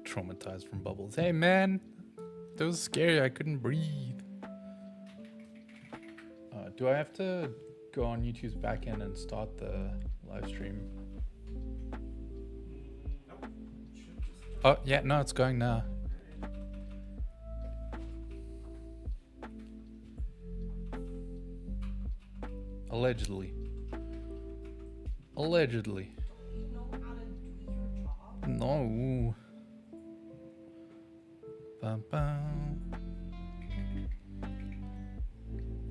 Traumatized from bubbles. Hey man, that was scary. I couldn't breathe. Do I have to go on YouTube's back end and start the live stream? Oh yeah, no, it's going now. Allegedly. Allegedly. You know how to do your job? No. Bum, bum.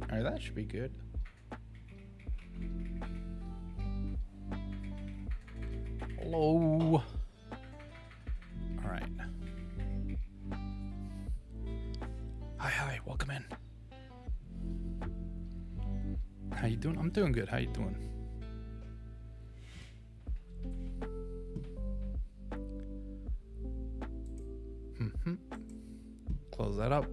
Alright, that should be good. Hello. Alright. Hi, welcome in. How you doing? I'm doing good. How you doing? Close that up.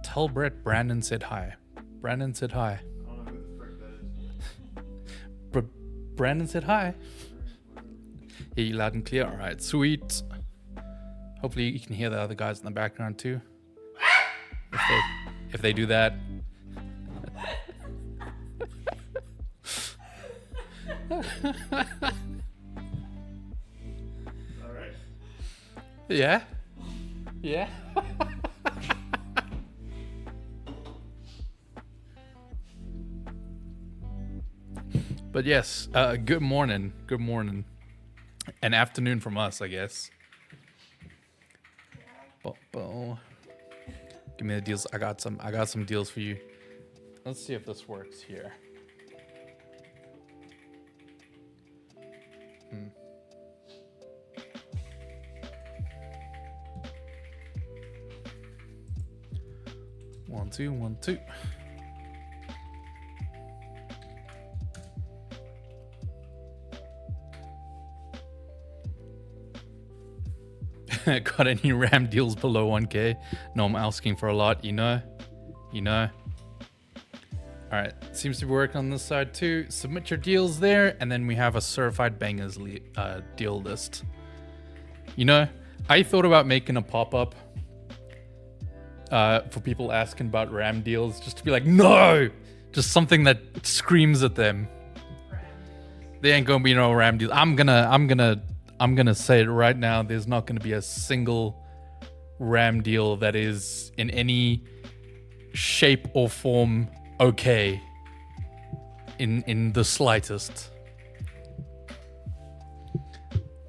Tell Brett Brandon said hi. Brandon said hi. I don't know who the frick that is. Brandon said hi. Yeah, you loud and clear. All right, sweet. Hopefully you can hear the other guys in the background too. If they do that. All right. Yeah. Yeah. But yes, good morning. Good morning. And afternoon from us, I guess. Give me the deals. I got some deals for you. Let's see if this works here. One, two, 1, 2. Got any RAM deals below 1K? No, I'm asking for a lot, you know. All right, seems to be working on this side too. Submit your deals there, and then we have a certified bangers deal list. You know, I thought about making a pop-up for people asking about RAM deals, just to be like, no, just something that screams at them. There ain't gonna be no RAM deals. I'm gonna say it right now. There's not gonna be a single RAM deal that is in any shape or form okay in the slightest.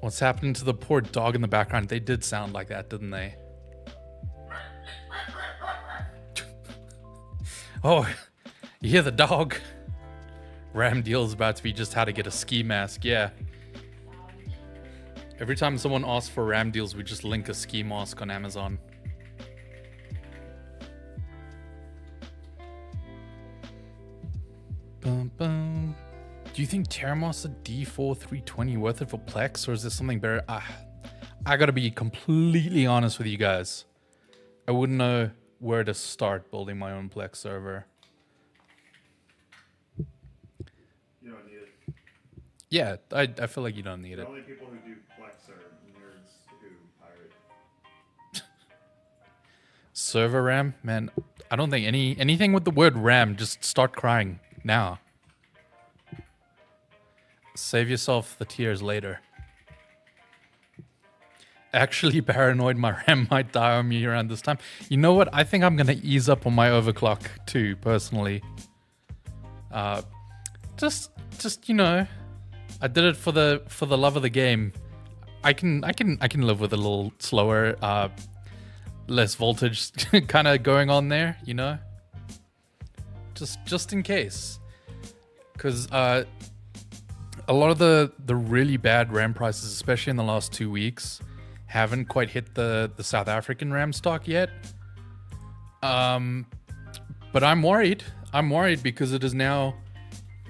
What's happening to the poor dog in the background? They did sound like that, didn't they? Oh, you hear the dog? RAM deal is about to be just how to get a ski mask. Yeah. Every time someone asks for RAM deals, we just link a ski mask on Amazon. Bum, bum. Do you think Terramaster D4 320 worth it for Plex, or is there something better? I gotta be completely honest with you guys. I wouldn't know where to start building my own Plex server. You don't need it. Yeah, I feel like you don't need The it. only people who do Plex are nerds who pirate. Server RAM? Man, I don't think anything with the word RAM, just start crying now. Save yourself the tears later. Actually paranoid my RAM might die on me around this time. You know what? I think I'm gonna ease up on my overclock too, personally. Just you know, I did it for the love of the game. I can live with a little slower, less voltage kind of going on there, you know? Just in case. Cause a lot of the really bad RAM prices, especially in the last 2 weeks, haven't quite hit the South African RAM stock yet. But I'm worried. I'm worried because it is now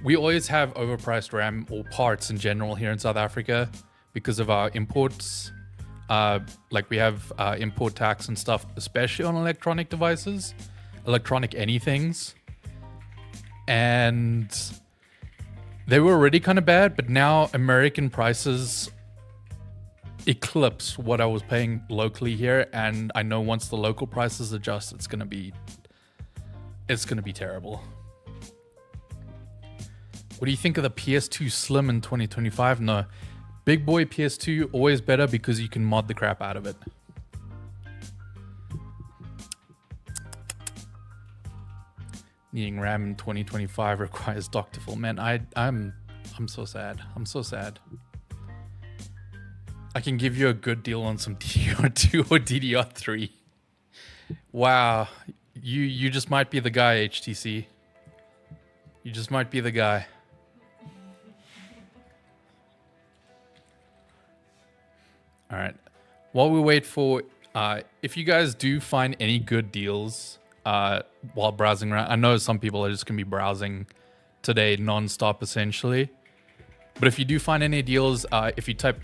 we always have overpriced RAM or parts in general here in South Africa because of our imports. Like we have import tax and stuff, especially on electronic devices, electronic anythings. And they were already kind of bad, but now American prices eclipse what I was paying locally here. And I know once the local prices adjust, it's gonna be terrible. What do you think of the PS2 Slim in 2025? No. Big boy PS2, always better because you can mod the crap out of it. Needing RAM in 2025 requires Doctorful. Man, I'm so sad. I'm so sad. I can give you a good deal on some DDR2 or DDR3. Wow. You just might be the guy, HTC. You just might be the guy. All right. While we wait for, if you guys do find any good deals while browsing around, I know some people are just going to be browsing today nonstop essentially. But if you do find any deals, if you type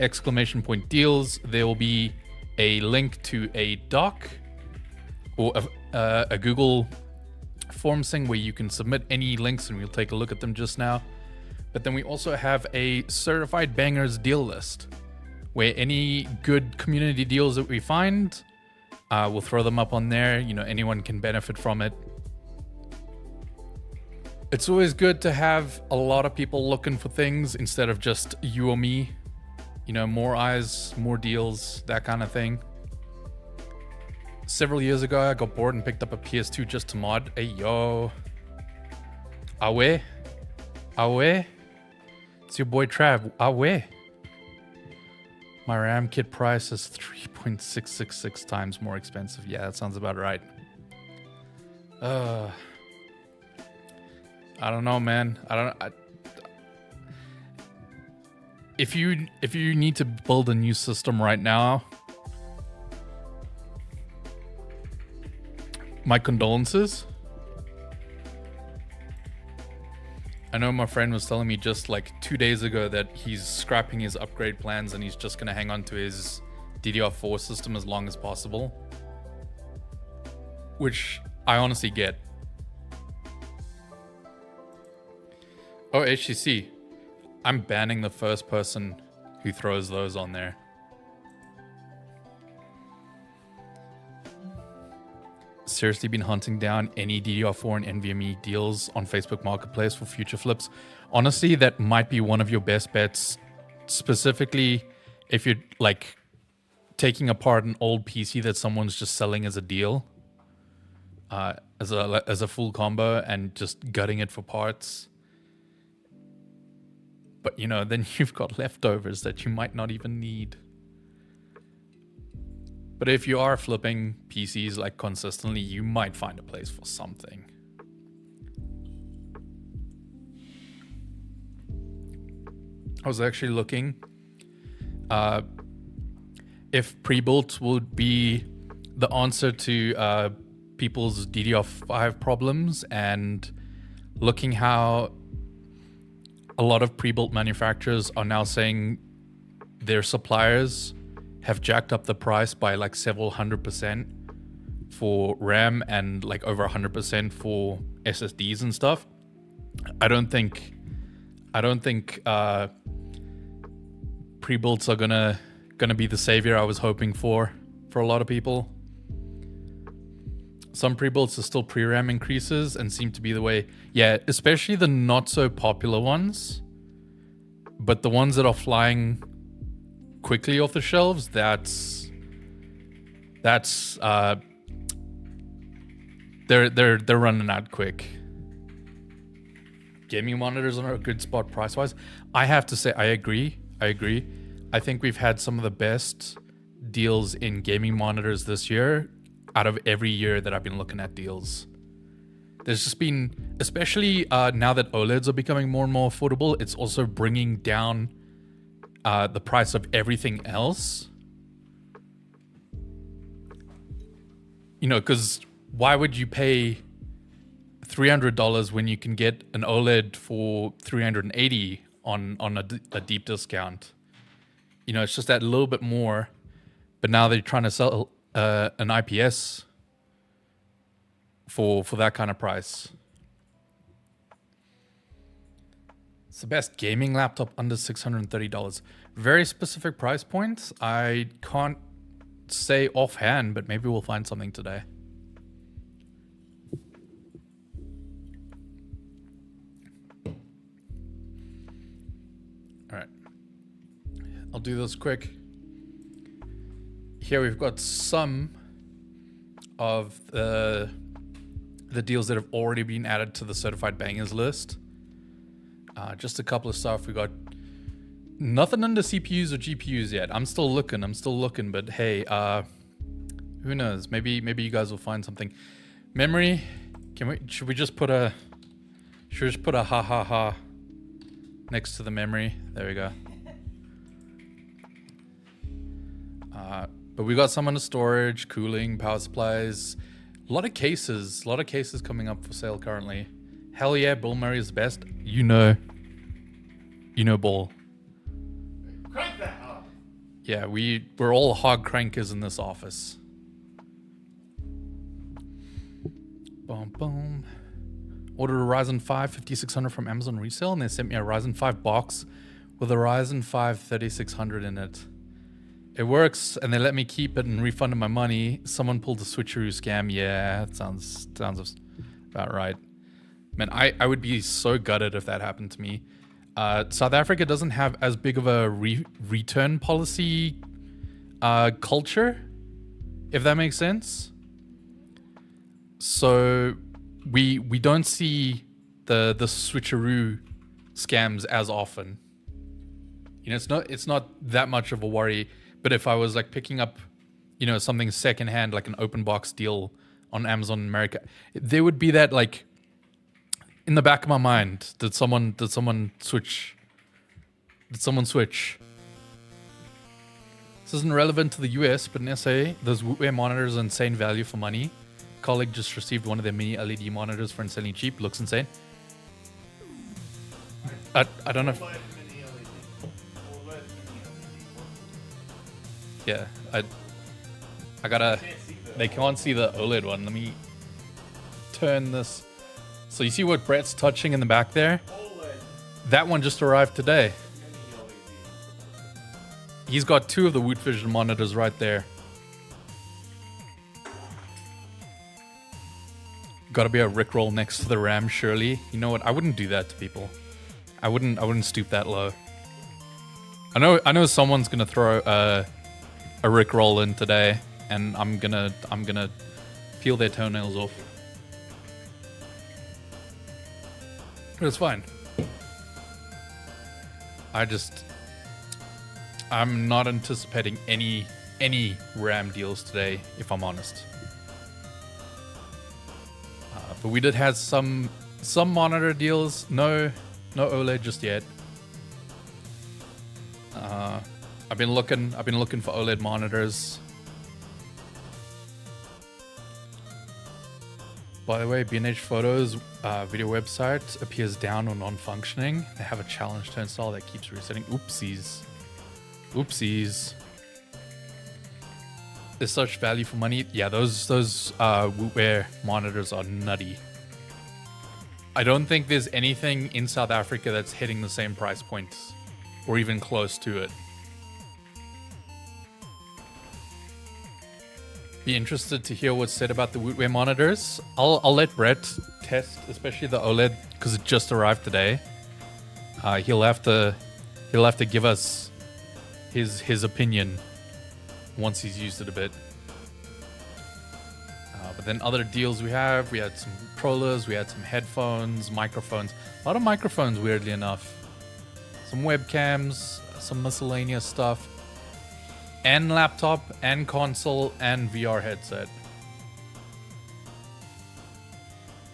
!deals, there will be a link to a doc or a Google Forms thing where you can submit any links and we'll take a look at them just now. But then we also have a certified bangers deal list where any good community deals that we find, we'll throw them up on there. You know, anyone can benefit from it. It's always good to have a lot of people looking for things instead of just you or me. You know, more eyes, more deals, that kind of thing. Several years ago, I got bored and picked up a PS2 just to mod. Hey, yo. Awe? Awe? It's your boy Trav. Awe? My RAM kit price is 3.666 times more expensive. Yeah, that sounds about right. I don't know, man. If you need to build a new system right now, my condolences. I know my friend was telling me just like 2 days ago that he's scrapping his upgrade plans and he's just going to hang on to his DDR4 system as long as possible. Which I honestly get. Oh, HTC. I'm banning the first person who throws those on there. Seriously been hunting down any DDR4 and NVMe deals on Facebook Marketplace for future flips. Honestly, that might be one of your best bets, specifically if you're like taking apart an old PC that someone's just selling as a deal, as a full combo and just gutting it for parts. But you know, then you've got leftovers that you might not even need. But if you are flipping PCs like consistently, you might find a place for something. I was actually looking if pre-built would be the answer to people's DDR5 problems, and looking how a lot of pre-built manufacturers are now saying their suppliers have jacked up the price by like several 100% for RAM and like over 100% for SSDs and stuff. I don't think pre-builds are gonna be the savior I was hoping for a lot of people. Some pre-builds are still pre-RAM increases and seem to be the way. Yeah, especially the not so popular ones, but the ones that are flying quickly off the shelves, that's they're running out quick. Gaming monitors are a good spot price wise. I have to say I agree. I think we've had some of the best deals in gaming monitors this year out of every year that I've been looking at deals. There's just been, especially now that OLEDs are becoming more and more affordable, it's also bringing down the price of everything else. You know, because why would you pay $300 when you can get an OLED for $380 on a deep discount. You know, it's just that little bit more, but now they're trying to sell an IPS for that kind of price. It's the best gaming laptop under $630. Very specific price points. I can't say offhand, but maybe we'll find something today. All right. I'll do this quick. Here we've got some of the deals that have already been added to the certified bangers list. Just a couple of stuff. We got nothing under CPUs or GPUs yet. I'm still looking, but hey, who knows? Maybe you guys will find something. Memory, should we just put a ha ha ha next to the memory? There we go. But we got some under storage, cooling, power supplies, a lot of cases coming up for sale currently. Hell yeah, Bull Murray is the best. You know Bull. Crank that up. Yeah, we're all hog crankers in this office. Boom, boom. Ordered a Ryzen 5 5600 from Amazon Resale, and they sent me a Ryzen 5 box with a Ryzen 5 3600 in it. It works, and they let me keep it and refunded my money. Someone pulled a switcheroo scam. Yeah, that sounds about right. Man, I would be so gutted if that happened to me. South Africa doesn't have as big of a return policy culture, if that makes sense. So we don't see the switcheroo scams as often. You know, it's not that much of a worry. But if I was like picking up, you know, something secondhand, like an open box deal on Amazon in America, there would be that like in the back of my mind, did someone switch? Did someone switch? This isn't relevant to the US, but in SA, those Wootware monitors are insane value for money. Colleague just received one of their mini LED monitors for insanely cheap. Looks insane. I don't know if... Yeah, I gotta... They can't see the OLED one. Let me turn this. So you see what Brett's touching in the back there? That one just arrived today. He's got two of the Woot Vision monitors right there. Gotta be a Rickroll next to the RAM, surely. You know what? I wouldn't do that to people. I wouldn't stoop that low. I know someone's gonna throw a Rickroll in today, and I'm gonna peel their toenails off. But it's fine. I'm not anticipating any RAM deals today, if I'm honest. But we did have some monitor deals. No OLED just yet. I've been looking for OLED monitors. By the way, B&H Photos video website appears down or non-functioning. They have a challenge to install that keeps resetting. Oopsies. There's such value for money. Yeah, those Wootware monitors are nutty. I don't think there's anything in South Africa that's hitting the same price points or even close to it. Be interested to hear what's said about the Wootware monitors. I'll let Brett test, especially the OLED, because it just arrived today. He'll have to give us his opinion once he's used it a bit. But then other deals we had some controllers, we had some headphones, microphones. A lot of microphones, weirdly enough. Some webcams, some miscellaneous stuff. And laptop, and console, and VR headset.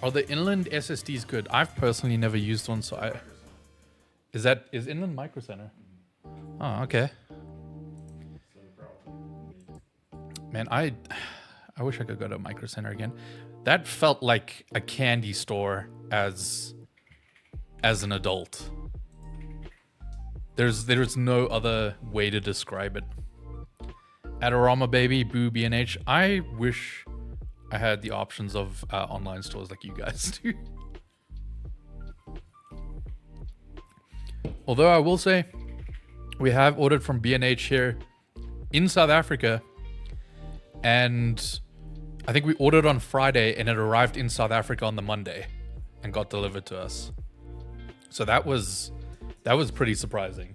Are the Inland SSDs good? I've personally never used one, so Is Inland Micro Center? Oh, okay. Man, I wish I could go to Micro Center again. That felt like a candy store as an adult. There's no other way to describe it. Adorama Baby, Boo, B&H. I wish I had the options of online stores like you guys do. Although I will say, we have ordered from B&H here in South Africa, and I think we ordered on Friday and it arrived in South Africa on the Monday and got delivered to us. So that was pretty surprising.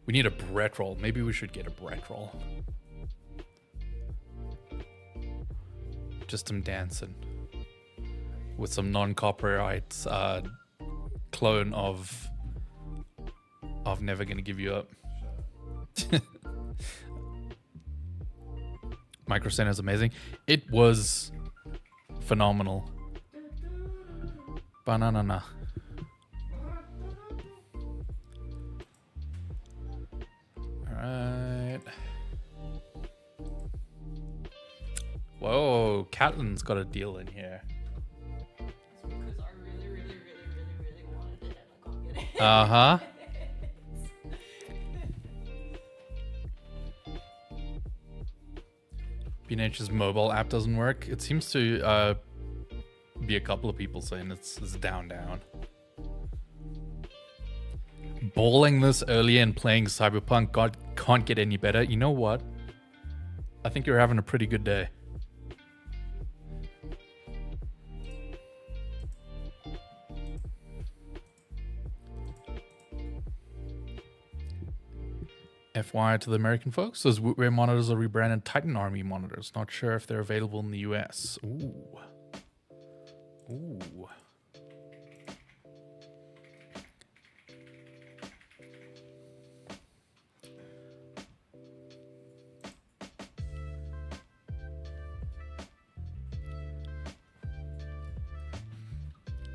We need a Brett roll. Maybe we should get a Brett roll. Just some dancing with some non-copyright clone of Never Gonna Give You Up. Micro Center is amazing. It was phenomenal. Banana. Alright. Whoa, Catlin's got a deal in here. Because I really, really, really, really, really wanted it and I can't get it. Uh-huh. B&H's mobile app doesn't work. It seems to be a couple of people saying it's down. Bowling this early and playing Cyberpunk can't get any better. You know what? I think you're having a pretty good day. FYI to the American folks, those Wootware monitors are rebranded Titan Army monitors. Not sure if they're available in the US. Ooh.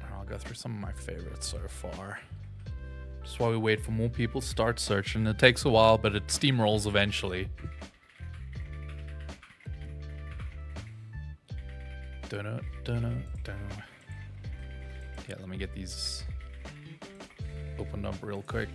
I'll go through some of my favorites so far. Just while we wait for more people to start searching. It takes a while, but it steamrolls eventually. Yeah, let me get these opened up real quick.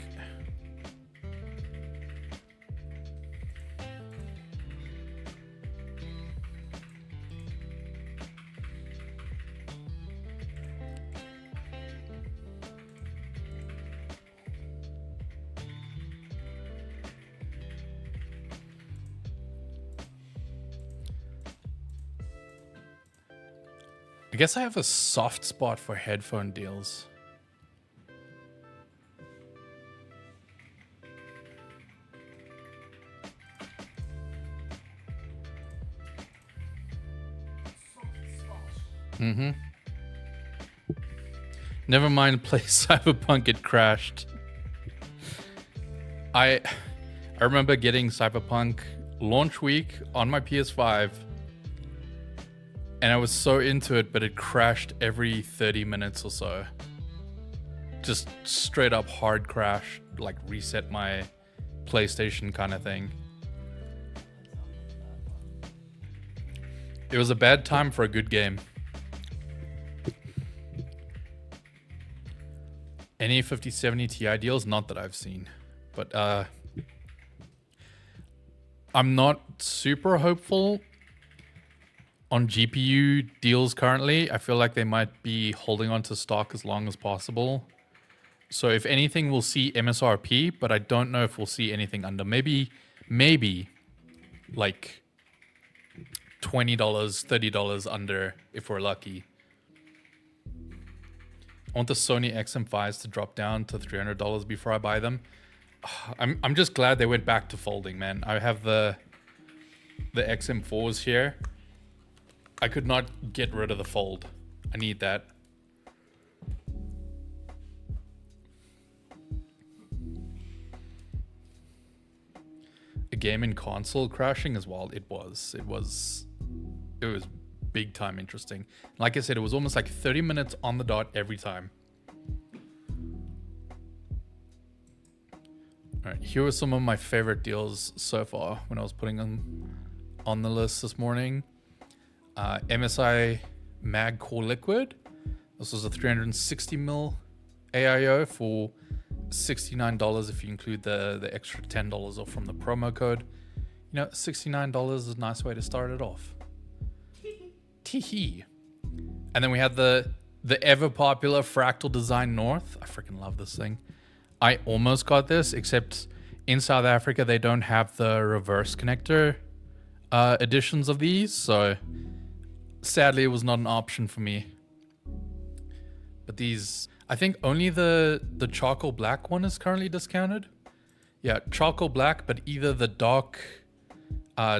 I guess I have a soft spot for headphone deals. Mm-hmm. Never mind play Cyberpunk, it crashed. I remember getting Cyberpunk launch week on my PS5. And I was so into it, but it crashed every 30 minutes or so. Just straight up hard crash, like reset my PlayStation kind of thing. It was a bad time for a good game. Any 5070 Ti deals? Not that I've seen. But I'm not super hopeful on GPU deals currently. I feel like they might be holding on to stock as long as possible. So if anything, we'll see MSRP, but I don't know if we'll see anything under. Maybe like $20, $30 under if we're lucky. I want the Sony XM5s to drop down to $300 before I buy them. I'm just glad they went back to folding, man. I have the XM4s here. I could not get rid of the fold. I need that. A game in console crashing as well. It was big time interesting. Like I said, it was almost like 30 minutes on the dot every time. All right, here are some of my favorite deals so far when I was putting them on the list this morning. MSI Mag Core Liquid. This was a 360 mil AIO for $69 if you include the extra $10 off from the promo code. You know, $69 is a nice way to start it off. Teehee. And then we had the ever popular Fractal Design North. I freaking love this thing. I almost got this, except in South Africa they don't have the reverse connector editions of these, so sadly it was not an option for me. But these, I think only the charcoal black one is currently discounted. Yeah, charcoal black, but either the dark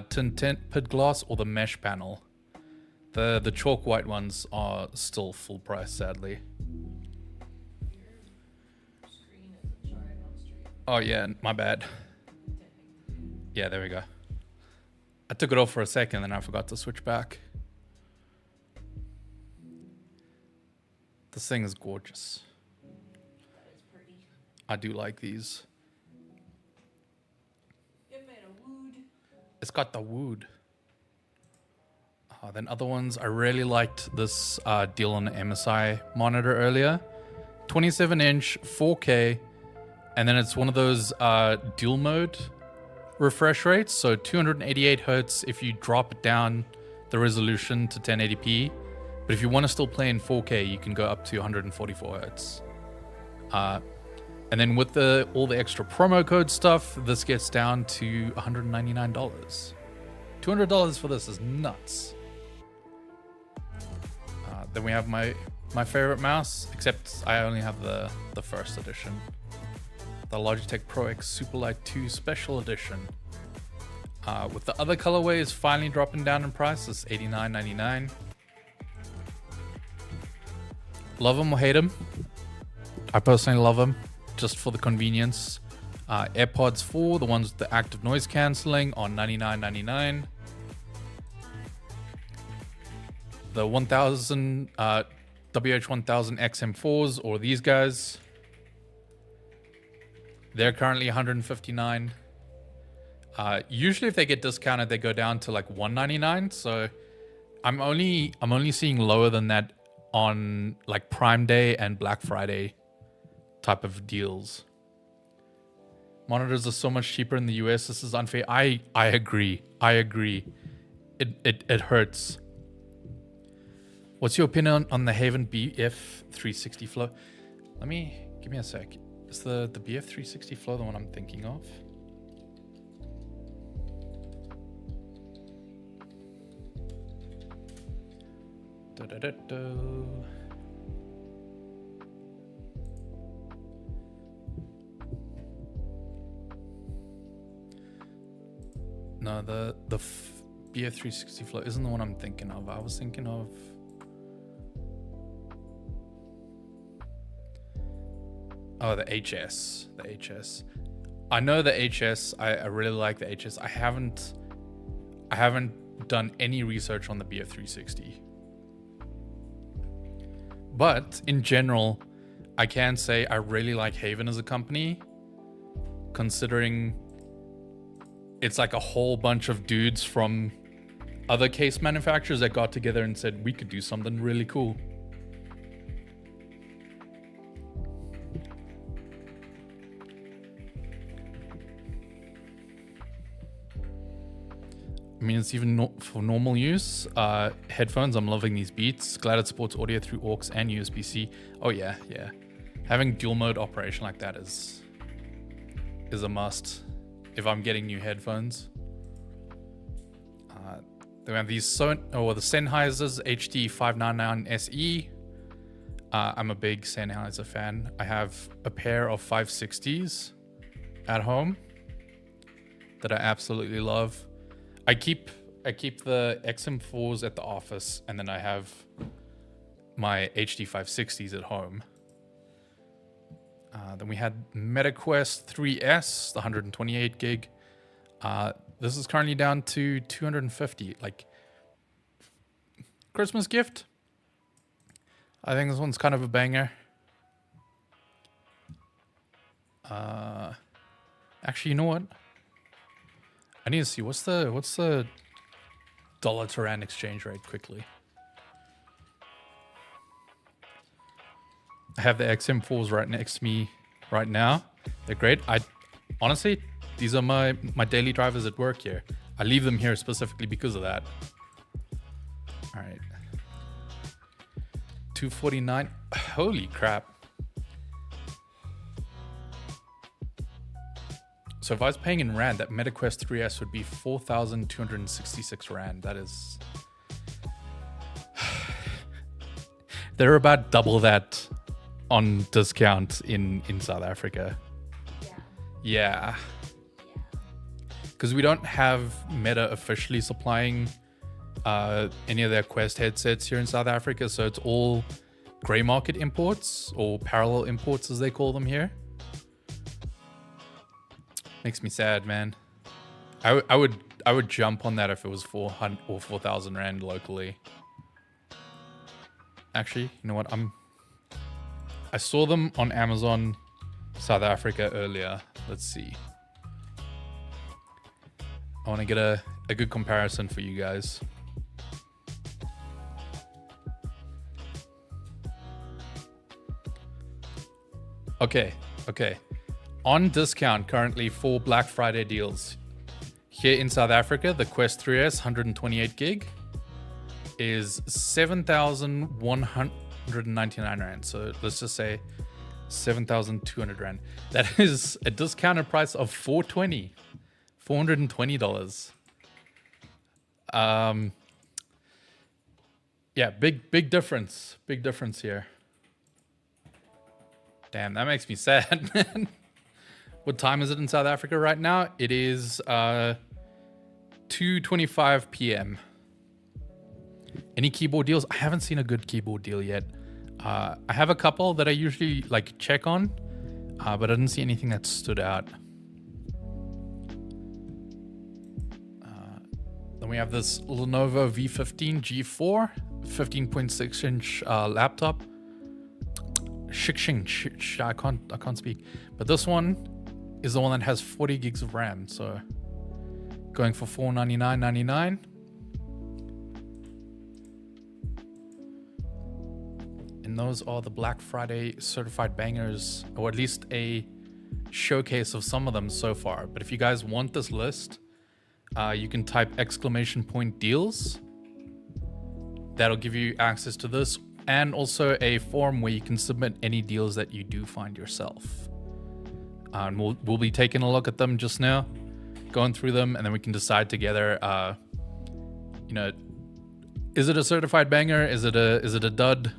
tint pit glass or the mesh panel. The chalk white ones are still full price, sadly. Your screen isn't showing on stream. Oh yeah, my bad. Yeah, there we go. I took it off for a second and I forgot to switch back. This thing is gorgeous. That is pretty. I do like these. It made a wood. It's got the wood. Then other ones, I really liked this deal on the MSI monitor earlier. 27-inch, 4K, and then it's one of those dual mode refresh rates. So 288 hertz if you drop it down the resolution to 1080p. But if you want to still play in 4K, you can go up to 144 hertz. And then with all the extra promo code stuff, this gets down to $199. $200 for this is nuts. Then we have my favorite mouse, except I only have the first edition. The Logitech Pro X Superlight 2 Special Edition. With the other colorways finally dropping down in price, it's $89.99. Love them or hate them. I personally love them, just for the convenience. AirPods 4, the ones with the active noise cancelling, are $99.99. The 1000 WH1000 XM4s, or these guys, they're currently $159. Usually if they get discounted, they go down to like $199. So I'm only seeing lower than that on like Prime Day and Black Friday type of deals. Monitors are so much cheaper in the US. This is unfair. I agree. It hurts. What's your opinion on the Haven BF360 Flow? Give me a sec. Is the BF360 Flow the one I'm thinking of? No, the BF360 Flow isn't the one I'm thinking of. I was thinking of... Oh, the HS. The HS. I know the HS. I really like the HS. I haven't done any research on the BF360. But in general, I can say I really like Haven as a company, considering it's like a whole bunch of dudes from other case manufacturers that got together and said we could do something really cool. I mean, it's even for normal use. Headphones, I'm loving these Beats. Glad it supports audio through aux and USB-C. Oh yeah. Having dual mode operation like that is a must if I'm getting new headphones. Then we have these the Sennheiser's HD599 SE. I'm a big Sennheiser fan. I have a pair of 560s at home that I absolutely love. I keep the XM4s at the office, and then I have my HD 560s at home. Then we had MetaQuest 3S, the 128 gig. This is currently down to 250. Like, Christmas gift. I think this one's kind of a banger. Actually, you know what? I need to see what's the dollar to rand exchange rate quickly. I have the XM4s right next to me right now. They're great. Honestly, these are my daily drivers at work here. I leave them here specifically because of that. All right. 249. Holy crap. So if I was paying in rand, that MetaQuest 3S would be 4,266 rand. That is... They're about double that on discount in South Africa. Yeah. Because we don't have Meta officially supplying any of their Quest headsets here in South Africa, so it's all grey market imports, or parallel imports as they call them here. Makes me sad, man. I would jump on that if it was 400 or 4,000 rand locally. Actually, you know what? I saw them on Amazon South Africa earlier. Let's see. I want to get a good comparison for you guys. Okay. On discount currently for Black Friday deals. Here in South Africa, the Quest 3S 128 gig is 7,199 rand. So let's just say 7,200 rand. That is a discounted price of $420. Yeah, big difference. Big difference here. Damn, that makes me sad, man. What time is it in South Africa right now? It is 2:25 p.m. Any keyboard deals? I haven't seen a good keyboard deal yet. I have a couple that I usually like check on, but I didn't see anything that stood out. Then we have this Lenovo V15 G4, 15.6 inch laptop. I can't speak. But this one is the one that has 40 gigs of RAM, so going for $499.99. And those are the Black Friday certified bangers, or at least a showcase of some of them so far. But if you guys want this list, you can type !deals. That'll give you access to this, and also a form where you can submit any deals that you do find yourself. And we'll be taking a look at them just now, going through them, and then we can decide together. You know, is it a certified banger? Is it a dud?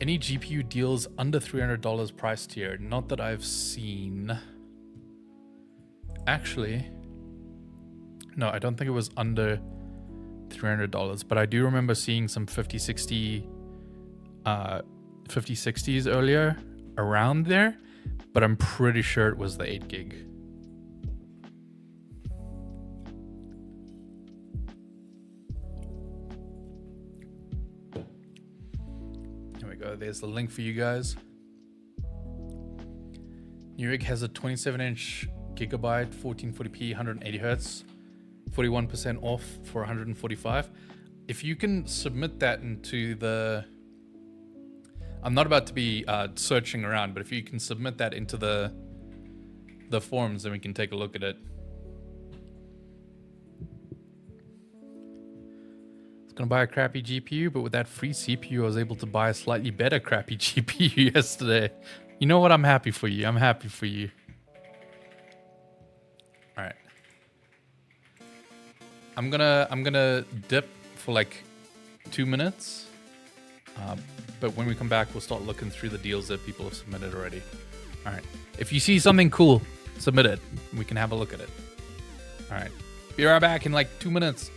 Any GPU deals under $300 price tier? Not that I've seen. Actually, no, I don't think it was under $300, but I do remember seeing some 5060s earlier around there, but I'm pretty sure it was the 8 gig. Here we go. There's the link for you guys. Newegg has a 27-inch gigabyte 1440p 180 hertz, 41% off for 145. If you can submit that into the, I'm not about to be searching around, but if you can submit that into the forums, then we can take a look at it. I was gonna buy a crappy GPU, but with that free CPU, I was able to buy a slightly better crappy GPU yesterday. You know what? I'm happy for you. I'm happy for you. All right. I'm gonna dip for like 2 minutes, but when we come back, we'll start looking through the deals that people have submitted already. All right. If you see something cool, submit it. We can have a look at it. All right. Be right back in like 2 minutes.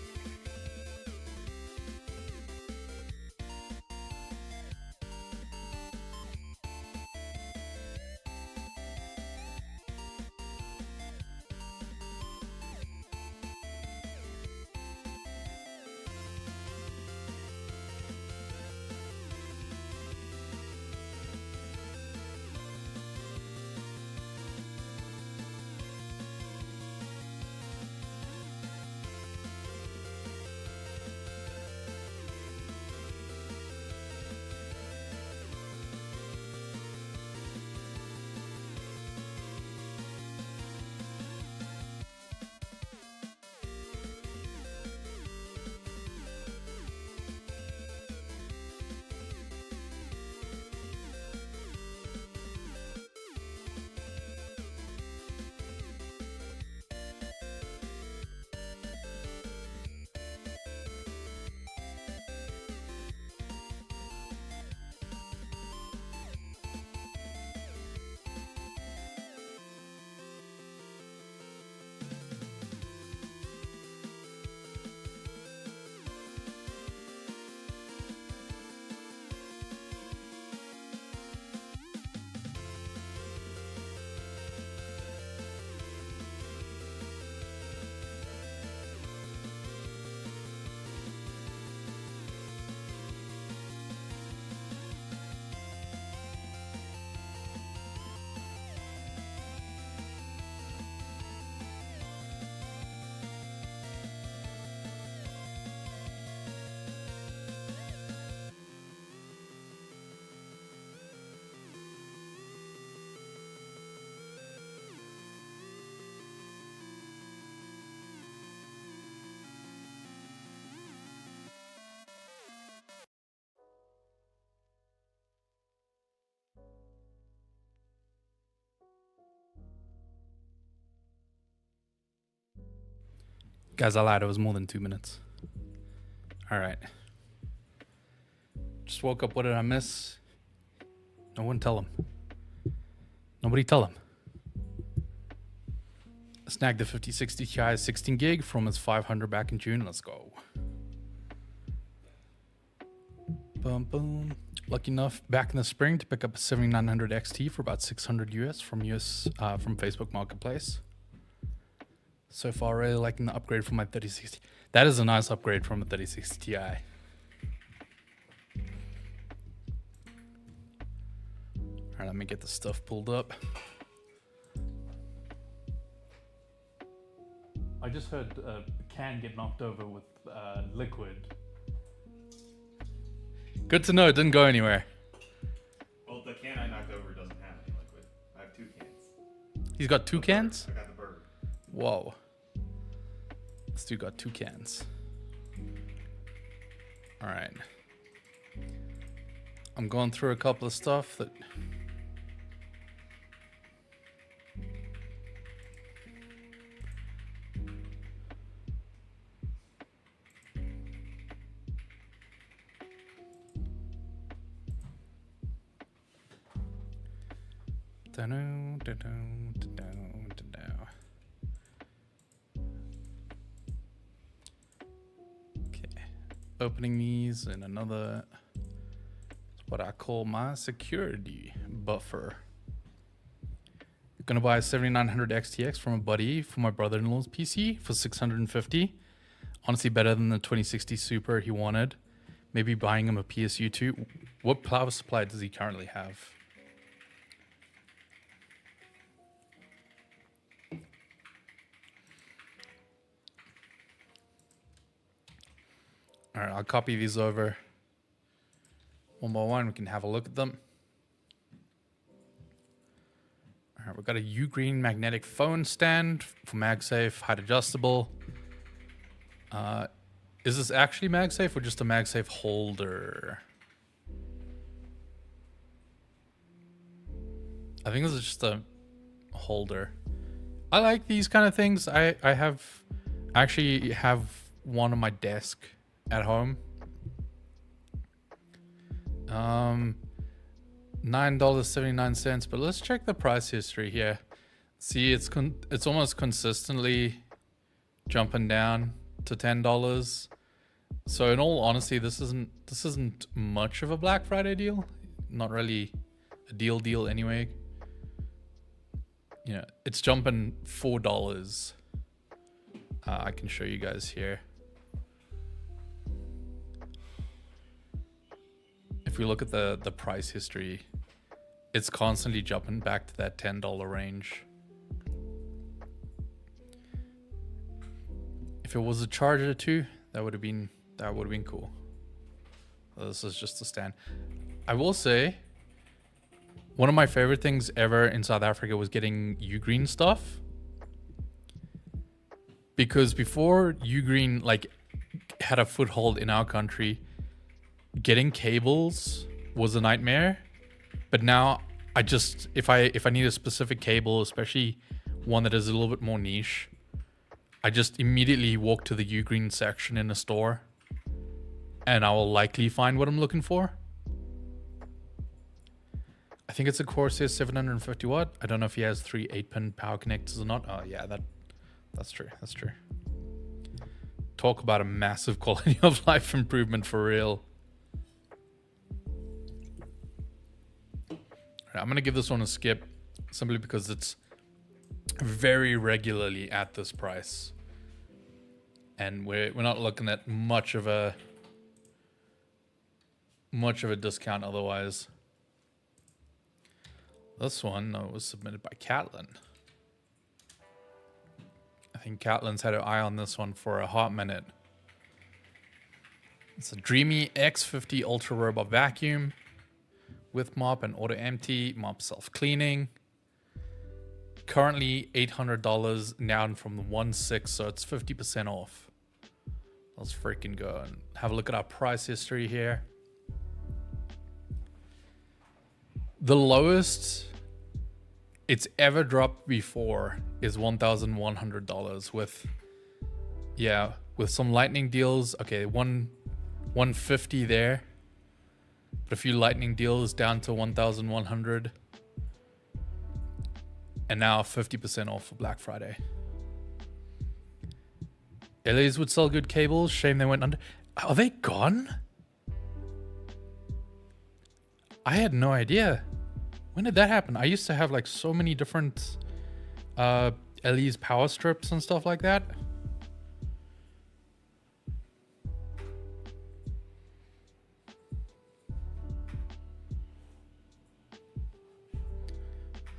Guys, I lied. It was more than 2 minutes. All right. Just woke up. What did I miss? No one tell him. Nobody tell him. Snagged the 5060 Ti 16 gig from his 500 back in June. Let's go. Boom, boom. Lucky enough back in the spring to pick up a 7900 XT for about 600 US from Facebook Marketplace. So far, really liking the upgrade from my 3060. That is a nice upgrade from a 3060 Ti. All right, let me get the stuff pulled up. I just heard a can get knocked over with liquid. Good to know it didn't go anywhere. Well, the can I knocked over doesn't have any liquid. I have 2 cans. He's got 2 cans? I got the bird. Whoa. This dude got 2 cans. All right. I'm going through a couple of stuff that... Okay, opening these in another, what I call my security buffer. Gonna buy a 7900 XTX from a buddy for my brother-in-law's PC for 650. Honestly, better than the 2060 Super he wanted. Maybe buying him a PSU too. What power supply does he currently have? All right, I'll copy these over one by one. We can have a look at them. All right, we've got a Ugreen magnetic phone stand for MagSafe, height adjustable. Is this actually MagSafe or just a MagSafe holder? I think this is just a holder. I like these kind of things. I actually have one on my desk at home. $9.79, but let's check the price history here. See, it's almost consistently jumping down to $10. So in all honesty, this isn't much of a Black Friday deal. Not really a deal anyway. You know, it's jumping $4. I can show you guys here. If we look at the price history, it's constantly jumping back to that $10 range. If it was a Charger too, that would have been cool. This is just a stand. I will say, one of my favorite things ever in South Africa was getting Ugreen stuff. Because before Ugreen like had a foothold in our country, getting cables was a nightmare. But now I just, if I need a specific cable, especially one that is a little bit more niche, I just immediately walk to the Ugreen section in a store and I will likely find what I'm looking for. I think it's a Corsair 750 watt. I don't know if he has 3 8-pin power connectors or not. Oh yeah, that's true. That's true. Talk about a massive quality of life improvement for real. I'm going to give this one a skip simply because it's very regularly at this price. And we're not looking at much of a discount otherwise. This one was submitted by Catlin. I think Catlin's had an eye on this one for a hot minute. It's a Dreamy X50 Ultra Robot Vacuum with mop and auto empty, mop self-cleaning. Currently $800, down from the 1.6, so it's 50% off. Let's freaking go and have a look at our price history here. The lowest it's ever dropped before is $1,100 with, Yeah, with some lightning deals. Okay, 150 there. But a few lightning deals down to 1,100. And now 50% off for Black Friday. LA's would sell good cables. Shame they went under. Are they gone? I had no idea. When did that happen? I used to have like so many different LE's power strips and stuff like that.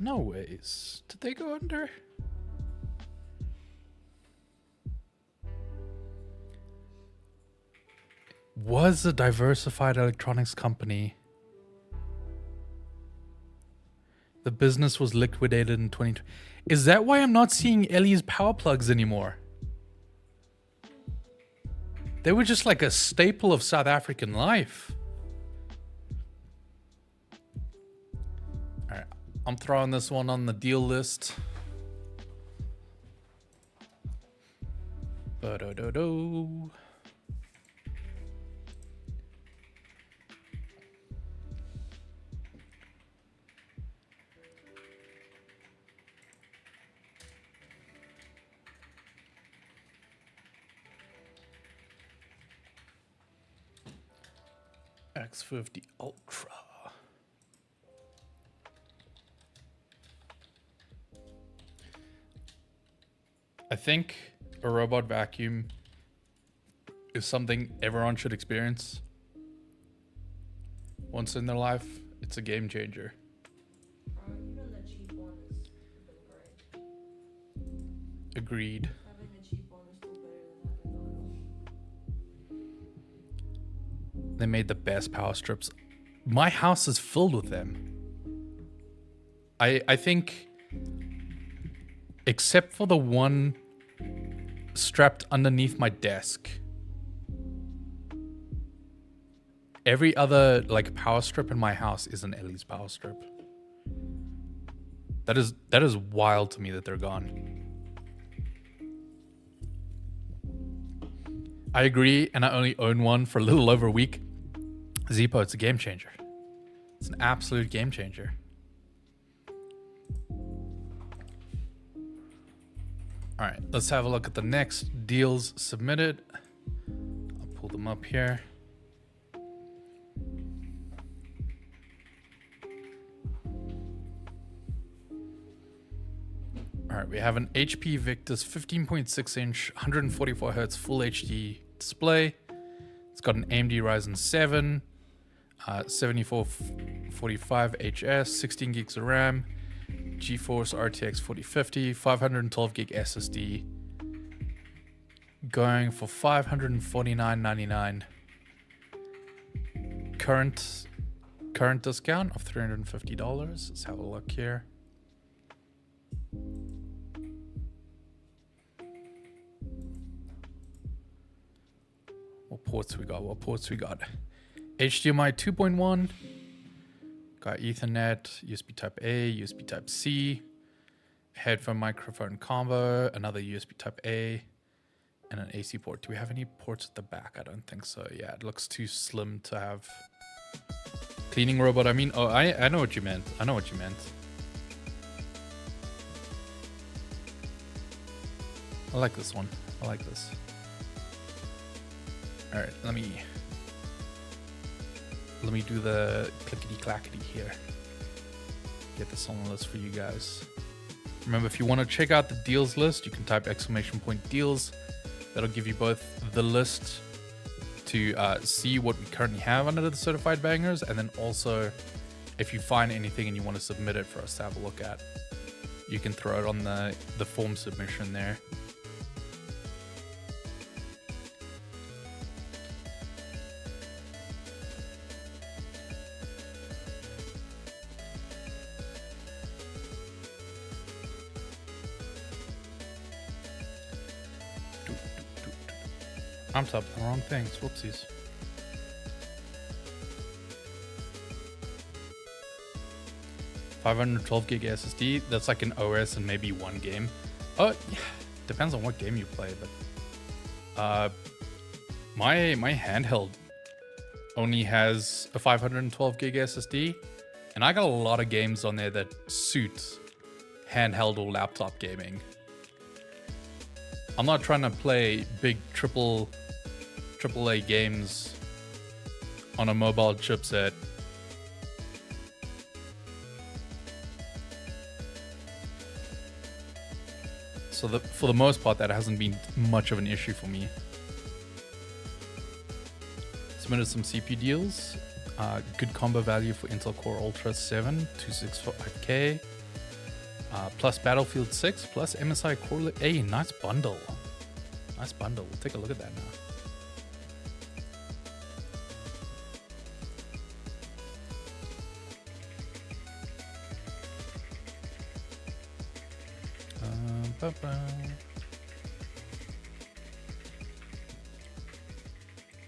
No ways. Did they go under? Was a diversified electronics company. The business was liquidated in 2020. Is that why I'm not seeing LE's power plugs anymore? They were just like a staple of South African life. All right, I'm throwing this one on the deal list. Ba-do-do-do. X50 Ultra. I think a robot vacuum is something everyone should experience once in their life. It's a game changer. Even the cheap one has been great. Agreed. Having the cheap one is still better than having the other. They made the best power strips. My house is filled with them. I think, except for the one strapped underneath my desk, every other like power strip in my house is an LE's power strip. That is wild to me that they're gone. I agree, and I only own one for a little over a week. Zippo, it's a game changer. It's an absolute game changer. All right, let's have a look at the next deals submitted. I'll pull them up here. All right, we have an HP Victus 15.6 inch, 144 hertz full HD display. It's got an AMD Ryzen 7, 7445 HS, 16 gigs of RAM, GeForce RTX 4050, 512 gig SSD, going for $549.99. Current discount of $350. Let's have a look here. What ports we got? HDMI 2.1. Got Ethernet, USB Type A, USB Type C, headphone microphone combo, another USB Type A, and an AC port. Do we have any ports at the back? I don't think so. Yeah, it looks too slim to have. Cleaning robot. I mean, oh, I know what you meant. I know what you meant. I like this one. I like this. All right, let me do the clickety clackety here. Get this on the list for you guys. Remember, if you want to check out the deals list, you can type !deals. That'll give you both the list to see what we currently have under the certified bangers, and then also if you find anything and you want to submit it for us to have a look at, you can throw it on the form submission there. I'm typing the wrong things. Whoopsies. $512 gig SSD. That's like an OS and maybe one game. Oh, yeah. Depends on what game you play, but My handheld only has a 512 gig SSD, and I got a lot of games on there that suit handheld or laptop gaming. I'm not trying to play big AAA games on a mobile chipset. So for the most part, that hasn't been much of an issue for me. Submitted some CPU deals. Good combo value for Intel Core Ultra 7, 265K. Plus Battlefield 6, plus MSI Core. Hey, nice bundle. Nice bundle. We'll take a look at that now. All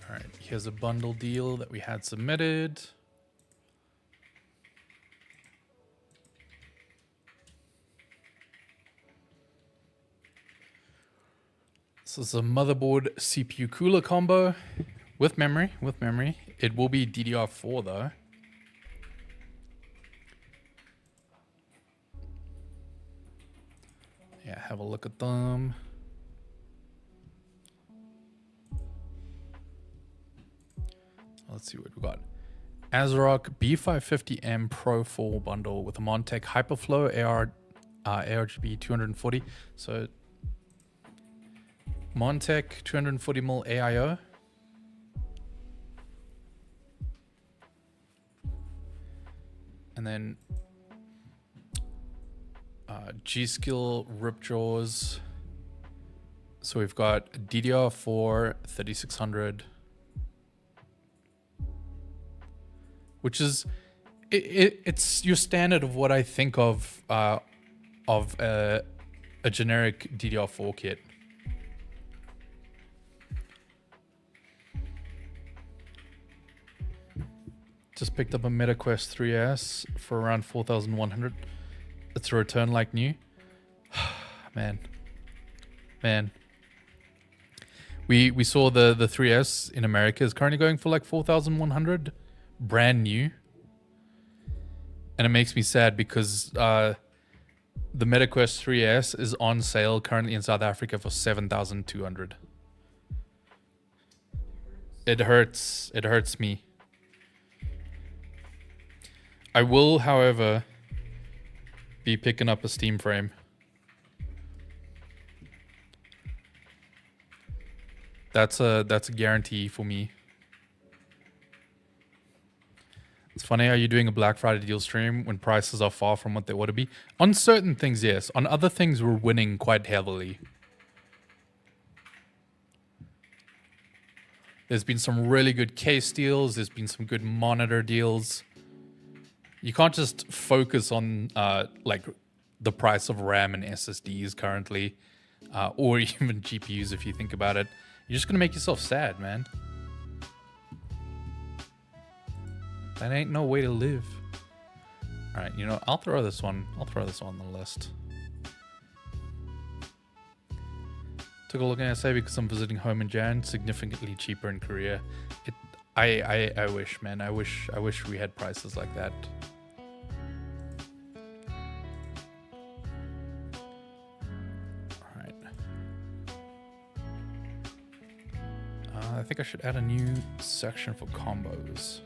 right, here's a bundle deal that we had submitted. This is a motherboard CPU cooler combo with memory. It will be DDR4 though. Yeah, have a look at them. Let's see what we got. ASRock B550M Pro 4 bundle with a Montech Hyperflow ARGB 240. So Montech 240mm AIO. And then G-Skill Ripjaws. So we've got DDR4 3600, which is it's your standard of what I think of a generic DDR4 kit. Just picked up a MetaQuest 3S for around 4,100. It's a return like new. Man. We saw the 3S in America is currently going for like 4,100, brand new. And it makes me sad because the MetaQuest 3S is on sale currently in South Africa for 7,200. It hurts. It hurts me. I will, however, be picking up a Steam frame. That's a guarantee for me. It's funny how you're doing a Black Friday deal stream when prices are far from what they ought to be. On certain things, yes. On other things, we're winning quite heavily. There's been some really good case deals. There's been some good monitor deals. You can't just focus on like the price of RAM and SSDs currently, or even GPUs if you think about it. You're just gonna make yourself sad, man. That ain't no way to live. All right, you know, I'll throw this one on the list. Took a look at SA because I'm visiting home in Jan. Significantly cheaper in Korea. I wish, man. I wish we had prices like that. All right. I think I should add a new section for combos.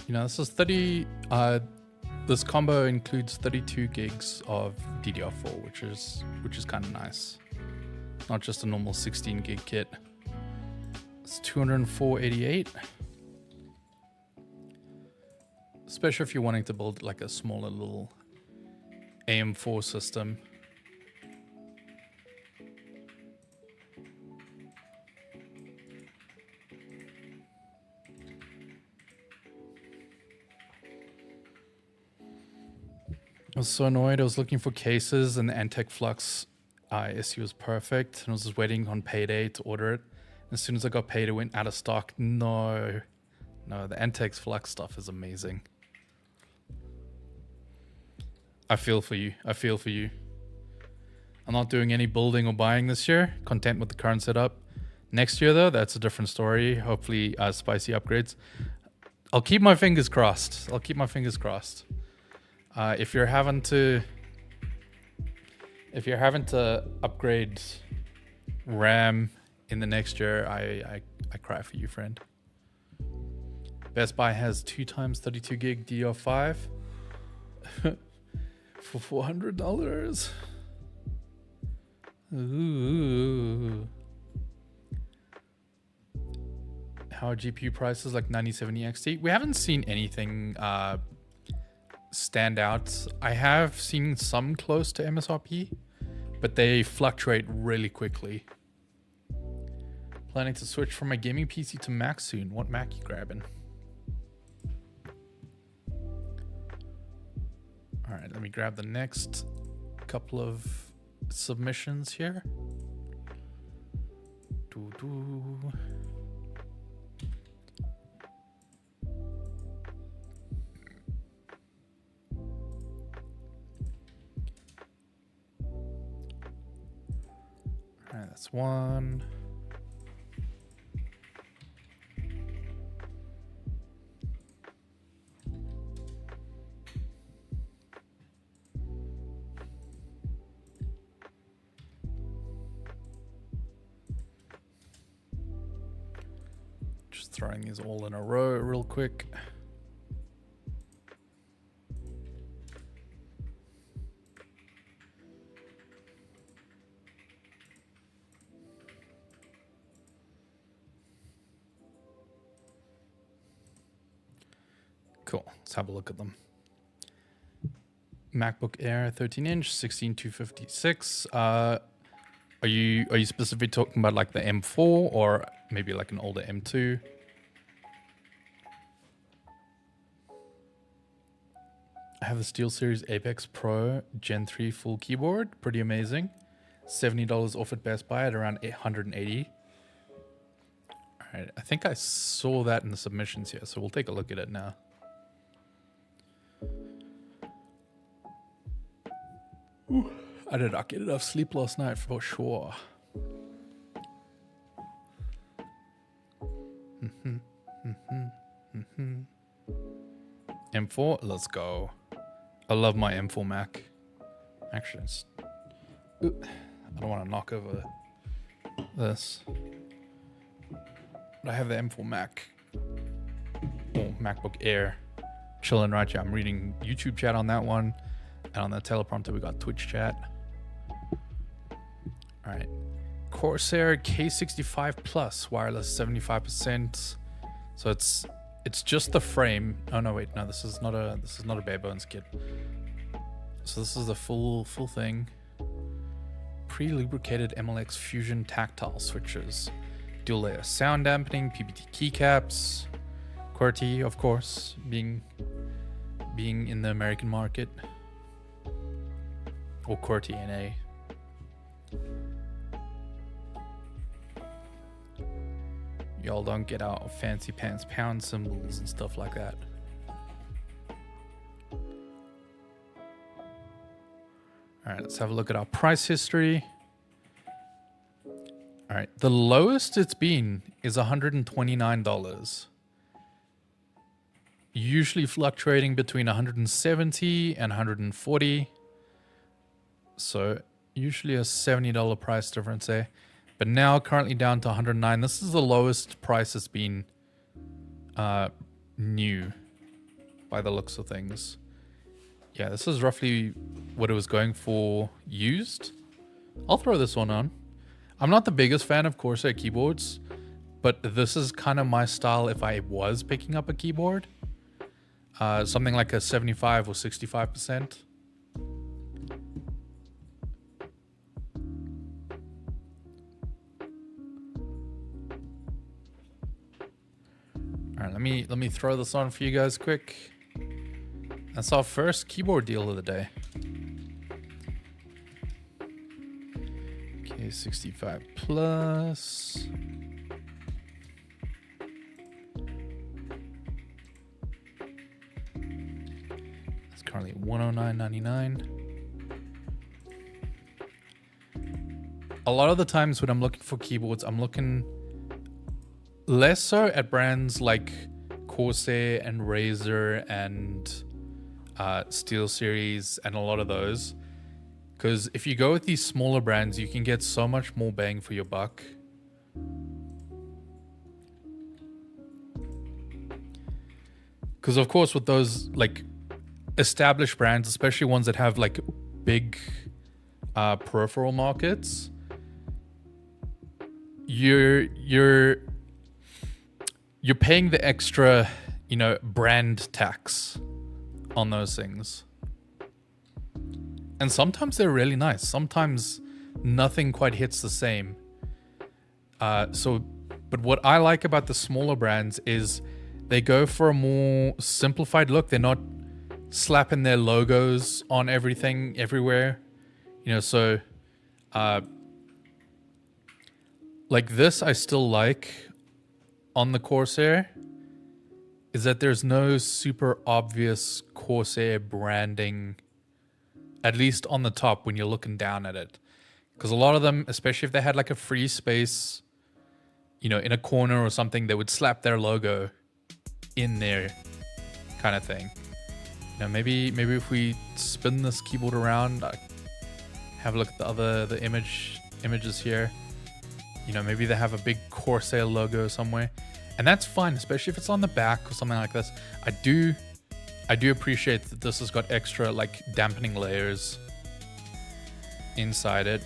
You know, this is 30, this combo includes 32 gigs of DDR4, which is kind of nice. Not just a normal 16 gig kit. It's 204.88. especially if you're wanting to build like a smaller little AM4 system. I was so annoyed. I was looking for cases and the Antec Flux issue was perfect. And I was just waiting on payday to order it. As soon as I got paid, it went out of stock. No, the Antec Flux stuff is amazing. I feel for you. I feel for you. I'm not doing any building or buying this year. Content with the current setup. Next year, though, that's a different story. Hopefully, spicy upgrades. I'll keep my fingers crossed. I'll keep my fingers crossed. If you're having to upgrade RAM in the next year, I cry for you, friend. Best Buy has 2 times 32 gig DDR5 for $400. Ooh. How are GPU prices like 9070 XT? We haven't seen anything stand out. I have seen some close to MSRP, but they fluctuate really quickly. Planning to switch from my gaming PC to Mac soon. What Mac you grabbing? All right, let me grab the next couple of submissions here. All right, that's one. Just throwing these all in a row real quick. Cool. Let's have a look at them. MacBook Air 13-inch, 16256. Are you specifically talking about like the M4 or maybe like an older M2? I have the SteelSeries Apex Pro Gen 3 full keyboard. Pretty amazing. $70 off at Best Buy at around $180. All right, I think I saw that in the submissions here, so we'll take a look at it now. Ooh, I did not get enough sleep last night for sure. M4, let's go. I love my M4 Mac. Actually, I don't want to knock over this. But I have the M4 Mac. Oh, MacBook Air. Chilling right here. I'm reading YouTube chat on that one. And on the teleprompter, we got Twitch chat. All right. Corsair K65 Plus, wireless 75%. So it's just the frame. Oh no, wait, no, this is not a bare bones kit. So this is the full thing. Pre-lubricated MLX Fusion tactile switches, dual layer sound dampening, PBT keycaps, QWERTY, of course, being in the American market. Or QWERTY NA. Y'all don't get out fancy pants pound symbols and stuff like that. All right, let's have a look at our price history. All right, the lowest it's been is $129. Usually fluctuating between 170 and 140. So usually a $70 price difference there. But now currently down to 109. This is the lowest price it's been new by the looks of things. Yeah, this is roughly what it was going for used. I'll throw this one on. I'm not the biggest fan of Corsair keyboards, but this is kind of my style if I was picking up a keyboard. something like a 75 or 65%. All right, let me throw this on for you guys quick. That's our first keyboard deal of the day. Okay, 65 plus. It's currently 109.99. A lot of the times when I'm looking for keyboards, I'm looking less so at brands like Corsair and Razer and SteelSeries and a lot of those. Because if you go with these smaller brands, you can get so much more bang for your buck. Because of course with those like established brands, especially ones that have like big peripheral markets, you're paying the extra, you know, brand tax on those things. And sometimes they're really nice. Sometimes nothing quite hits the same. But what I like about the smaller brands is they go for a more simplified look. They're not slapping their logos on everything everywhere. You know, so like this I still like on the Corsair is that there's no super obvious Corsair branding, at least on the top when you're looking down at it. Because a lot of them, especially if they had like a free space, you know, in a corner or something, they would slap their logo in there kind of thing. You know, maybe if we spin this keyboard around, have a look at the images here. You know, maybe they have a big Corsair logo somewhere. And that's fine, especially if it's on the back or something like this. I do appreciate that this has got extra like dampening layers inside it.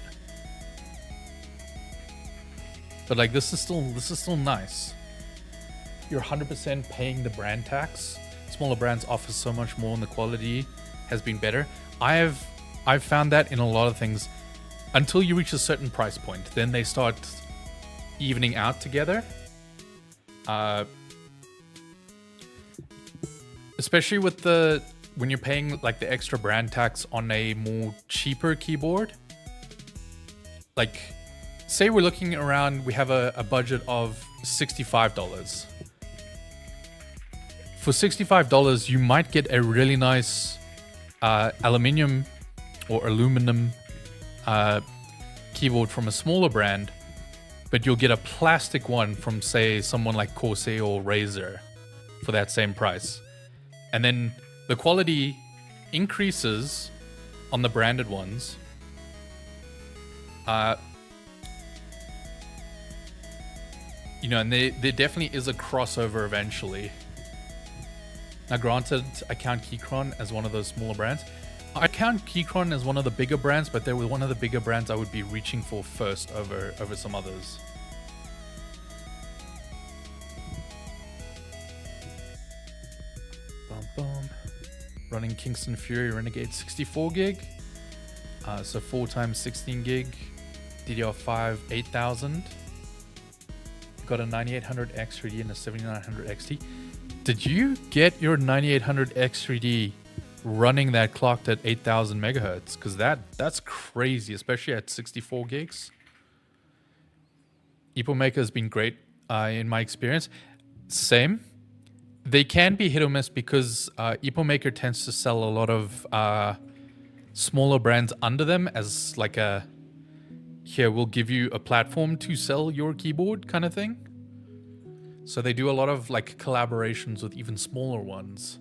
But like this is still nice. You're 100% paying the brand tax. Smaller brands offer so much more and the quality has been better. I've found that in a lot of things until you reach a certain price point. Then they start evening out together. Especially with when you're paying like the extra brand tax on a more cheaper keyboard. Like, say we're looking around, we have a budget of $65. For $65, you might get a really nice aluminum keyboard from a smaller brand, but you'll get a plastic one from, say, someone like Corsair or Razer for that same price. And then the quality increases on the branded ones. You know, and there definitely is a crossover eventually. Now, granted, I count Keychron as one of those smaller brands. I count Keychron as one of the bigger brands, but they were one of the bigger brands I would be reaching for first over some others. Bum, bum. Running Kingston Fury Renegade 64 gig. So 4 times 16 gig. DDR5 8000. Got a 9800 X3D and a 7900 XT. Did you get your 9800 X3D running that clocked at 8000 megahertz? Because that's crazy, especially at 64 gigs. EpoMaker has been great in my experience. Same. They can be hit or miss because EpoMaker tends to sell a lot of smaller brands under them as like a, here, we'll give you a platform to sell your keyboard kind of thing. So they do a lot of like collaborations with even smaller ones.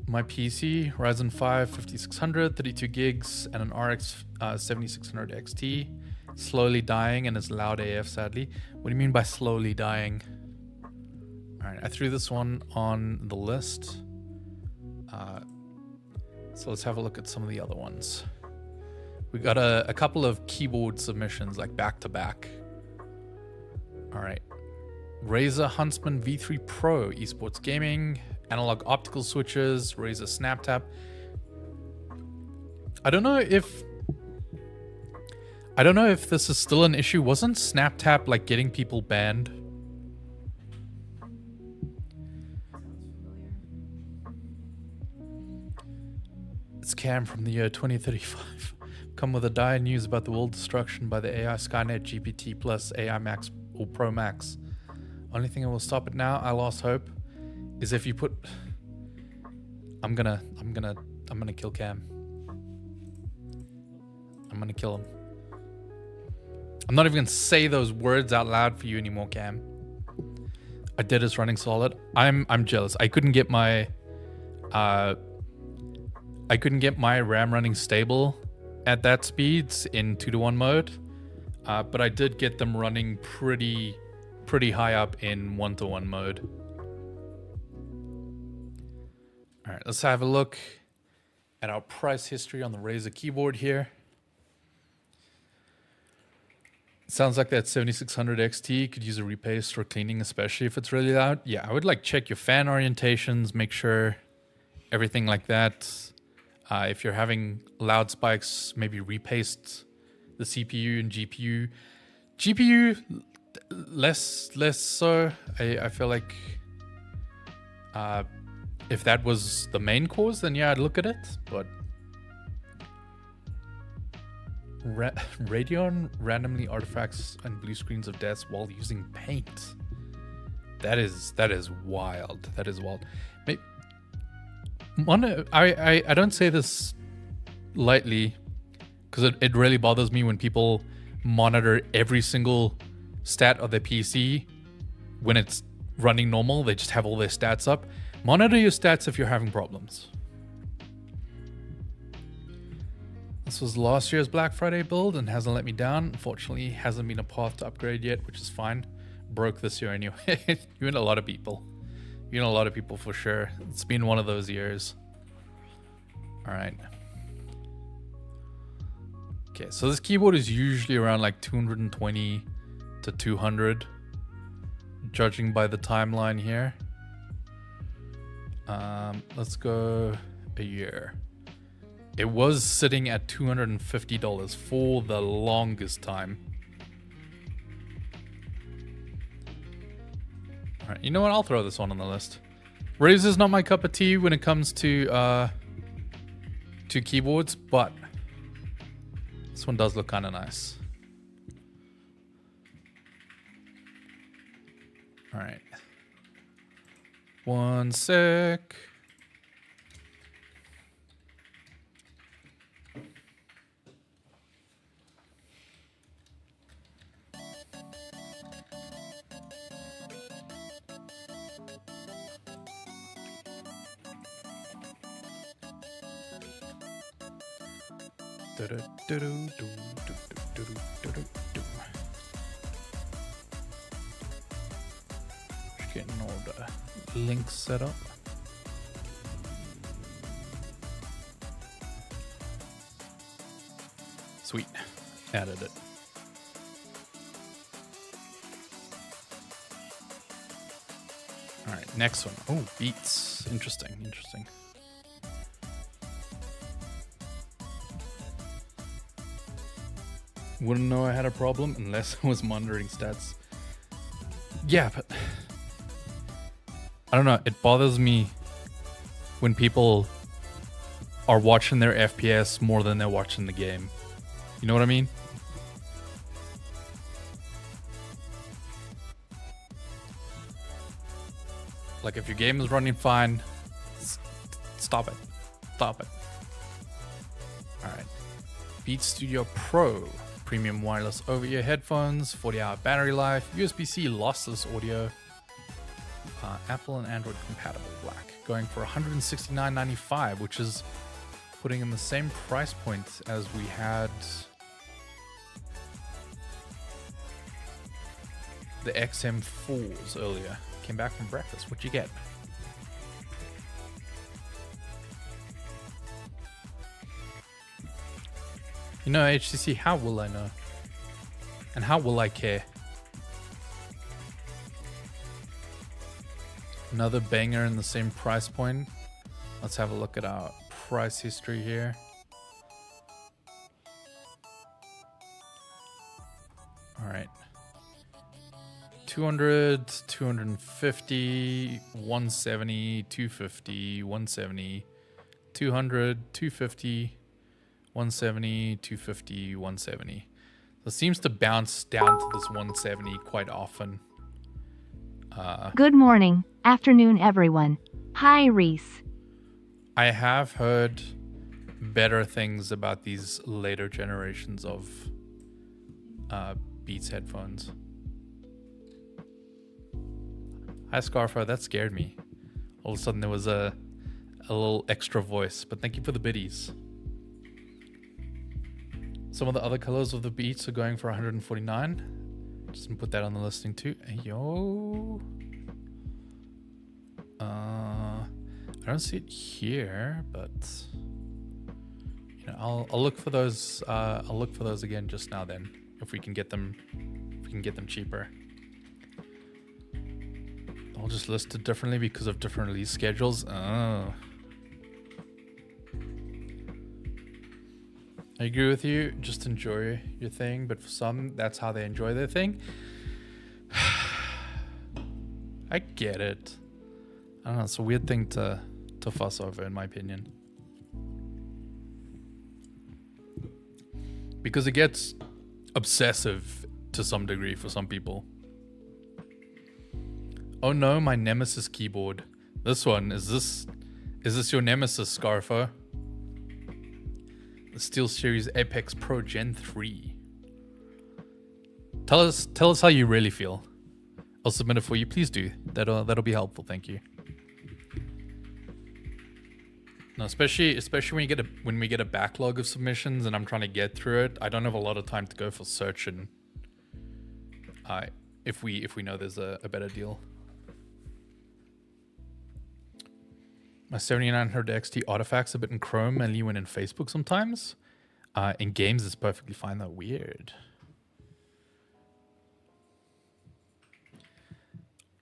My PC, Ryzen 5 5600, 32 gigs, and an RX 7600 XT. Slowly dying and is loud AF, sadly. What do you mean by slowly dying? Alright, I threw this one on the list. So let's have a look at some of the other ones. We got a couple of keyboard submissions, like back to back. All right. Razer Huntsman V3 Pro, esports gaming, analog optical switches, Razer SnapTap. I don't know if this is still an issue. Wasn't SnapTap like getting people banned? It's Cam from the year 2035. Come with a dire news about the world destruction by the AI Skynet GPT plus AI Max or Pro Max. Only thing that will stop it now, I lost hope, is if you put... I'm gonna kill Cam. I'm gonna kill him. I'm not even gonna say those words out loud for you anymore, Cam. I did it's running solid. I'm jealous. I couldn't get my RAM running stable at that speeds in 2-to-1 mode, but I did get them running pretty high up in 1-to-1 mode. All right, let's have a look at our price history on the Razer keyboard here. Sounds like that 7600 XT could use a repaste or cleaning, especially if it's really loud. Yeah, I would like check your fan orientations, make sure everything like that. If you're having loud spikes, maybe repaste the CPU and GPU. GPU, less so. I feel like if that was the main cause, then yeah, I'd look at it. But Radeon randomly artifacts and blue screens of deaths while using paint. That is wild. That is wild. I don't say this lightly, because it really bothers me when people monitor every single stat of their PC when it's running normal. They just have all their stats up. Monitor your stats if you're having problems. This was last year's Black Friday build and hasn't let me down. Unfortunately, hasn't been a path to upgrade yet, which is fine. Broke this year anyway. You and a lot of people. You know, a lot of people for sure. It's been one of those years. All right. Okay, so this keyboard is usually around like 220 to 200, judging by the timeline here. Let's go a year. It was sitting at $250 for the longest time. All right, you know what? I'll throw this one on the list. Razer's not my cup of tea when it comes to keyboards, but this one does look kind of nice. All right. One sec. Just getting all the links set up. Sweet, added it. All right, next one. Oh, beats. Interesting. Wouldn't know I had a problem unless I was monitoring stats. Yeah, but I don't know. It bothers me when people are watching their FPS more than they're watching the game. You know what I mean? Like if your game is running fine, stop it. Stop it. All right. Beats Studio Pro. Premium wireless over-ear headphones, 40-hour battery life, USB-C lossless audio, Apple and Android compatible black, going for $169.95, which is putting in the same price point as we had the XM4s earlier. Came back from breakfast. What you get? You know, HCC, how will I know? And how will I care? Another banger in the same price point. Let's have a look at our price history here. All right. 200, 250, 170, 250, 170, 200, 250, 170, 250, 170. So it seems to bounce down to this 170 quite often. Good morning, afternoon, everyone. Hi, Reese. I have heard better things about these later generations of Beats headphones. Hi, Scarfo. That scared me. All of a sudden, there was a little extra voice. But thank you for the biddies. Some of the other colors of the Beats are going for 149. Just gonna put that on the listing too. Hey, yo. I don't see it here, but you know, I'll look for those. I'll look for those again just now. Then, if we can get them, cheaper. I'll just list it differently because of different release schedules. Oh. I agree with you. Just enjoy your thing, but for some, that's how they enjoy their thing. I get it. I don't know. It's a weird thing to fuss over, in my opinion, because it gets obsessive to some degree for some people. Oh no, my Nemesis keyboard. This one is this your Nemesis, Scarfo? The SteelSeries Apex Pro Gen 3. Tell us how you really feel. I'll submit it for you. Please do. That'll be helpful. Thank you. No, especially when we get a backlog of submissions and I'm trying to get through it. I don't have a lot of time to go for search and if we know there's a better deal. My 7900 XT artifacts a bit in Chrome, mainly when in Facebook sometimes. In games, it's perfectly fine though. Weird.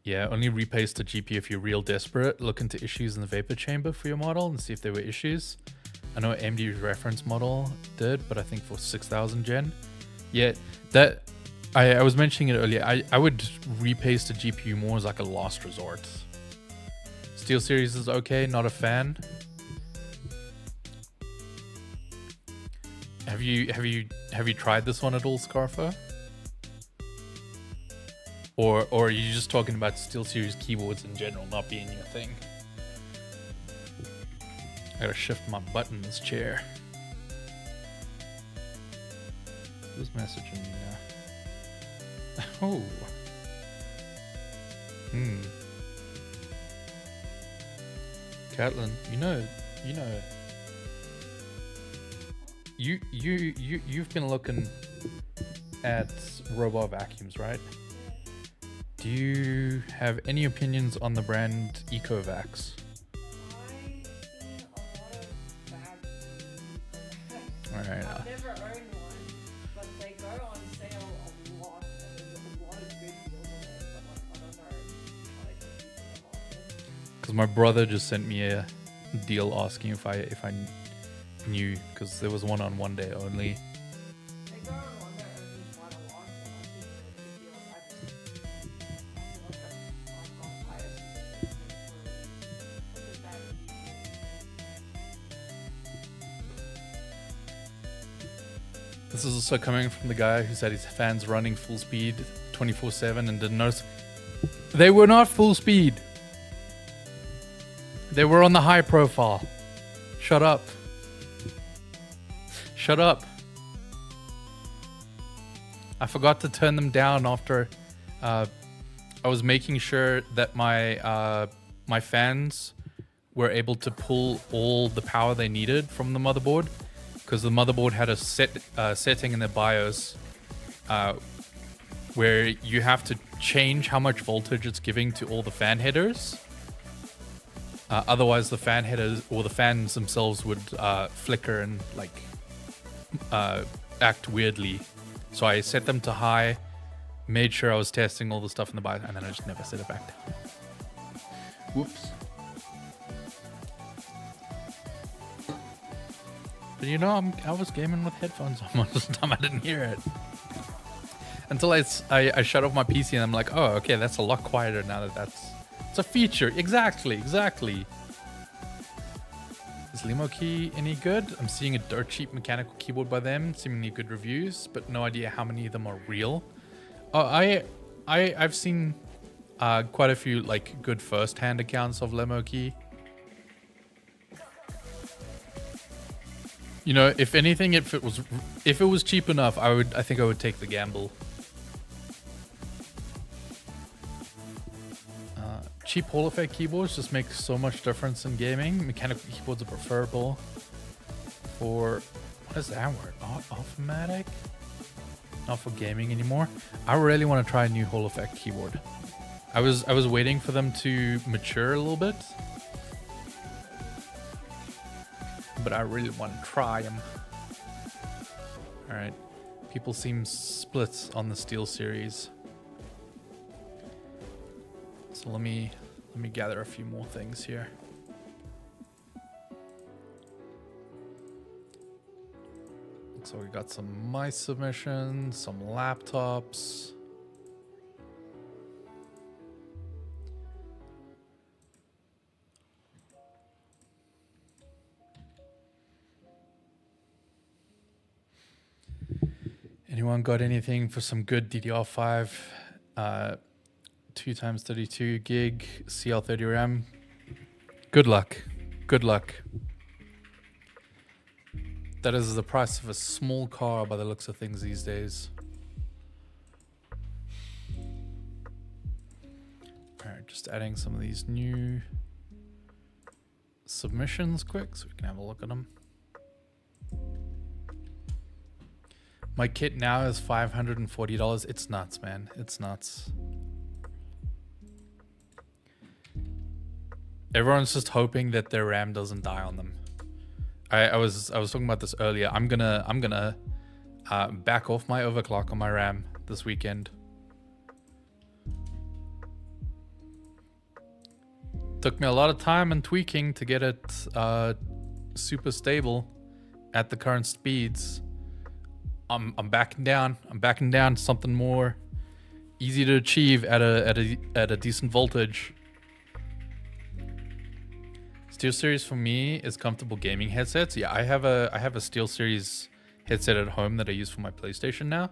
Yeah, only repaste the GPU if you're real desperate. Look into issues in the vapor chamber for your model and see if there were issues. I know AMD's reference model did, but I think for 6000 gen. Yeah, that I was mentioning it earlier. I would repaste the GPU more as like a last resort. SteelSeries is okay, not a fan. Have you tried this one at all, Scarfo? Or are you just talking about SteelSeries keyboards in general not being your thing? I gotta shift my butt in this chair. Who's messaging me now? Oh. Catlin, you've been looking at robot vacuums, right? Do you have any opinions on the brand EcoVax? I've seen a lot of bad reviews. Alright. I've never owned one, but they go on sale a lot, and there's a lot of good deals on there, but I don't know how they can keep them on. Because my brother just sent me a deal asking if I knew, because there was one on one day only. They go on one day only quite a lot, so I think they're good deals. I feel like I've gone higher for the bad reviews. This is also coming from the guy who said his fans running full speed 24/7 and didn't notice. They were not full speed. They were on the high profile. Shut up. Shut up. I forgot to turn them down after I was making sure that my fans were able to pull all the power they needed from the motherboard, because the motherboard had a setting in the BIOS where you have to change how much voltage it's giving to all the fan headers. Otherwise, the fan headers or the fans themselves would flicker and like act weirdly. So I set them to high, made sure I was testing all the stuff in the BIOS, and then I just never set it back down. Whoops. But you know, I was gaming with headphones on most of the time. I didn't hear it. Until I shut off my PC and I'm like, oh, okay, that's a lot quieter now it's a feature. Exactly. Is Limo Key any good? I'm seeing a dirt cheap mechanical keyboard by them, seemingly good reviews, but no idea how many of them are real. Oh, I've seen quite a few like good first-hand accounts of Limo Key. You know, if anything, if it was cheap enough, I think I would take the gamble. Cheap Hall effect keyboards just make so much difference in gaming. Mechanical keyboards are preferable for, what is that word? Automatic? Not for gaming anymore. I really want to try a new Hall effect keyboard. I was waiting for them to mature a little bit, but I really want to try them. All right, people seem split on the Steel series. So let me gather a few more things here. So we got some mice submissions, some laptops. Anyone got anything for some good DDR5? 2x32 gig CL30 RAM. Good luck. That is the price of a small car by the looks of things these days. Alright, just adding some of these new submissions quick so we can have a look at them. My kit now is $540. It's nuts, man. It's nuts. Everyone's just hoping that their RAM doesn't die on them. I was talking about this earlier. I'm gonna back off my overclock on my RAM this weekend. Took me a lot of time and tweaking to get it super stable at the current speeds. I'm backing down. I'm backing down to something more easy to achieve at a decent voltage. SteelSeries for me is comfortable gaming headsets. Yeah, I have a SteelSeries headset at home that I use for my PlayStation now.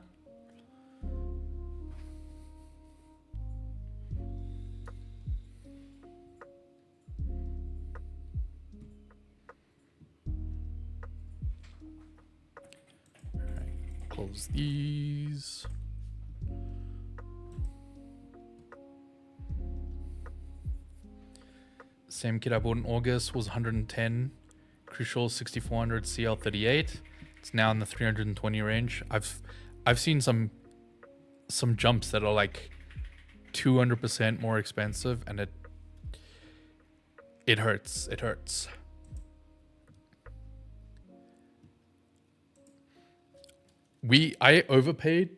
All right, close these. Same kit I bought in August was 110, Crucial 6400 CL38. It's now in the 320 range. I've seen some jumps that are like 200% more expensive, and it hurts. It hurts. I overpaid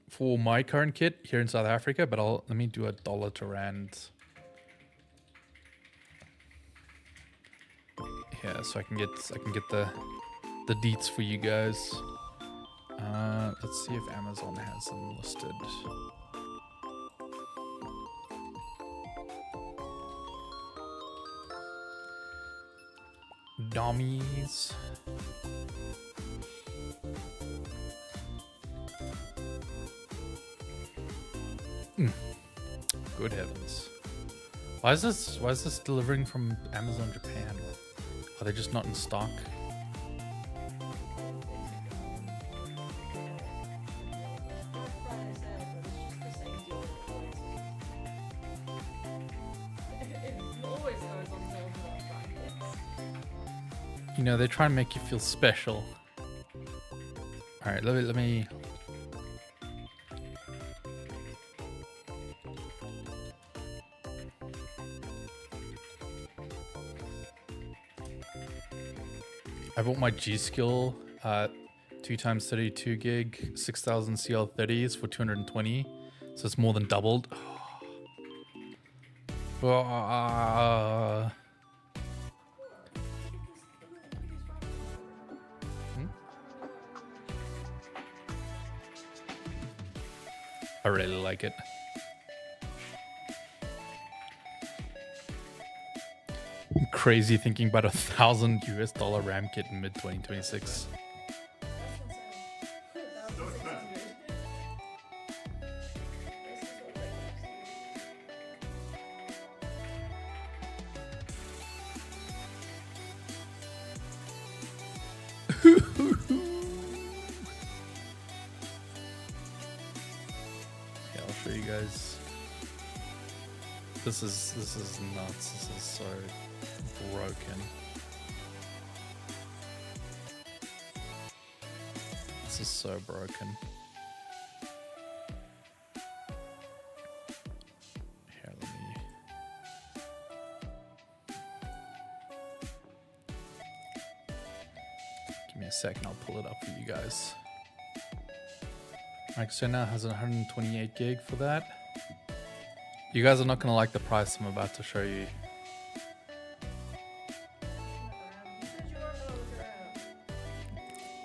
for my current kit here in South Africa, but let me do a dollar to rand. Yeah, so I can get the deets for you guys. Let's see if Amazon has them listed. Dummies. Good heavens. Why is this delivering from Amazon Japan? Are they just not in stock? You know, they try and make you feel special. All right, let me. I bought my G-Skill 2 times 32 gig, 6000 CL30s for 220. So it's more than doubled. I really like it. Crazy thinking about $1,000 US RAM kit in mid 2026. Yeah, I'll show you guys. This is nuts. This is so broken. This is so broken. Here, let me. Give me a second, I'll pull it up for you guys. Alright, so now has 128 gig for that. You guys are not gonna like the price I'm about to show you.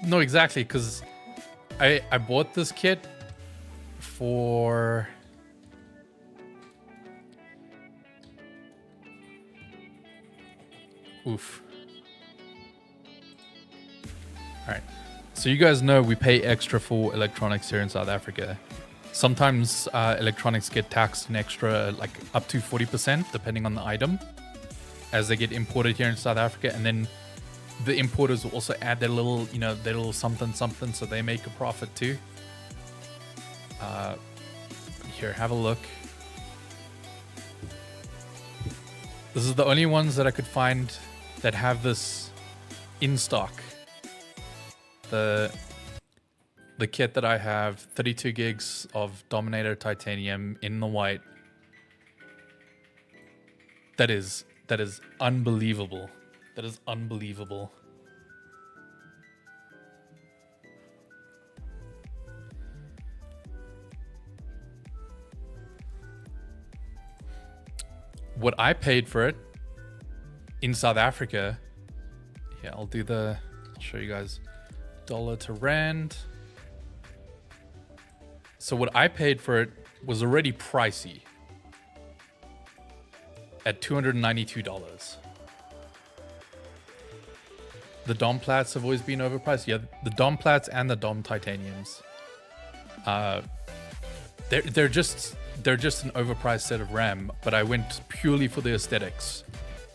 No, exactly, because I bought this kit for oof. Alright. So you guys know we pay extra for electronics here in South Africa. Sometimes electronics get taxed an extra, like up to 40%, depending on the item, as they get imported here in South Africa. And then the importers will also add their little, you know, their little something, so they make a profit too. Here, have a look. This is the only ones that I could find that have this in stock. The kit that I have, 32 gigs of Dominator titanium in the white. That is unbelievable. That is unbelievable. What I paid for it in South Africa, yeah, I'll show you guys, dollar to rand. So what I paid for it was already pricey at $292. The Dom Plats have always been overpriced. Yeah, the Dom Plats and the Dom Titaniums. They're just an overpriced set of RAM, but I went purely for the aesthetics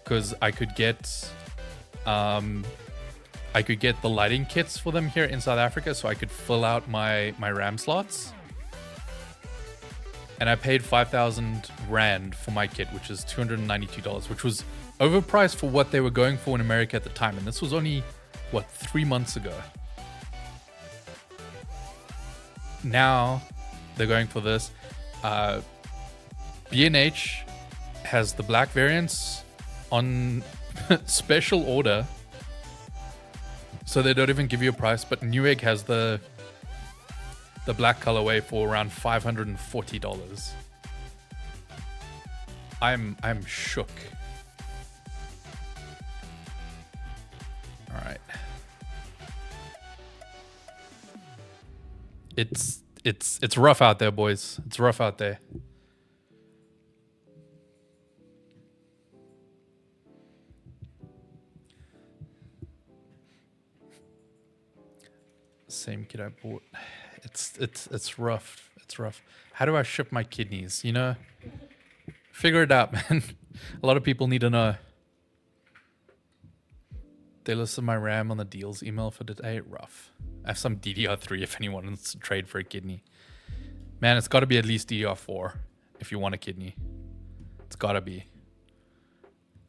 because I could get the lighting kits for them here in South Africa, so I could fill out my RAM slots. And I paid 5,000 rand for my kit, which is $292, which was overpriced for what they were going for in America at the time. And this was only, what, 3 months ago. Now they're going for this. B&H has the black variants on special order, so they don't even give you a price. But Newegg has the black colorway for around $540. I'm shook. All right. It's rough out there, boys. It's rough out there. Same kit I bought. It's rough. It's rough. How do I ship my kidneys? You know, figure it out, man. A lot of people need to know. They listed my RAM on the deals email for today. Rough. I have some DDR3 if anyone wants to trade for a kidney. Man, it's got to be at least DDR4 if you want a kidney. It's got to be.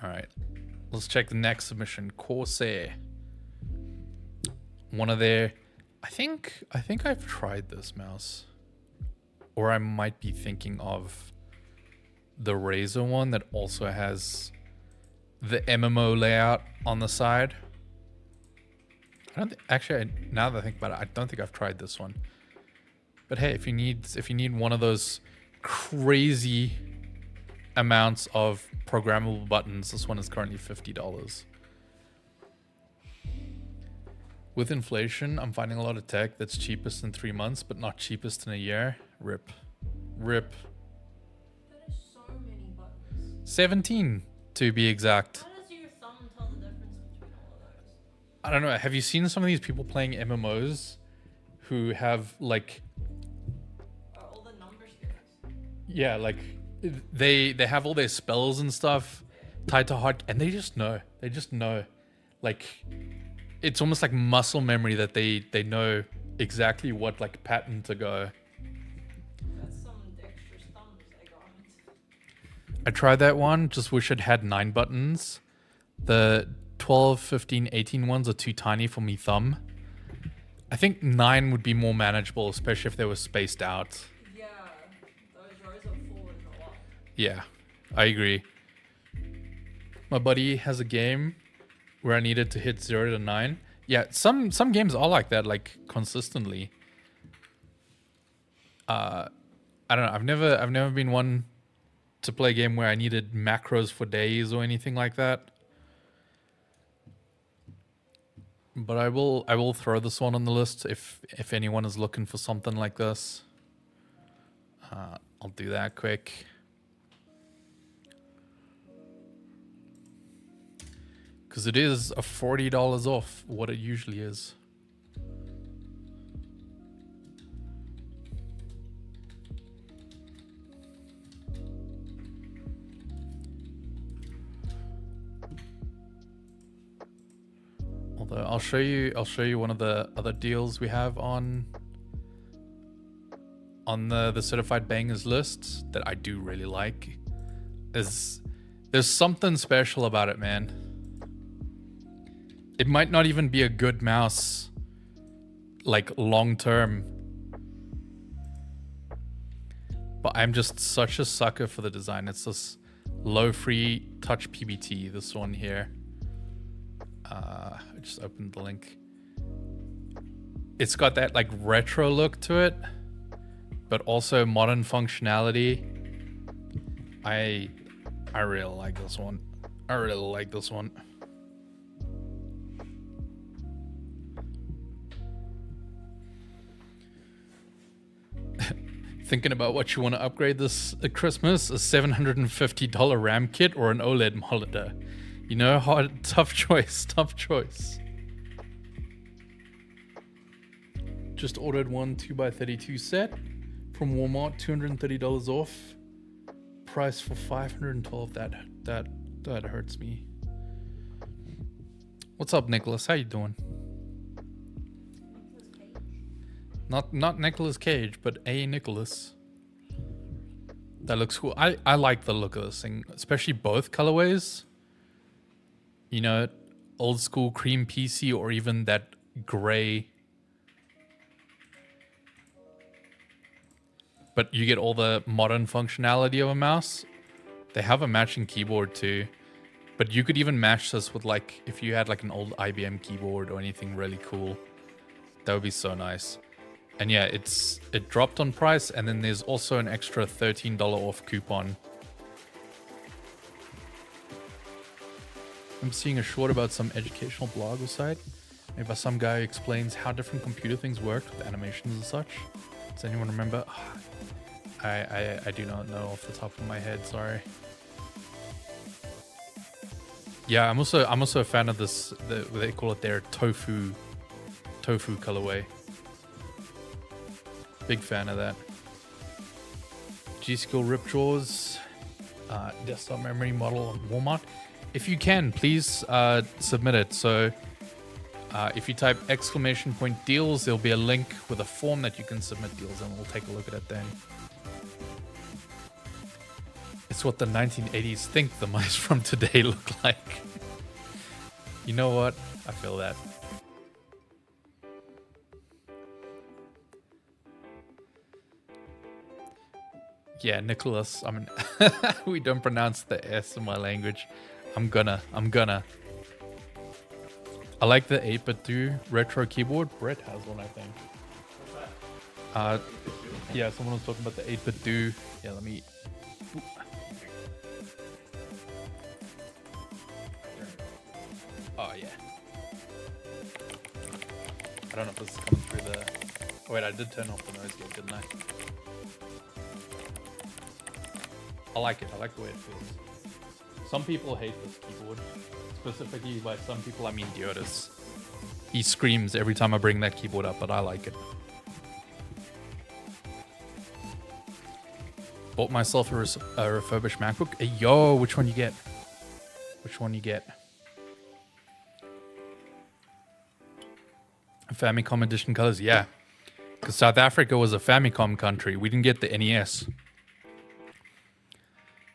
All right. Let's check the next submission. Corsair. One of their... I think I've tried this mouse. Or I might be thinking of the Razer one that also has the MMO layout on the side. Now that I think about it, I don't think I've tried this one. But hey, if you need one of those crazy amounts of programmable buttons, this one is currently $50. With inflation, I'm finding a lot of tech that's cheapest in 3 months, but not cheapest in a year. Rip. That is so many buttons. 17 to be exact. How does your thumb tell the difference between all of those? I don't know. Have you seen some of these people playing MMOs who have like, Are all the number scales? yeah, like they have all their spells and stuff tied to heart, and they just know. Like, it's almost like muscle memory that they know exactly what like pattern to go. That's some dexterous thumbs I got. I tried that one, just wish it had 9 buttons. The 12, 15, 18 ones are too tiny for me thumb. I think 9 would be more manageable, especially if they were spaced out. Yeah, those rows of 4 is a lot. Yeah, I agree. My buddy has a game where I needed to hit 0 to 9. Yeah, some games are like that, like consistently. I don't know. I've never been one to play a game where I needed macros for days or anything like that. But I will throw this one on the list if anyone is looking for something like this. I'll do that quick. Because it is a $40 off what it usually is. Although I'll show you one of the other deals we have on the certified bangers list that I do really like. There's something special about it, man. It might not even be a good mouse, like long term, but I'm just such a sucker for the design. It's this low free touch PBT, this one here. I just opened the link. It's got that like retro look to it, but also modern functionality. I really like this one. Thinking about what you want to upgrade this Christmas, a $750 RAM kit or an OLED monitor? You know, tough choice. Just ordered one 2x32 set from Walmart, $230 off. Price for $512. That hurts me. What's up, Nicholas? How you doing? Not Nicolas Cage, but a Nicholas. That looks cool. I like the look of this thing, especially both colorways. You know, old school cream PC or even that gray. But you get all the modern functionality of a mouse. They have a matching keyboard too. But you could even match this with like, if you had like an old IBM keyboard or anything really cool. That would be so nice. And yeah, it dropped on price, and then there's also an extra $13 off coupon. I'm seeing a short about some educational blog or site, made by some guy who explains how different computer things work with animations and such. Does anyone remember? I do not know off the top of my head, sorry. Yeah, I'm also a fan of this, they call it their tofu colorway. Big fan of that. G-Skill Rip Jaws, desktop memory model on Walmart. If you can, please submit it. So if you type !deals, there'll be a link with a form that you can submit deals, and we'll take a look at it then. It's what the 1980s think the mice from today look like. You know what? I feel that. Yeah, Nicholas. I mean, we don't pronounce the S in my language. I'm gonna. I like the 8-bit do retro keyboard. Brett has one, I think. Yeah, someone was talking about the 8-bit do. Yeah, let me. Oh yeah. I don't know if this is coming through the. Oh, wait, I did turn off the noise gate, didn't I? I like it. I like the way it feels. Some people hate this keyboard. Specifically, by some people, I mean Diotis. He screams every time I bring that keyboard up, but I like it. Bought myself a refurbished MacBook. Hey, yo, which one you get? Which one you get? Famicom edition colors, yeah. Because South Africa was a Famicom country. We didn't get the NES.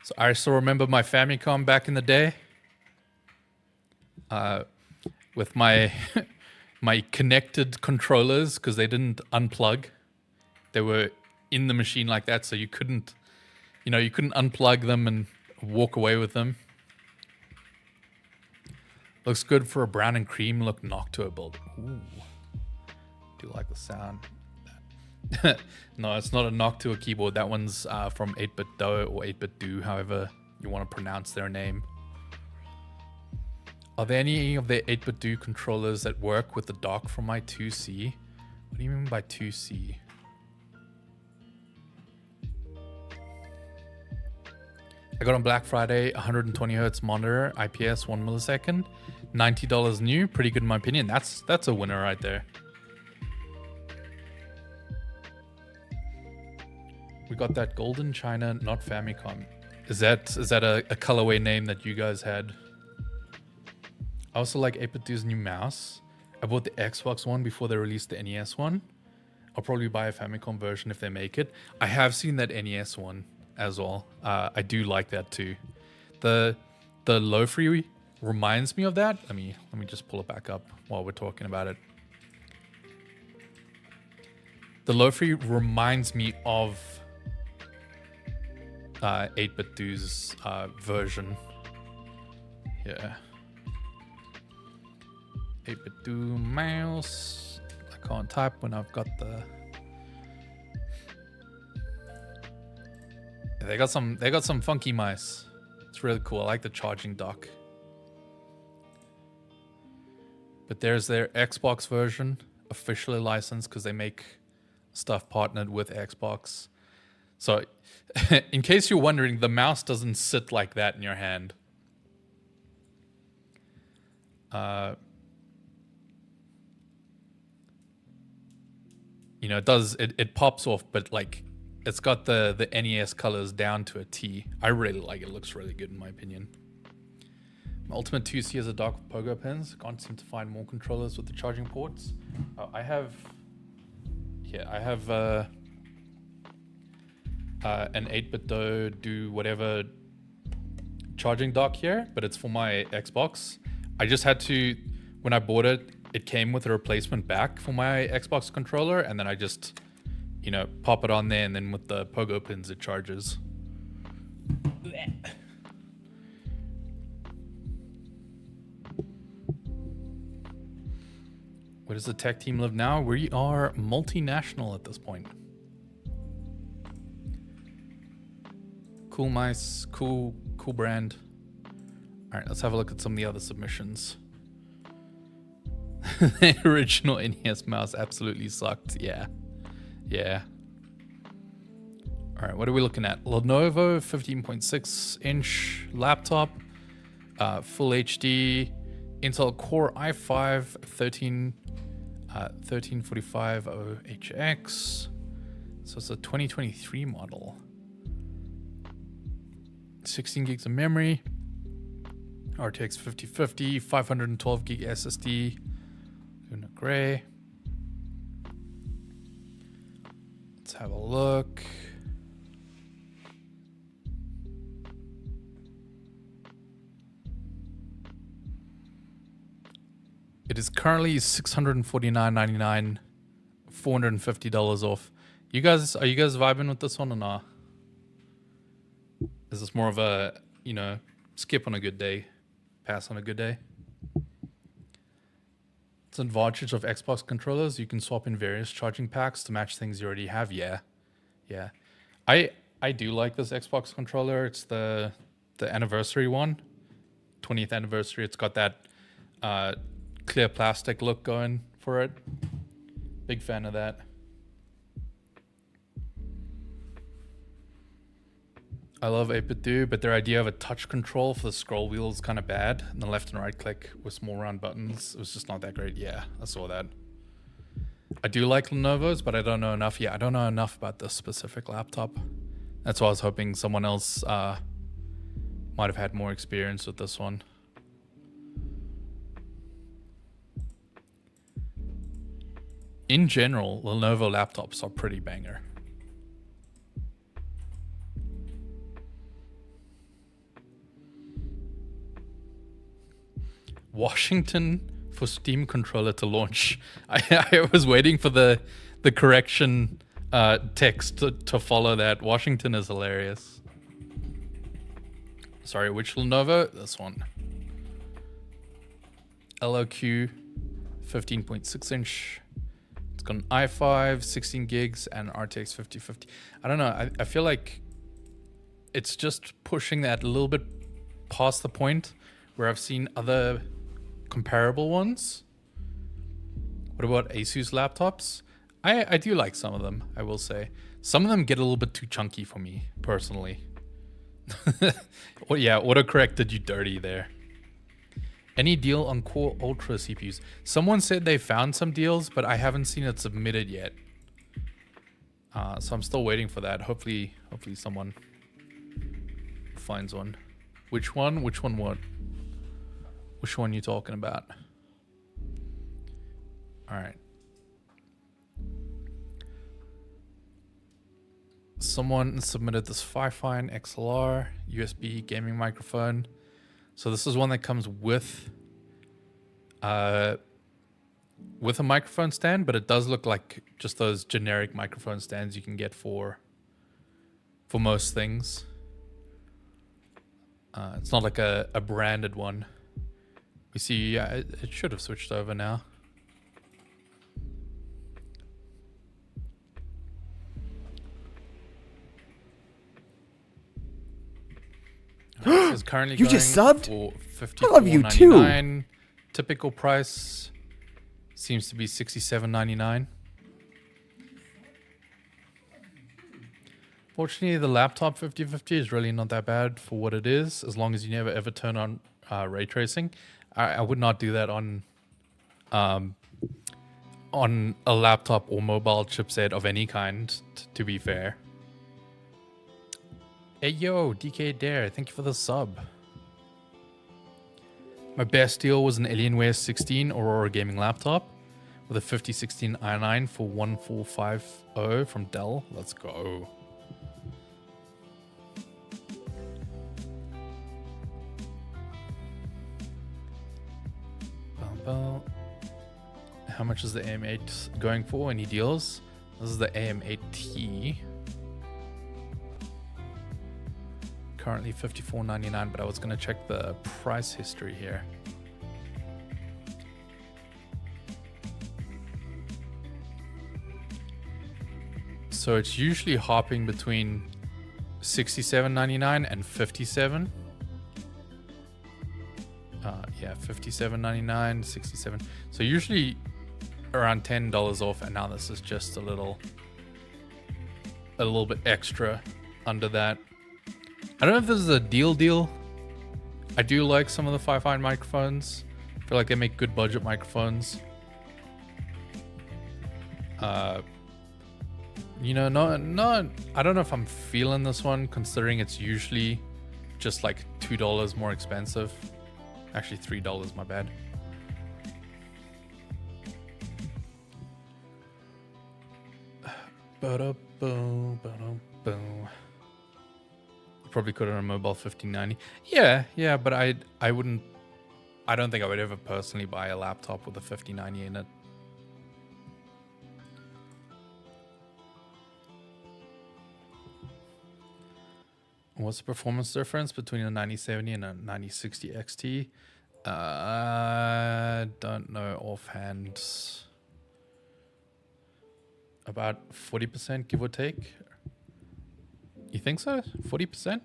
So I still remember my Famicom back in the day. With my my connected controllers, because they didn't unplug. They were in the machine like that, so you couldn't unplug them and walk away with them. Looks good for a brown and cream look Noctua build. Ooh. Do like the sound. No, it's not a Noctua keyboard. That one's from 8-bit do or 8-bit do, however you want to pronounce their name. Are there any of the 8-bit do controllers that work with the dock from my 2C? What do you mean by 2C? I got on Black Friday 120 Hz monitor, IPS 1 millisecond, $90 new, pretty good in my opinion. That's a winner right there. We got that golden China, not Famicom. Is that a colorway name that you guys had? I also like 8-bit do's new mouse. I bought the Xbox one before they released the NES one. I'll probably buy a Famicom version if they make it. I have seen that NES one as well. I do like that too. The low-free reminds me of that. Let me just pull it back up while we're talking about it. The low-free reminds me of 8-bit do's version. Yeah. 8-bit do mouse. I can't type when I've got the. They got some funky mice. It's really cool. I like the charging dock. But there's their Xbox version, officially licensed because they make stuff partnered with Xbox. So, in case you're wondering, the mouse doesn't sit like that in your hand. It does. It pops off, but like, it's got the NES colors down to a T. I really like it. It looks really good in my opinion. My Ultimate 2C has a dock with pogo pins. Can't seem to find more controllers with the charging ports. I have an 8-bit do whatever charging dock here, but it's for my Xbox. I just had to, when I bought it, it came with a replacement back for my Xbox controller, and then I just, pop it on there, and then with the pogo pins, it charges. Where does the tech team live now? We are multinational at this point. Cool mice, cool brand. All right, let's have a look at some of the other submissions. The original NES mouse absolutely sucked. Yeah. All right, what are we looking at? Lenovo 15.6 inch laptop, full HD, Intel Core i5 13450HX. So it's a 2023 model. 16 gigs of memory, RTX 5050, 512 gig SSD, Luna Gray. Let's have a look. It is currently $649.99, $450 off. Are you guys vibing with this one or not? Is this more of a, skip on a good day, pass on a good day? It's an advantage of Xbox controllers. You can swap in various charging packs to match things you already have. Yeah. I do like this Xbox controller. It's the anniversary one, 20th anniversary. It's got that clear plastic look going for it. Big fan of that. I love 8BitDo, but their idea of a touch control for the scroll wheel is kind of bad. And the left and right click with small round buttons, it was just not that great. Yeah, I saw that. I do like Lenovo's, but I don't know enough. Yeah, I don't know enough about this specific laptop. That's why I was hoping someone else might have had more experience with this one. In general, Lenovo laptops are pretty banger. Washington for Steam controller to launch. I was waiting for the correction text to follow that. Washington is hilarious. Sorry, which Lenovo? This one. LOQ 15.6 inch. It's got an i5, 16 gigs, and RTX 5050. I don't know. I feel like it's just pushing that a little bit past the point where I've seen other comparable ones. What about Asus laptops? I do like some of them, I will say. Some of them get a little bit too chunky for me, personally. Well, yeah, autocorrect did you dirty there. Any deal on Core Ultra CPUs? Someone said they found some deals, but I haven't seen it submitted yet. So I'm still waiting for that. Hopefully someone finds one. Which one? Which one what? Which one you talking about? All right. Someone submitted this Fifine XLR USB gaming microphone. So this is one that comes with a microphone stand, but it does look like just those generic microphone stands you can get for most things. It's not like a branded one. We see, yeah, it should have switched over now. This is currently You just going subbed? for I love you too. $54.99. Typical price seems to be $67.99. Fortunately, the laptop 5050 is really not that bad for what it is, as long as you never ever turn on ray tracing. I would not do that on a laptop or mobile chipset of any kind, to be fair. Hey yo, DK Dare, thank you for the sub. My best deal was an Alienware 16 Aurora gaming laptop with a 5016 i9 for 1450 from Dell. Let's go. How much is the AM8 going for? Any deals? This is the AM8T. Currently $54.99, but I was gonna check the price history here. So it's usually hopping between $67.99 and $57. Yeah, $57.99, $67. So usually around $10 off, and now this is just a little bit extra under that. I don't know if this is a deal. I do like some of the Fifine microphones. I feel like they make good budget microphones. You know, no, I don't know if I'm feeling this one, considering it's usually just like $2 more expensive. Actually, $3, my bad. Probably could on a mobile 1590. Yeah, but I don't think I would ever personally buy a laptop with a 5090 in it. What's the performance difference between a 9070 and a 9060 XT? Don't know offhand. About 40%, give or take. You think so? 40%?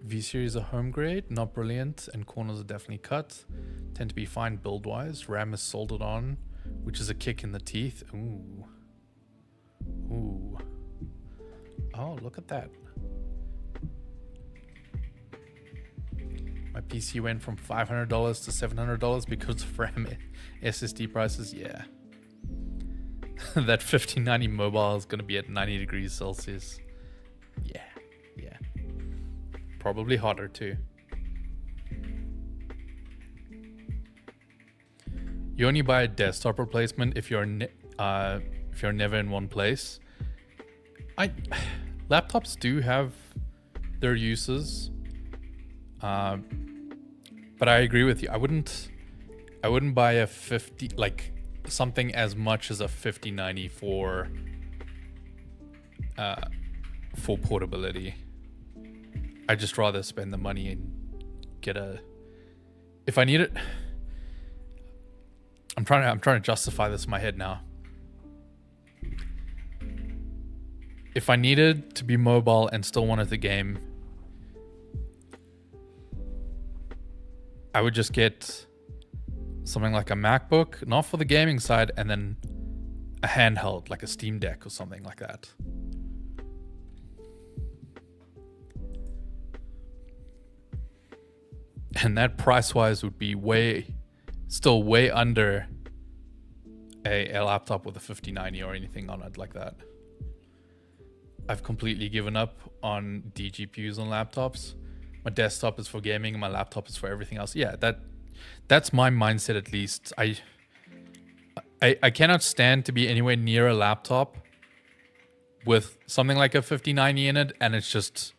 V-Series are home grade, not brilliant, and corners are definitely cut. Tend to be fine build-wise. RAM is soldered on, which is a kick in the teeth. Ooh. Ooh. Oh, look at that. My PC went from $500 to $700 because of RAM SSD prices. Yeah. That 1590 mobile is going to be at 90 degrees Celsius. Yeah. Yeah. Probably hotter too. You only buy a desktop replacement if you're never in one place. Laptops do have their uses. But I agree with you. I wouldn't buy a 50, like something as much as a 5090 for portability. I'd just rather spend the money and get a, if I need it. I'm trying to justify this in my head now. If I needed to be mobile and still wanted the game, I would just get something like a MacBook, not for the gaming side, and then a handheld, like a Steam Deck or something like that. And that price-wise would be still way under a laptop with a 5090 or anything on it like that. I've completely given up on DGPUs on laptops. My desktop is for gaming and my laptop is for everything else. Yeah, that's my mindset at least. I cannot stand to be anywhere near a laptop with something like a 5090 in it and it's just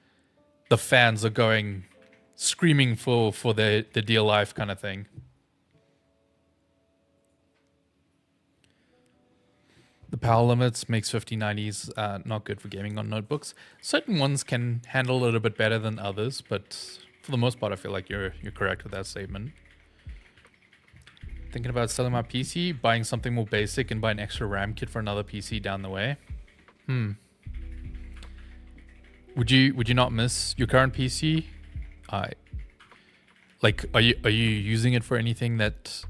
the fans are going screaming for the deal life kind of thing. The power limits makes 5090s not good for gaming on notebooks. Certain ones can handle a little bit better than others, but for the most part, I feel like you're correct with that statement. Thinking about selling my PC, buying something more basic, and buy an extra RAM kit for another PC down the way. Would you not miss your current PC? Like, are you using it for anything that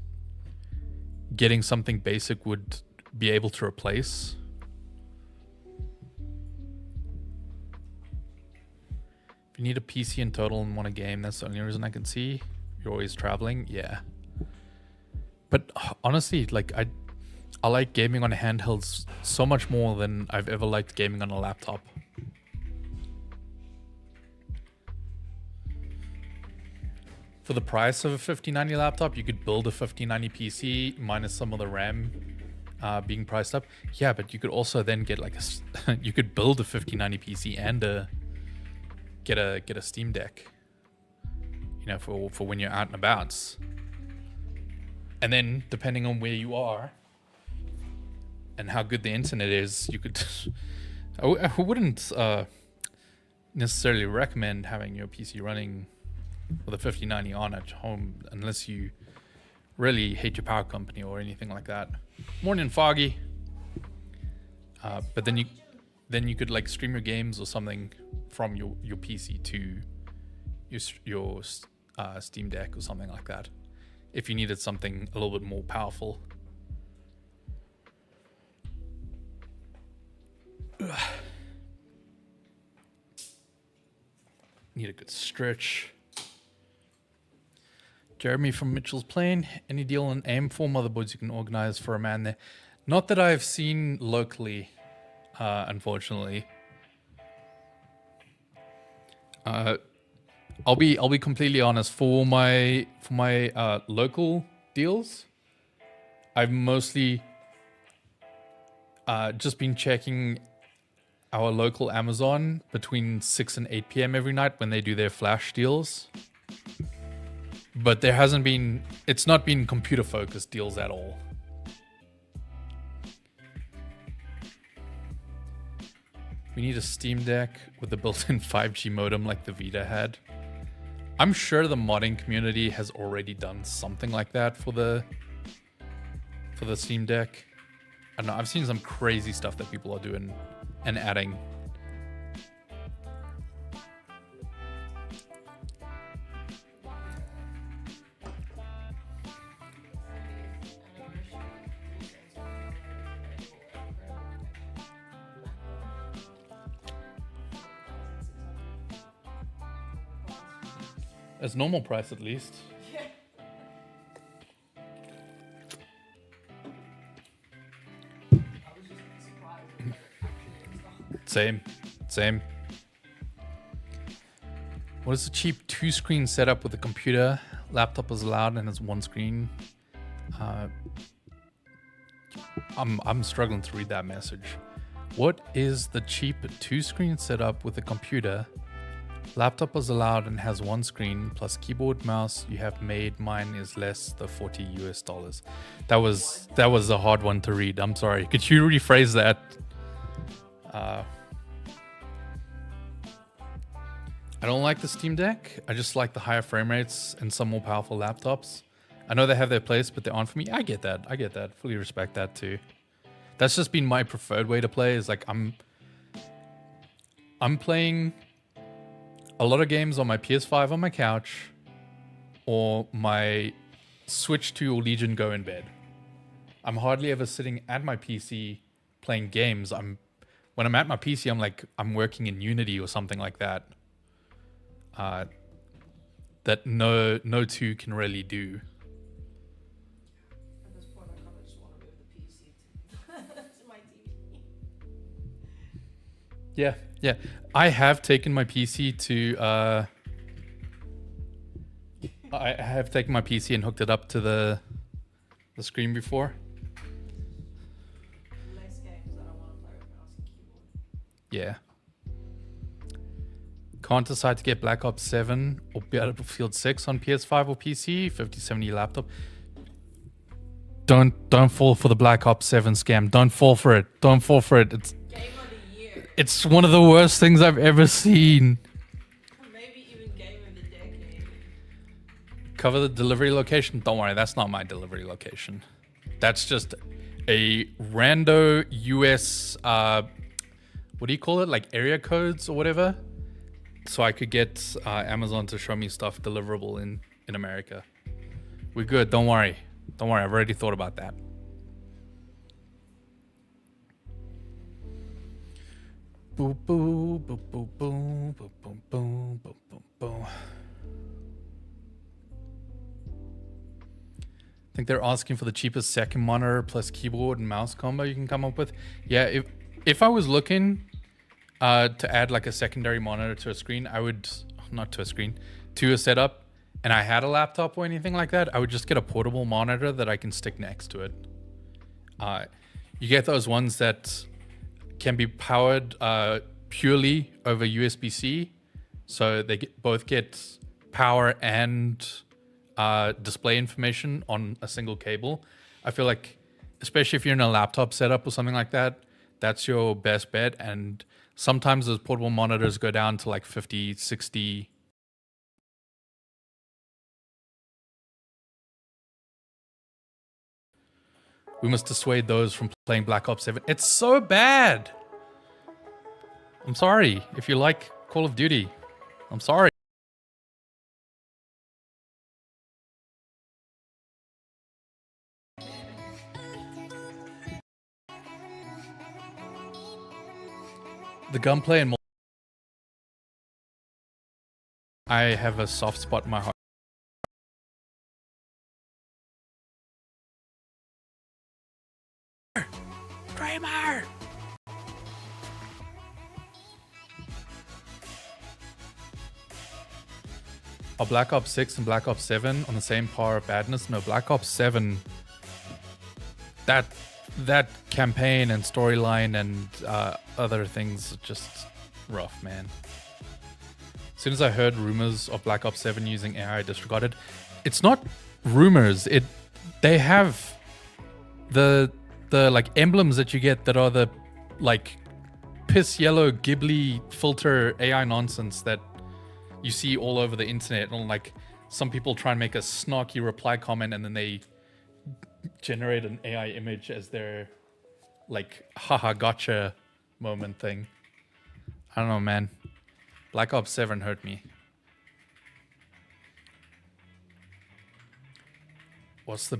getting something basic would be able to replace? If you need a PC in total and want a game, that's the only reason I can see. You're always traveling, yeah. But honestly, like I like gaming on handhelds so much more than I've ever liked gaming on a laptop. For the price of a 5090 laptop, you could build a 5090 PC minus some of the RAM being priced up. Yeah, but you could also then get like you could build a 5090 PC and get a Steam Deck. You know, for when you're out and about. And then depending on where you are and how good the internet is, you could. I wouldn't necessarily recommend having your PC running with a 5090 on at home unless you really hate your power company or anything like that. Morning, Foggy. But then you could like stream your games or something from your PC to your Steam Deck or something like that, if you needed something a little bit more powerful. Ugh. Need a good stretch. Jeremy from Mitchell's Plain. Any deal on AM4 motherboards you can organize for a man there? Not that I've seen locally, unfortunately. I'll be completely honest. For my local deals, I've mostly just been checking our local Amazon between 6 and 8 p.m. every night when they do their flash deals. But there hasn't been, it's not been computer focused deals at all. We need a Steam Deck with a built-in 5G modem like the Vita had. I'm sure the modding community has already done something like that for the Steam Deck. I don't know, I've seen some crazy stuff that people are doing and adding. As normal price at least. Yeah. I was just surprised that it actually in stock. Same. What is a cheap 2-screen setup with a computer? Laptop is allowed and it's 1 screen. I'm struggling to read that message. What is the cheap 2-screen setup with a computer? Laptop is allowed and has 1 screen plus keyboard, mouse. You have made mine is less the $40 US. That was a hard one to read. I'm sorry. Could you rephrase that? I don't like the Steam Deck. I just like the higher frame rates and some more powerful laptops. I know they have their place, but they aren't for me. I get that. Fully respect that too. That's just been my preferred way to play. Is like I'm playing a lot of games on my PS5 on my couch, or my Switch 2 or Legion Go in bed. I'm hardly ever sitting at my PC playing games. When I'm at my PC, I'm working in Unity or something like that. That no two can really do. At this point, I kind of just want to move the PC to my TV. Yeah. I have taken my PC to I have taken my PC and hooked it up to the screen before. Less games that I want to play with mouse and keyboard. Yeah. Can't decide to get Black Ops 7 or Battlefield 6 on PS5 or PC, 5070 laptop. Don't fall for the Black Ops 7 scam. Don't fall for it. It's Game of the year. It's one of the worst things I've ever seen. Maybe even game of the decade. Cover the delivery location? Don't worry, that's not my delivery location. That's just a rando US, what do you call it? Like area codes or whatever? So I could get Amazon to show me stuff deliverable in America. We're good, don't worry. I've already thought about that. Boo boo boo boo boo boo boo boo boo boo boo. I think they're asking for the cheapest second monitor plus keyboard and mouse combo you can come up with. Yeah, if I was looking to add like a secondary monitor to a screen, to a setup, and I had a laptop or anything like that, I would just get a portable monitor that I can stick next to it. You get those ones that can be powered purely over USB-C, so they both get power and display information on a single cable. I feel like, especially if you're in a laptop setup or something like that, that's your best bet. And sometimes those portable monitors go down to like 50, 60. We must dissuade those from playing Black Ops 7. It's so bad. I'm sorry if you like Call of Duty. I'm sorry. The gunplay and I have a soft spot in my heart. Kramer! Are Black Ops 6 and Black Ops 7 on the same par of badness? No, Black Ops 7, that campaign and storyline and other things just rough, man. As soon as I heard rumors of Black Ops 7 using AI, I disregarded. It's not rumors. They have the like emblems that you get that are the like piss yellow Ghibli filter AI nonsense that you see all over the internet. And like some people try and make a snarky reply comment and then they generate an AI image as their like haha gotcha moment thing. I don't know, man. Black Ops 7 hurt me. What's the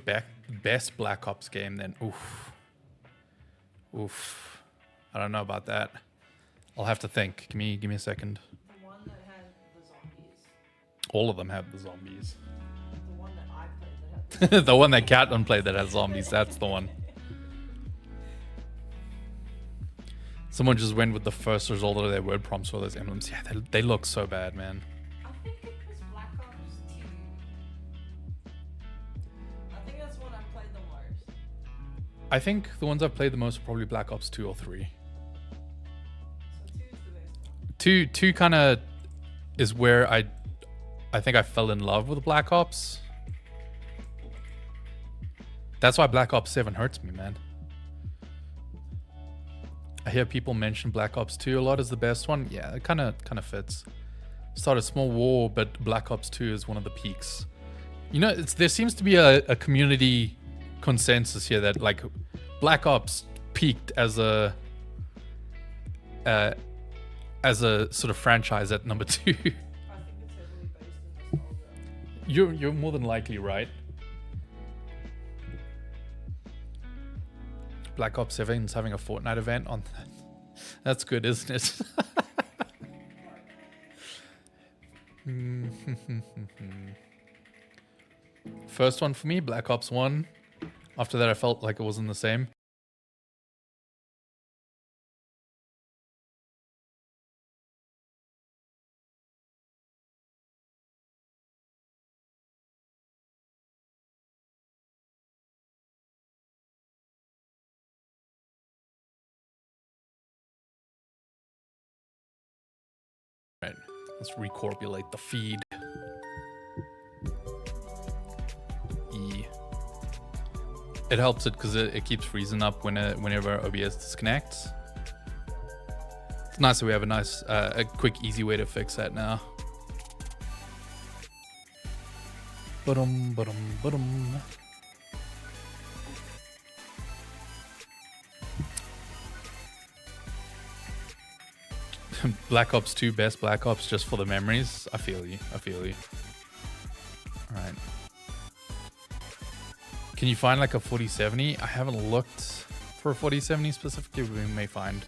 best Black Ops game then? Oof. I don't know about that. I'll have to think. Give me a second. The one that had the zombies. All of them have the zombies. The one that I played that had The one that Catlin played that has zombies, that's the one. Someone just went with the first result of their word prompts for those emblems. Yeah, they look so bad, man. I think it was Black Ops 2. I think that's one I played the most. I think the ones I've played the most are probably Black Ops 2 or 3. So 2 is the best one. Two kind of is where I think I fell in love with Black Ops. That's why Black Ops 7 hurts me, man. I hear people mention Black Ops 2 a lot as the best one. Yeah, it kind of fits. Start a small war, but Black Ops 2 is one of the peaks. You know, there seems to be a community consensus here that like Black Ops peaked as a sort of franchise at number 2. I think it's heavily based in nostalgia. You're more than likely right. Black Ops 7 is having a Fortnite event on that. That's good, isn't it? First one for me, Black Ops 1. After that, I felt like it wasn't the same. Right, let's recorbulate the feed. E. It helps it because it keeps freezing up whenever OBS disconnects. It's nice that we have a quick, easy way to fix that now. Ba-dum. Black Ops 2, best Black Ops just for the memories. I feel you. Alright. Can you find like a 4070? I haven't looked for a 4070 specifically, but we may find.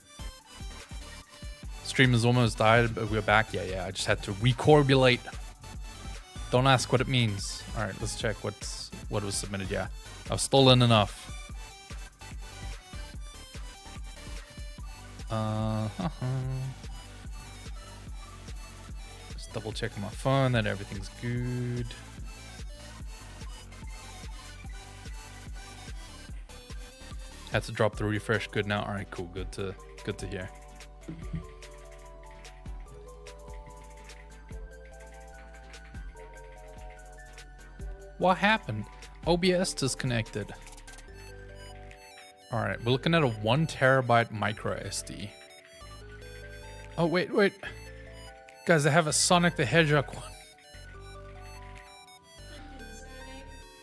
Stream has almost died, but we're back. Yeah, I just had to recorbulate. Don't ask what it means. Alright, let's check what was submitted. Yeah, I was stolen enough. Just double checking my phone that everything's good. Had to drop the refresh. Good now. All right, cool. Good to hear. What happened? OBS disconnected. All right, we're looking at a 1 terabyte micro SD. Oh wait, guys, I have a Sonic the Hedgehog one.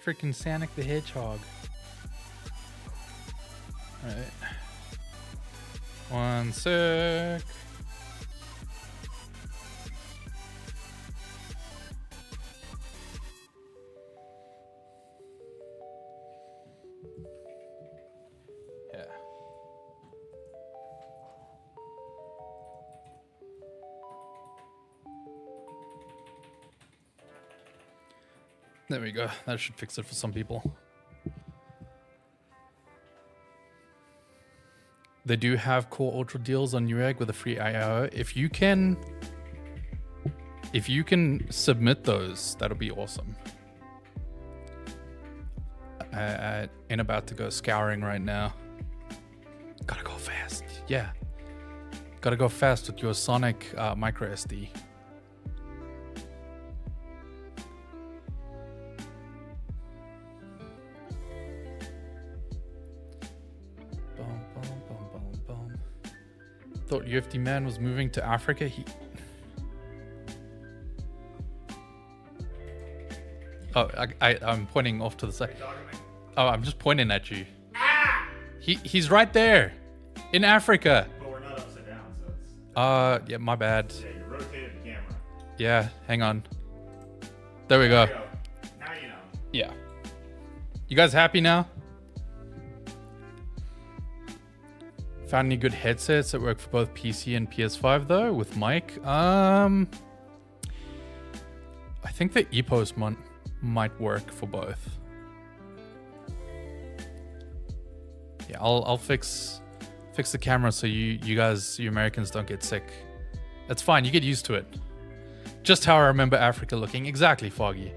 Freaking Sonic the Hedgehog. All right. One sec. Yeah. There we go. That should fix it for some people. They do have Core Ultra deals on Newegg with a free IO. If you can submit those, that'll be awesome. I ain't about to go scouring right now. Gotta go fast. Yeah. Gotta go fast with your Sonic micro SD. thought UFD man was moving to Africa. Oh, I'm pointing off to the side. Oh, I'm just pointing at you. He's right there, in Africa. But we're not upside down, so it's... Yeah, my bad. Yeah, you rotated the camera. Yeah, hang on. There we go. There you go. Now you know. Yeah. You guys happy now? Found any good headsets that work for both PC and PS5 though, with mic? I think the EPOS might work for both. Yeah, I'll fix the camera so you guys, you Americans, don't get sick. That's fine, you get used to it. Just how I remember Africa looking. Exactly, Foggy.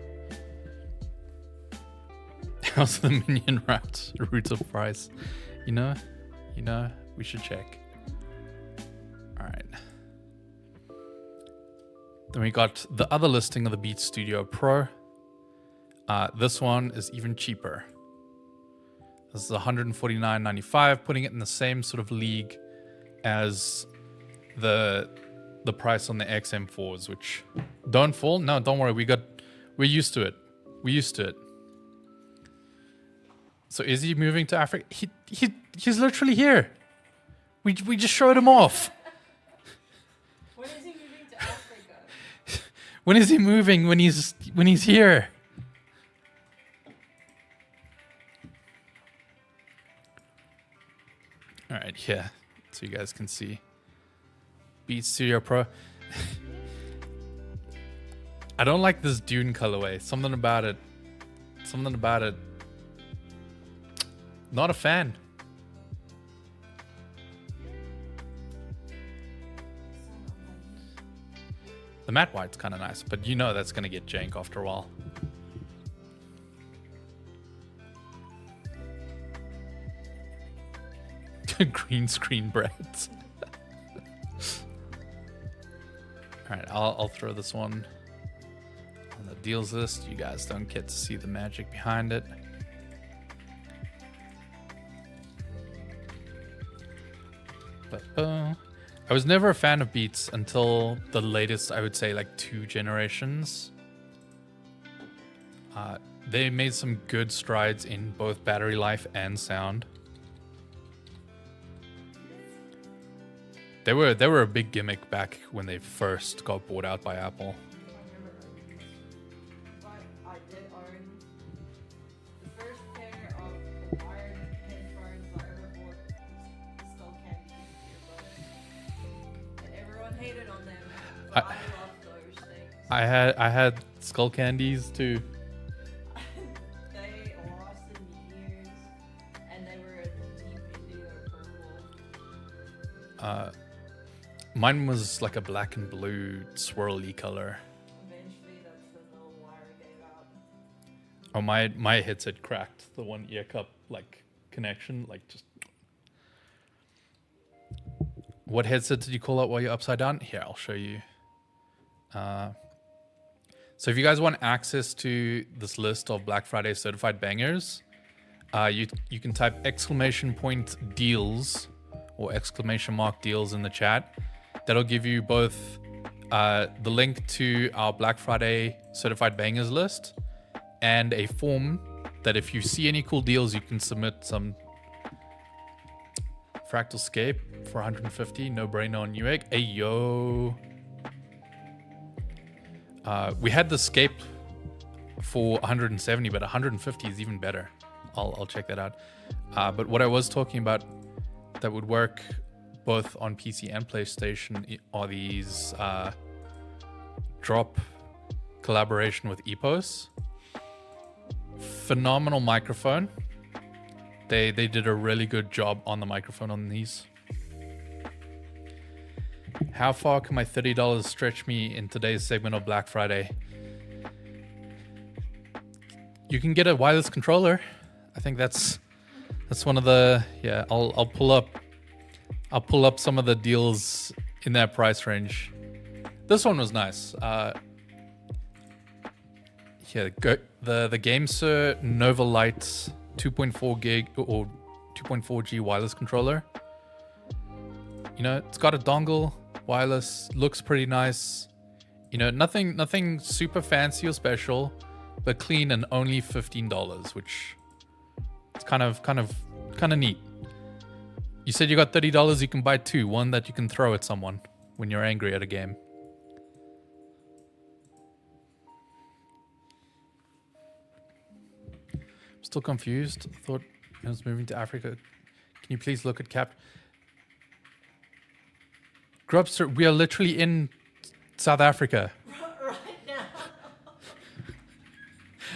How's the minion route of price? You know, we should check. All right. Then we got the other listing of the Beats Studio Pro. This one is even cheaper. This is $149.95, putting it in the same sort of league as the price on the XM4s, which don't fall. No, don't worry. We're used to it. We're used to it. So is he moving to Africa? He's literally here. We just showed him off. When is he moving to Africa? When is he moving? When he's here. All right, yeah. So you guys can see Beats Studio Pro. I don't like this Dune colorway. Something about it. Not a fan. The matte white's kind of nice, but you know that's going to get jank after a while. Green screen breads. All right, I'll throw this one on the deals list. You guys don't get to see the magic behind it. I was never a fan of Beats until the latest, I would say, like 2 generations. They made some good strides in both battery life and sound. They were a big gimmick back when they first got bought out by Apple. But I did own the first pair of wired headphones I ever bought. Still candy earbuds, and everyone hated on them. But I loved those things. I had skull candies too. They lasted years, and they were a deep indigo purple. Mine was like a black and blue swirly color. Eventually, that's when the wire gave out. Oh, my headset cracked. The one ear cup like connection, like just. What headset did you call out while you're upside down? Here, I'll show you. So if you guys want access to this list of Black Friday certified bangers, you can type !deals or !deals in the chat. That'll give you both the link to our Black Friday certified bangers list and a form that if you see any cool deals, you can submit some. Fractalscape for 150, no brainer on Newegg. Hey yo. We had the Scape for 170, but 150 is even better. I'll check that out. But what I was talking about that would work both on PC and PlayStation are these drop collaboration with EPOS. Phenomenal microphone. They did a really good job on the microphone on these. How far can my $30 stretch me in today's segment of Black Friday? You can get a wireless controller. I think that's one of the, yeah, I'll pull up some of the deals in that price range. This one was nice. Yeah, the GameSir Nova Lite 2.4 gig or 2.4G wireless controller. You know, it's got a dongle, wireless, looks pretty nice. You know, nothing super fancy or special, but clean and only $15, which it's kind of neat. You said you got $30, you can buy two, one that you can throw at someone when you're angry at a game. Still confused. I thought I was moving to Africa. Can you please look at Grubster, we are literally in South Africa. Right now.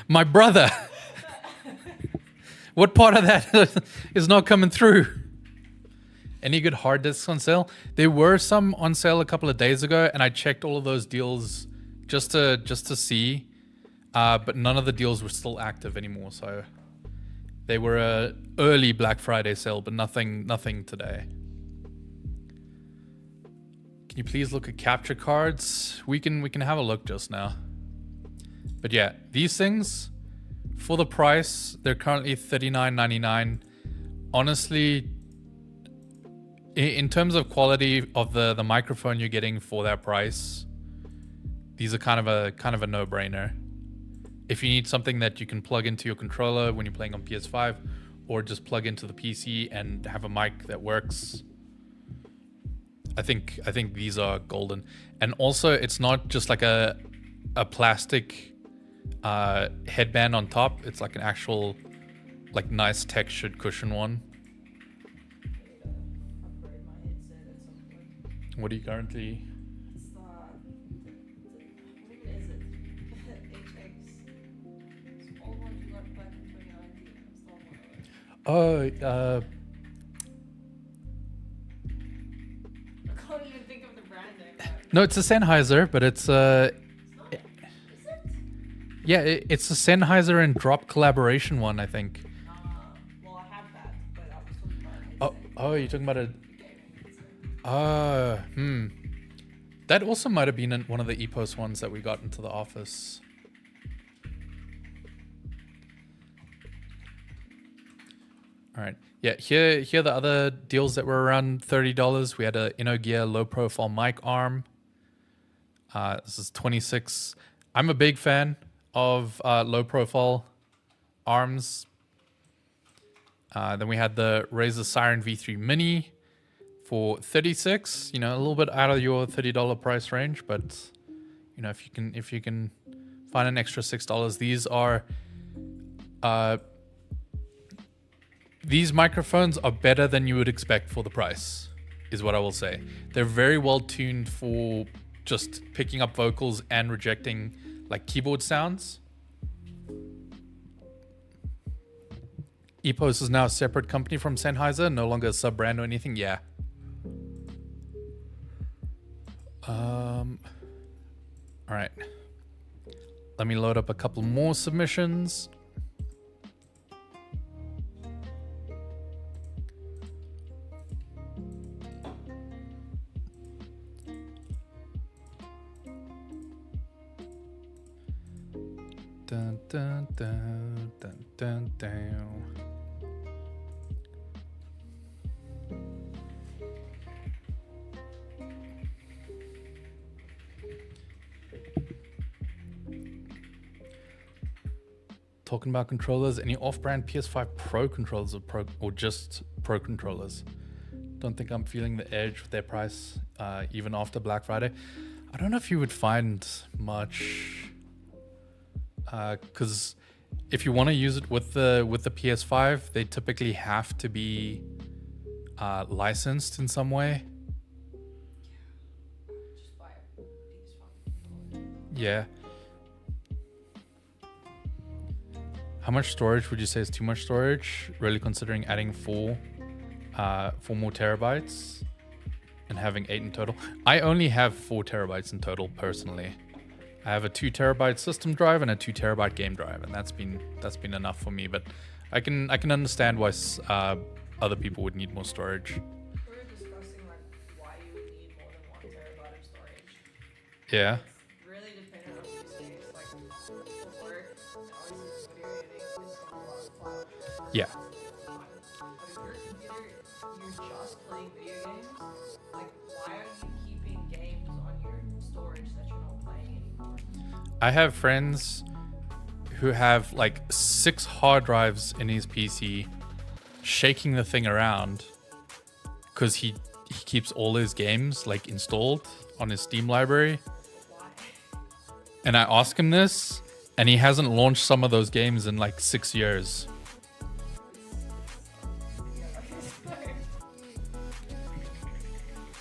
My brother. What part of that is not coming through? Any good hard disks on sale? There were some on sale a couple of days ago, and I checked all of those deals just to see, but none of the deals were still active anymore. So they were a early Black Friday sale, but nothing today. Can you please look at capture cards? We can have a look just now. But yeah, these things for the price, they're currently $39.99. Honestly, in terms of quality of the microphone you're getting for that price, these are kind of a no-brainer. If you need something that you can plug into your controller when you're playing on PS5, or just plug into the PC and have a mic that works, I think these are golden. And also, it's not just like a plastic headband on top. It's like an actual, like, nice textured cushion one. Upgrade my headset at some point. What are you currently? It's what even is it? HX. It's all one you got back in 2019. I'm still on one of Oh, I can't even think of the brand name. Now. no, it's a Sennheiser, but it's It's not. Is it? yeah, it's a Sennheiser and Drop collaboration one, I think. Well, I have that, but I was talking about it. Oh, you're talking about a. Gaming headset. That also might have been one of the EPOS ones that we got into the office. All right. Yeah, here are the other deals that were around $30. We had a InnoGear low profile mic arm. This is 26. I'm a big fan of low profile arms. Then we had the Razer Siren V3 Mini for 36. You know, a little bit out of your $30 price range, but you know, if you can find an extra $6, these are these microphones are better than you would expect for the price, is what I will say. They're very well tuned for just picking up vocals and rejecting like keyboard sounds. EPOS is now a separate company from Sennheiser, no longer a sub-brand or anything. Yeah. All right. Let me load up a couple more submissions. Dun, dun, dun, dun, dun, dun. Talking about controllers, any off-brand PS5 Pro controllers or just Pro controllers? Don't think I'm feeling the edge with their price, even after Black Friday. I don't know if you would find much. Because if you want to use it with the PS5, they typically have to be licensed in some way. Just buy a PS5. Yeah. How much storage would you say is too much storage? Really considering adding four more terabytes and having 8 in total. I only have 4 terabytes in total personally. I have a 2 terabyte system drive and a 2 terabyte game drive, and that's been enough for me. But I can understand why other people would need more storage. We were discussing like why you would need more than 1 terabyte of storage. Yeah. It's really dependent on use case. Like for work, obviously video editing is a lot of cloud. Yeah. But if your computer, you're just playing video games, I I have friends who have like 6 hard drives in his PC, shaking the thing around because he keeps all his games like installed on his Steam library. And I ask him this, and he hasn't launched some of those games in like 6 years.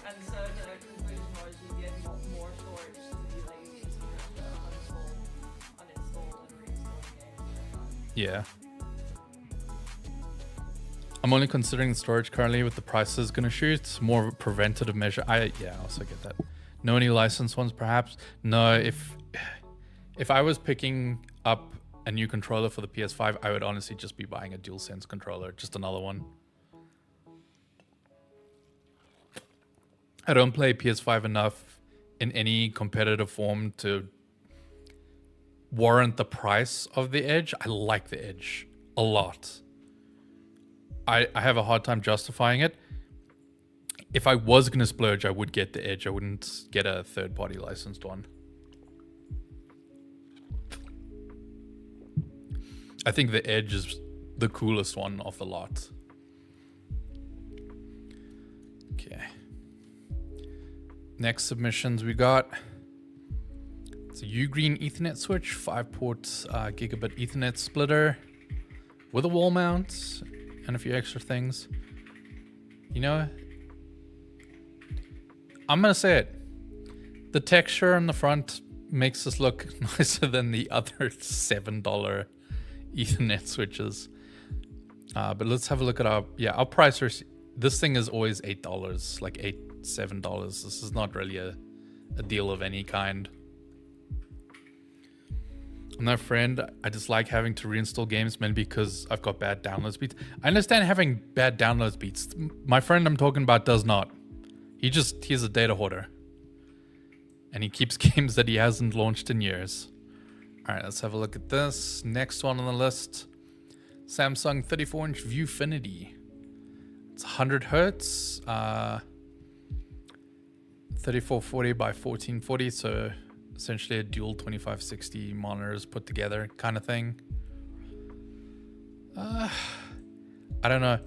And so the conclusion was you get more storage to be lazy, so you have to uninstall and reinstall games. Yeah. I'm only considering storage currently with the prices gonna shoot. It's more of a preventative measure. I also get that. No any licensed ones perhaps? No, if I was picking up a new controller for the PS5, I would honestly just be buying a DualSense controller, just another one. I don't play PS5 enough in any competitive form to warrant the price of the Edge. I like the Edge a lot. I have a hard time justifying it. If I was going to splurge, I would get the Edge. I wouldn't get a third-party licensed one. I think the Edge is the coolest one of the lot. Okay. Next submissions we got. It's a Ugreen Ethernet switch, 5-port gigabit Ethernet splitter with a wall mount and a few extra things. You know, I'm gonna say it. The texture on the front makes this look nicer than the other $7 Ethernet switches. But let's have a look at our price. This thing is always $8, like $7. This is not really a deal of any kind. I'm not a friend. I just like having to reinstall games mainly because I've got bad download speeds. I understand having bad download speeds. My friend I'm talking about does not. He's a data hoarder. And he keeps games that he hasn't launched in years. Alright, let's have a look at this. Next one on the list. Samsung 34-inch Viewfinity. It's 100 hertz. 3440 by 1440, so essentially a dual 2560 monitors put together kind of thing. I don't know.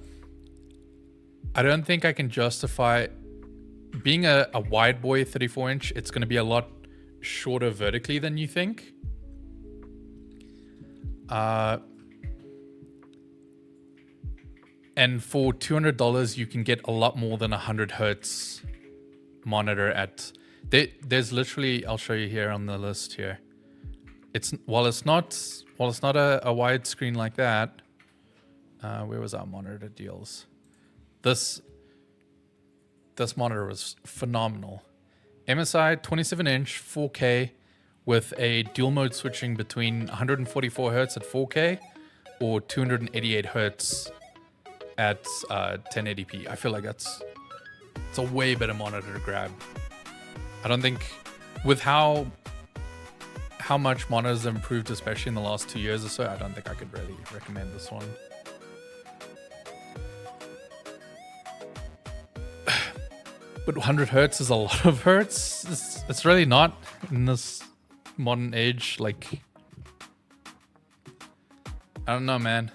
I don't think I can justify being a wide boy 34-inch. It's going to be a lot shorter vertically than you think. And for $200, you can get a lot more than 100 hertz monitor at. There's literally, I'll show you here on the list here. While it's not a wide screen like that. Where was our monitor deals? This monitor was phenomenal. MSI 27-inch 4K with a dual mode switching between 144 hertz at 4K or 288 hertz at 1080p. I feel like it's a way better monitor to grab. I don't think with how much monitors have improved, especially in the last 2 years or so, I don't think I could really recommend this one. But 100 hertz is a lot of hertz. It's really not in this modern age. Like, I don't know, man.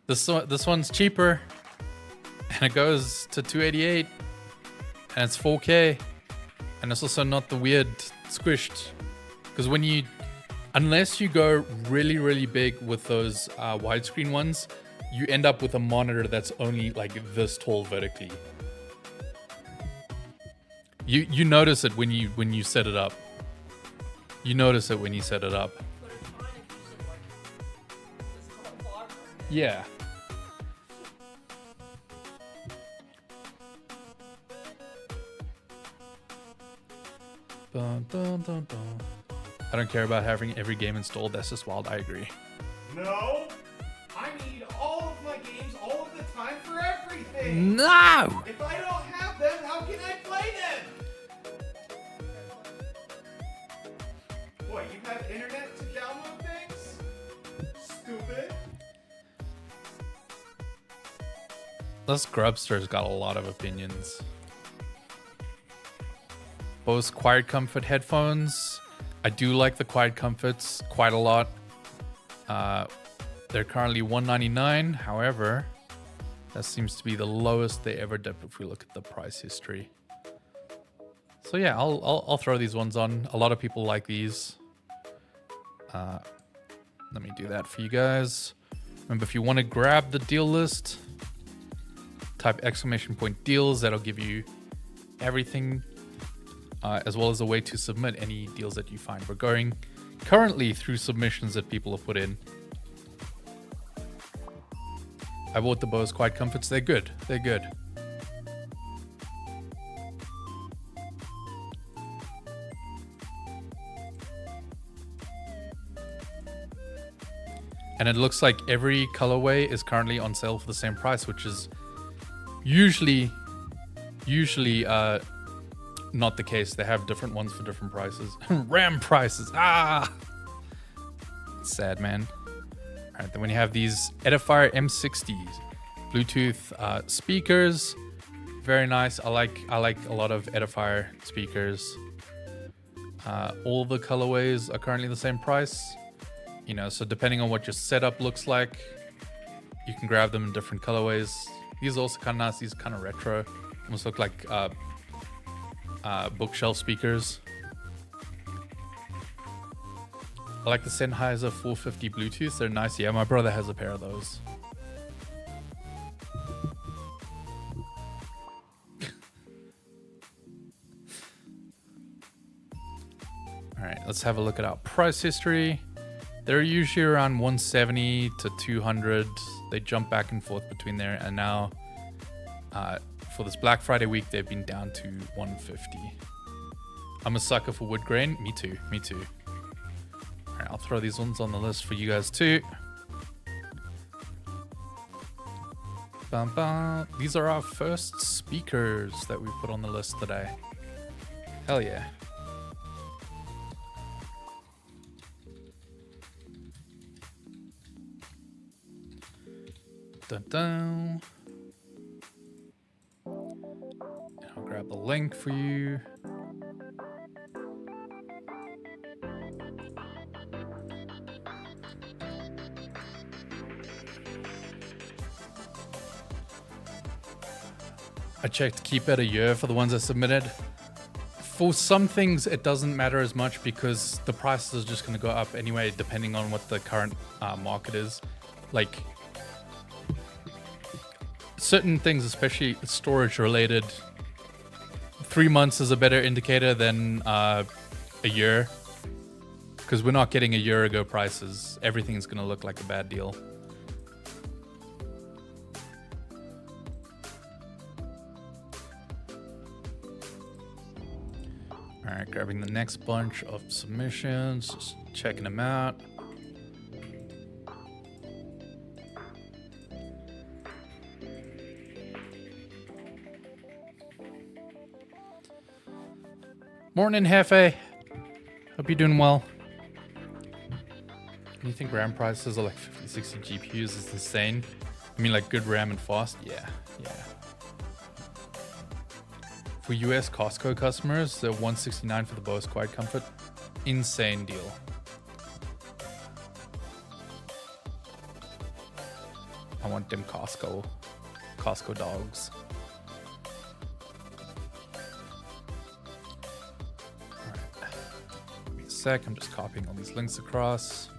This one's cheaper, and it goes to 288, and it's 4K, and it's also not the weird squished. Because unless you go really, really big with those widescreen ones, you end up with a monitor that's only like this tall vertically. You notice it when you set it up. You notice it when you set it up. But it's fine if you said like this tall bar. Yeah. Dun, dun, dun, dun. I don't care about having every game installed. That's just wild. I agree. No! I need all of my games all of the time for everything! No! If I don't have them, how can I play them? What, you have internet to download things? Stupid. This Grubster's got a lot of opinions. Bose Quiet Comfort headphones. I do like the Quiet Comforts quite a lot. They're currently $199. However, that seems to be the lowest they ever dip if we look at the price history. So yeah, I'll throw these ones on. A lot of people like these. Let me do that for you guys. Remember, if you want to grab the deal list, type !deals. That'll give you everything, as well as a way to submit any deals that you find. We're going currently through submissions that people have put in. I bought the Bose Quiet Comforts. They're good. They're good. And it looks like every colorway is currently on sale for the same price, which is usually not the case. They have different ones for different prices. RAM prices. Ah, it's sad, man. All right, then when you have these Edifier M60s, Bluetooth speakers, very nice. I like a lot of Edifier speakers. All the colorways are currently the same price. You know, so depending on what your setup looks like, you can grab them in different colorways. These are also kind of nice. These are kind of retro. Almost look like bookshelf speakers. I like the Sennheiser 450 Bluetooth. They're nice. Yeah, my brother has a pair of those. All right, let's have a look at our price history. They're usually around 170 to 200. They jump back and forth between there. And now for this Black Friday week, they've been down to 150. I'm a sucker for wood grain. Me too. Me too. All right, I'll throw these ones on the list for you guys too. Bum, bum. These are our first speakers that we put on the list today. Hell yeah. Dun dun. And I'll grab the link for you. I checked keep it a year for the ones I submitted. For some things, it doesn't matter as much because the prices are just going to go up anyway, depending on what the current market is. Like, certain things, especially storage related, 3 months is a better indicator than a year, because we're not getting a year ago prices. Everything's going to look like a bad deal. All right, grabbing the next bunch of submissions, just checking them out. Morning, Hefe. Hope you're doing well. You think RAM prices are like 50, 60 GPUs is insane? I mean, like good RAM and fast? Yeah. For US Costco customers, they're $169 for the Bose Quiet Comfort. Insane deal. I want them Costco dogs. I'm just copying all these links across.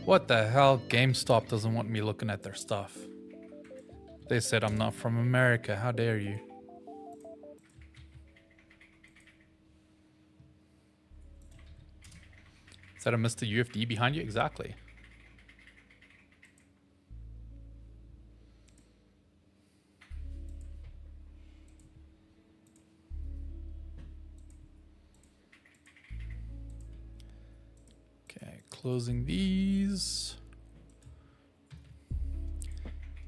What the hell? GameStop doesn't want me looking at their stuff. They said I'm not from America. How dare you? Is that a Mr. UFD behind you? Exactly. Okay, closing these.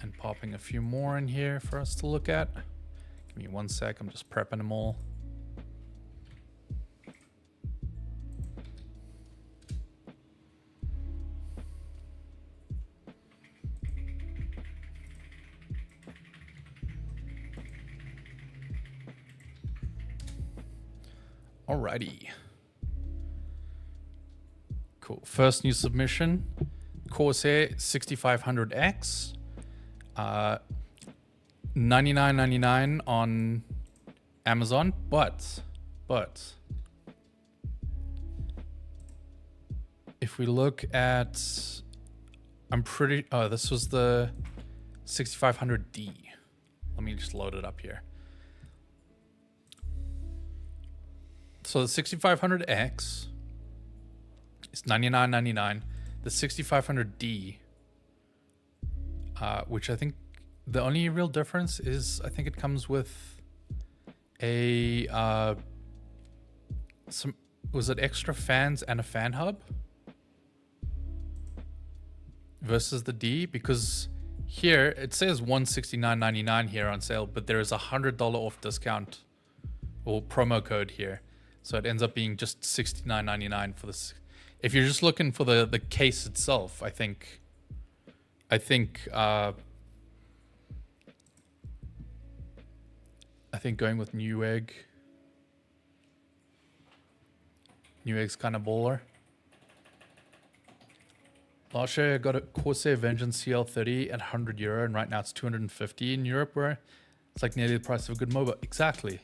And popping a few more in here for us to look at. Give me 1 sec, I'm just prepping them all. Alrighty. Cool. First new submission. Corsair 6500X. $99.99 on Amazon, but if we look at, this was the 6500D. Let me just load it up here. So the 6500X is $99.99. The 6500D, which I think the only real difference is I think it comes with a was it extra fans and a fan hub versus the D, because here it says $169.99 here on sale, but there is $100 off discount or promo code here, so it ends up being just $69.99 for this. If you're just looking for the case itself, I think going with Newegg's kind of baller. Last year I got a Corsair Vengeance CL30 at €100, and right now it's 250 in Europe, where it's like nearly the price of a good MOBA. Exactly.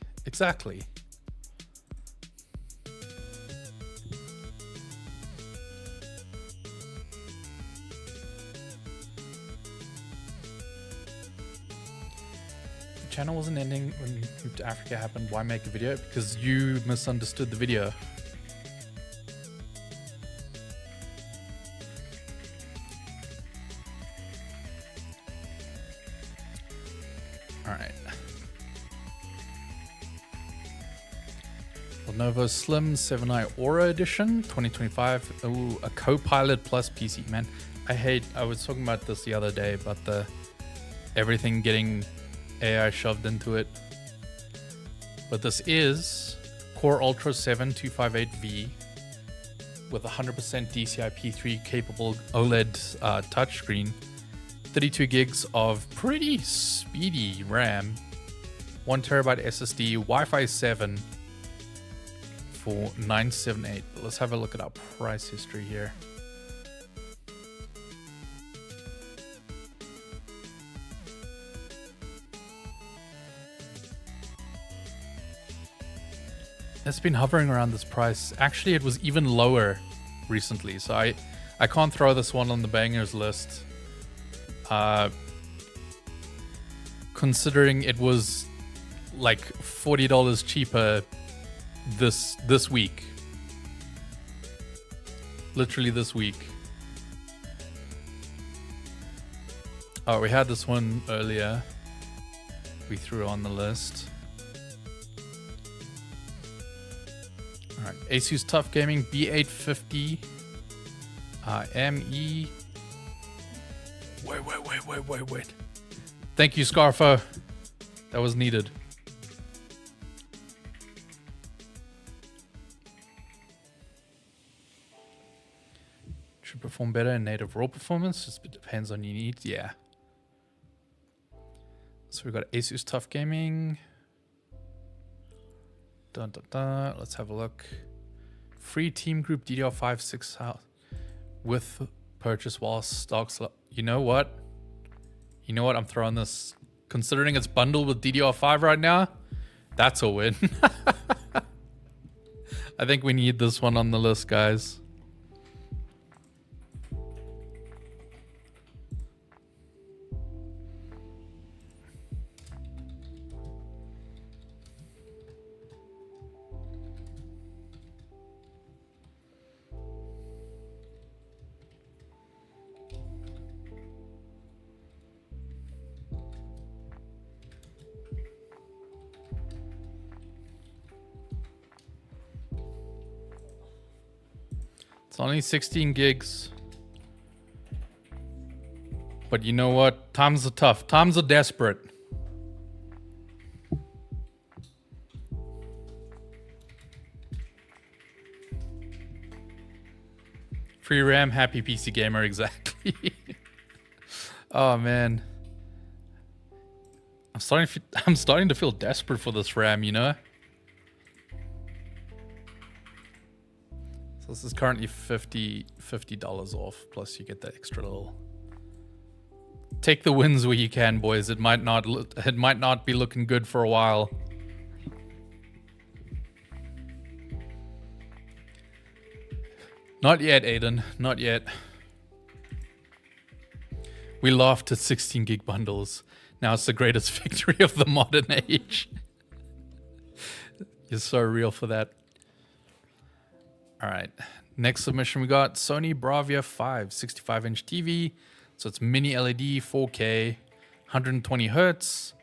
Channel wasn't ending when Move to Africa happened. Why make a video? Because you misunderstood the video. Alright. Lenovo Slim 7i Aura Edition 2025. Ooh, a Copilot Plus PC. Man, I was talking about this the other day, about everything getting AI shoved into it. But this is Core Ultra 7 258V with 100% DCI P3 capable OLED touchscreen, 32 gigs of pretty speedy RAM, 1 terabyte SSD, Wi-Fi 7 for $978. But let's have a look at our price history here. It's been hovering around this price. Actually, it was even lower recently, so I can't throw this one on the bangers list. Considering it was like $40 cheaper this week. Literally this week. Oh, we had this one earlier. We threw it on the list. Alright, Asus Tough Gaming B850 ME. Wait. Thank you, Scarfo. That was needed. Should perform better in native raw performance. Just depends on your needs. Yeah. So we've got Asus Tough Gaming. Let's have a look. Free Team Group DDR5 6 with purchase while stocks. You know what? I'm throwing this. Considering it's bundled with DDR5 right now, that's a win. I think we need this one on the list, guys. It's only 16 gigs. But you know what? Times are tough. Times are desperate. Free RAM, happy PC gamer, exactly. Oh man. I'm starting to feel desperate for this RAM, you know? So this is currently $50 off. Plus you get that extra little. Take the wins where you can, boys. It might not be looking good for a while. Not yet, Aiden. Not yet. We laughed at 16 gig bundles. Now it's the greatest victory of the modern age. You're so real for that. All right. Next submission we got Sony Bravia 5 65-inch TV. So it's mini LED, 4K, 120 hertz.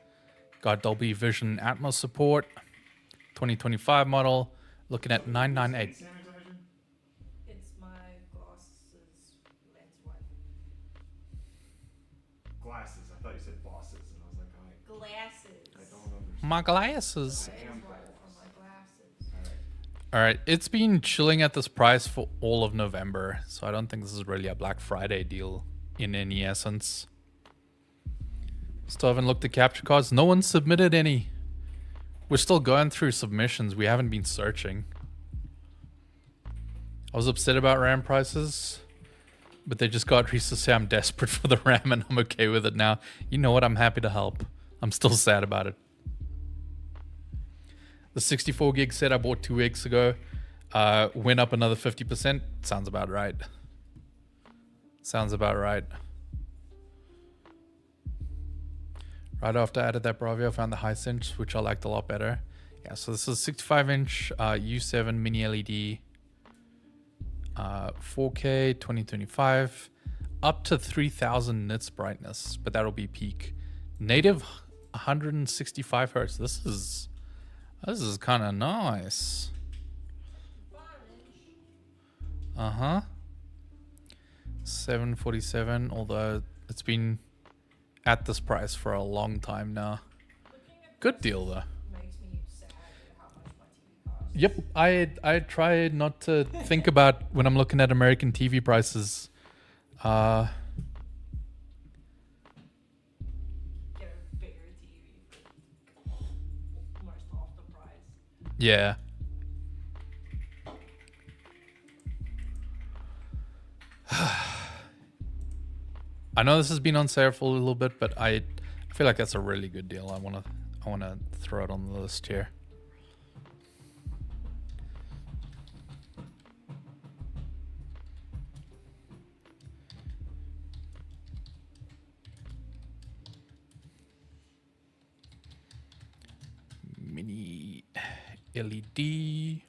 Got Dolby Vision Atmos support. 2025 model. Looking at $998. It's my glasses lens wipe. Glasses. I thought you said bosses, and I was like, Glasses. I don't understand. My glasses. I am Wipe both. for my glasses. All right, it's been chilling at this price for all of November, so I don't think this is really a Black Friday deal in any essence. Still haven't looked at capture cards. No one submitted any. We're still going through submissions. We haven't been searching. I was upset about RAM prices, but they just got Reese to say I'm desperate for the RAM and I'm okay with it now. You know what? I'm happy to help. I'm still sad about it. The 64 gig set I bought 2 weeks ago went up another 50%. Sounds about right. Sounds about right. Right after I added that Bravia, I found the Hisense, which I liked a lot better. Yeah, so this is 65-inch U7 mini LED, 4K 2025, up to 3000 nits brightness, but that'll be peak. Native 165 hertz. This is kind of nice. Uh-huh. 747, although it's been at this price for a long time now. Good deal though. Makes me sad at how much my TV costs. Yep, I try not to think about when I'm looking at American TV prices. Get a bigger TV for almost half the price. Yeah. I know this has been on sale for a little bit, but I feel like that's a really good deal. I wanna throw it on the list here. Mini LED.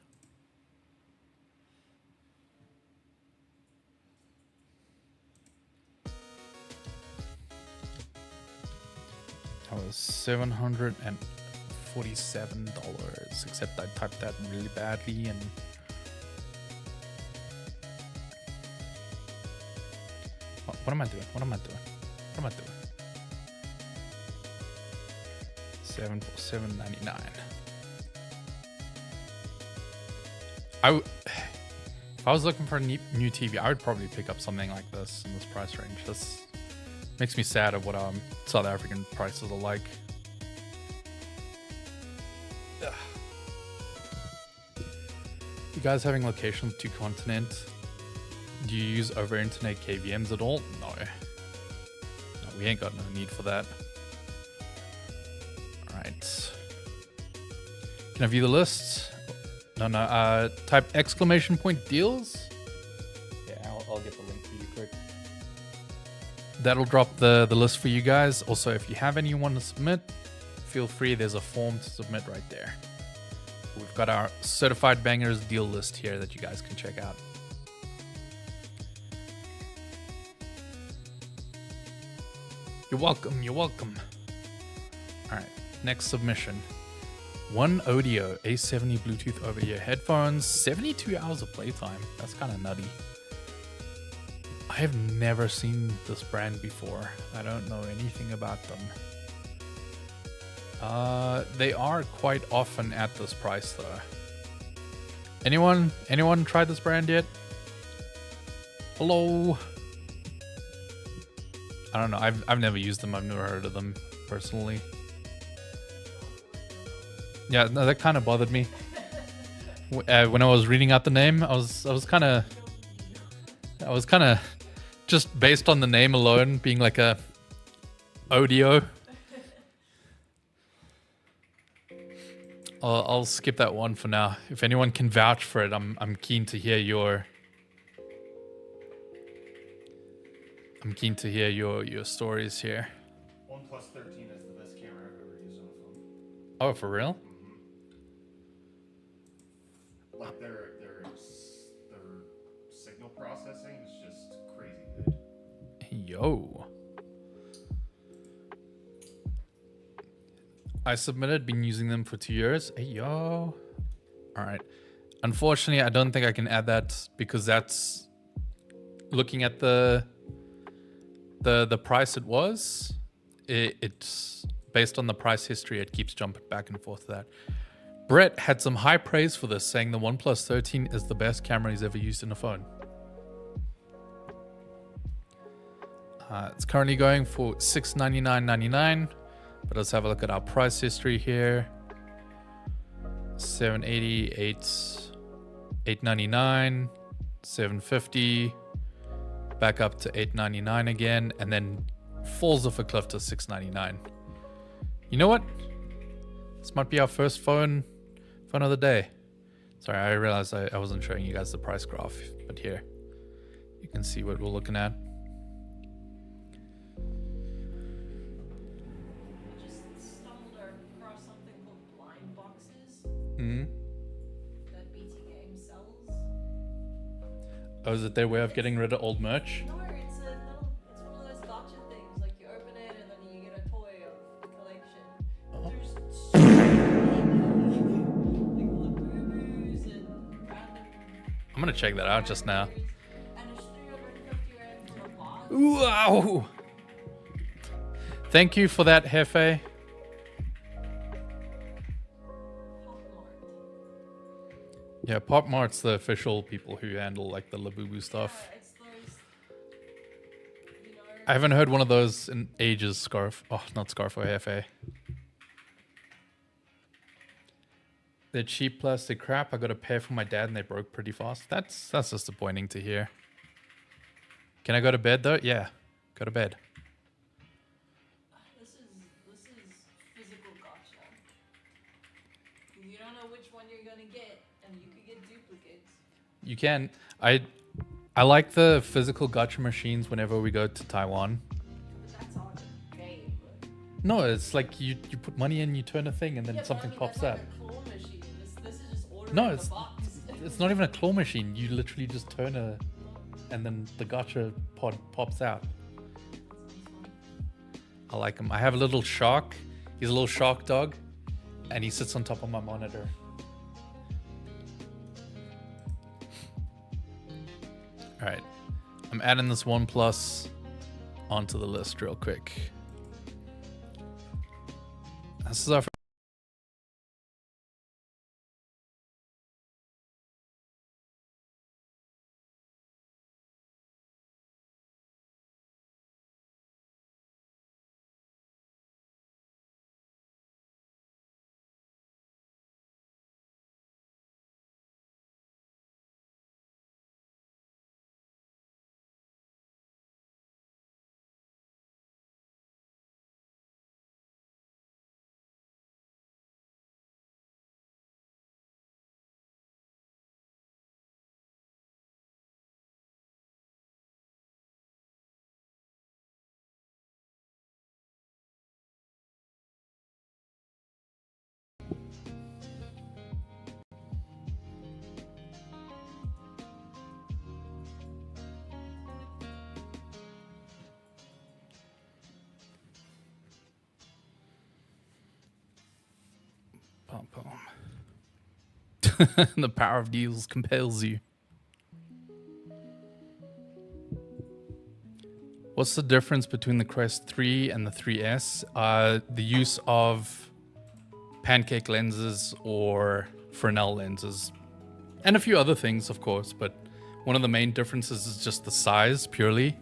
That was $747, except I typed that really badly and what am I doing? What am I doing? What am I doing? $747.99. If I was looking for a new TV, I would probably pick up something like this in this price range. This makes me sad of what South African prices are like. Ugh. You guys having locations to continent? Do you use over internet KVMs at all? No. No, we ain't got no need for that. Alright. Can I view the list? No. Type exclamation point deals. Yeah, I'll get the link for you quick. That'll drop the list for you guys. Also, if you have anyone to submit, feel free. There's a form to submit right there. We've got our certified bangers deal list here that you guys can check out. You're welcome. You're welcome. All right, next submission. One audio A70 Bluetooth over-ear headphones, 72 hours of playtime. That's kind of nutty. I have never seen this brand before. I don't know anything about them. They are quite often at this price though. Anyone tried this brand yet? Hello? I don't know. I've never used them. I've never heard of them personally. Yeah, no, that kind of bothered me. When I was reading out the name, I was kind of just based on the name alone being like a audio. I'll skip that one for now. If anyone can vouch for it, I'm keen to hear your your stories here. OnePlus 13 is the best camera I've ever used on a phone. Oh, for real? Like their signal processing is just crazy good. Yo. I submitted, been using them for 2 years. Hey, yo. All right. Unfortunately, I don't think I can add that because that's looking at the price it was. It's based on the price history. It keeps jumping back and forth to that. Brett had some high praise for this, saying the OnePlus 13 is the best camera he's ever used in a phone. It's currently going for $699.99. But let's have a look at our price history here. 780, 899, 750, back up to 899 again, and then falls off a cliff to 699. You know what? This might be our first phone of the day. Sorry, I realized I wasn't showing you guys the price graph, but here you can see what we're looking at. That BT game sells. Oh, is it their way of getting rid of old merch? No, it's one of those gotcha things. Like you open it and then you get a toy of the collection. There's so many, like Labubu's and random. I'm gonna check that out just now. And it's 350 rand for a box. Wow! Thank you for that, Hefe. Yeah, Pop Mart's the official people who handle like the Labubu stuff. It's those, you know, I haven't heard one of those in ages, Scarf. Oh, not Scarf or Hefe. They're cheap plastic crap. I got a pair for my dad and they broke pretty fast. That's disappointing to hear. Can I go to bed though? Yeah, go to bed. this is physical gotcha. You don't know which one you're gonna get, and you could get duplicates. You can. I like the physical gacha machines whenever we go to Taiwan. But that's on a game. No, it's like you put money in, you turn a thing, and then Yeah, something but pops that's out. like a claw machine. This is just ordering No, the box. it's not even a claw machine. You literally just turn and then the gacha pod pops out. I like him. I have a little shark. He's a little shark dog, and he sits on top of my monitor. All right, I'm adding this OnePlus onto the list real quick. This is our the power of deals compels you. What's the difference between the Quest 3 and the 3S? The use of pancake lenses or Fresnel lenses. And a few other things, of course, but one of the main differences is just the size, purely.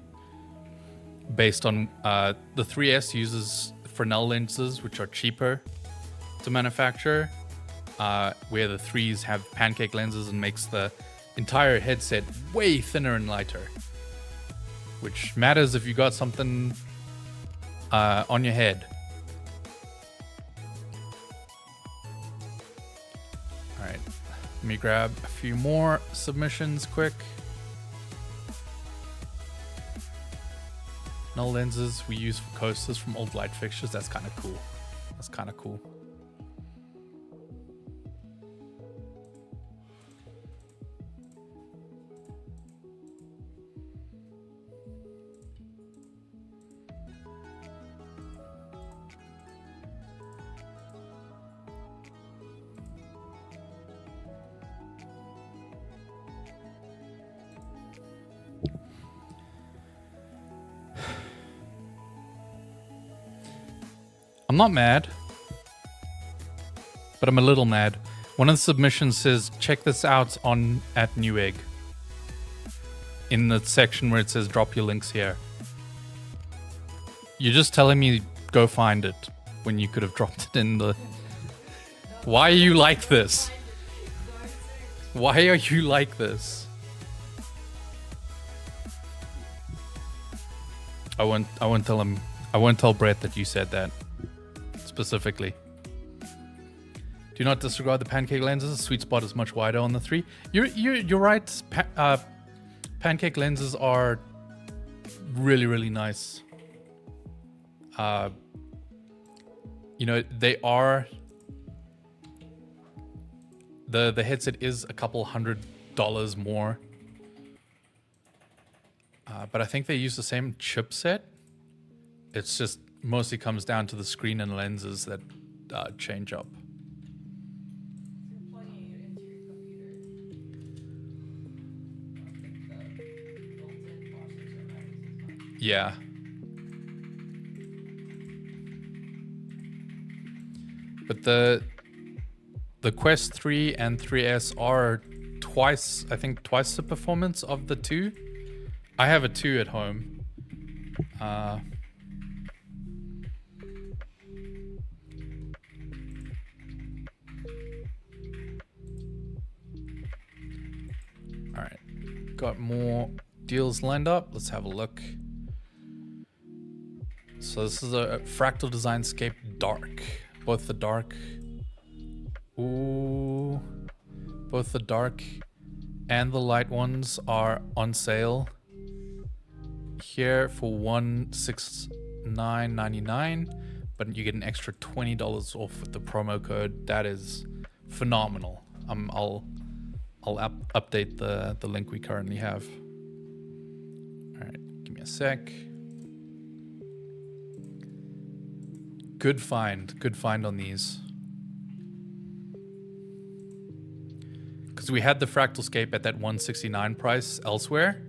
Based on the 3S uses Fresnel lenses, which are cheaper to manufacture. where the 3s have pancake lenses and makes the entire headset way thinner and lighter. Which matters if you got something on your head. Alright, let me grab a few more submissions quick. Null lenses we use for coasters from old light fixtures. That's kind of cool. That's kind of cool. I'm not mad, but I'm a little mad. One of the submissions says, check this out at Newegg. In the section where it says drop your links here. You're just telling me go find it when you could have dropped it in the... Why are you like this? Why are you like this? I won't tell him. I won't tell Brett that you said that. Specifically. Do not disregard the pancake lenses. The sweet spot is much wider on the 3. You're right. Pancake lenses are really, really nice. You know, they are... The headset is a couple $100 more. But I think they use the same chipset. It's just mostly comes down to the screen and lenses that change up. You're plugging it into your computer. The built-in processor matters. Yeah. But the Quest 3 and 3S are twice the performance of the 2. I have a 2 at home. Alright, got more deals lined up. Let's have a look. So this is a Fractal Designscape Dark. Both the dark... Ooh. Both the dark and the light ones are on sale. Here for $169.99, but you get an extra $20 off with the promo code. That is phenomenal. I'll update the link we currently have. All right, give me a sec. Good find on these. Because we had the Fractalscape at that $169 price elsewhere.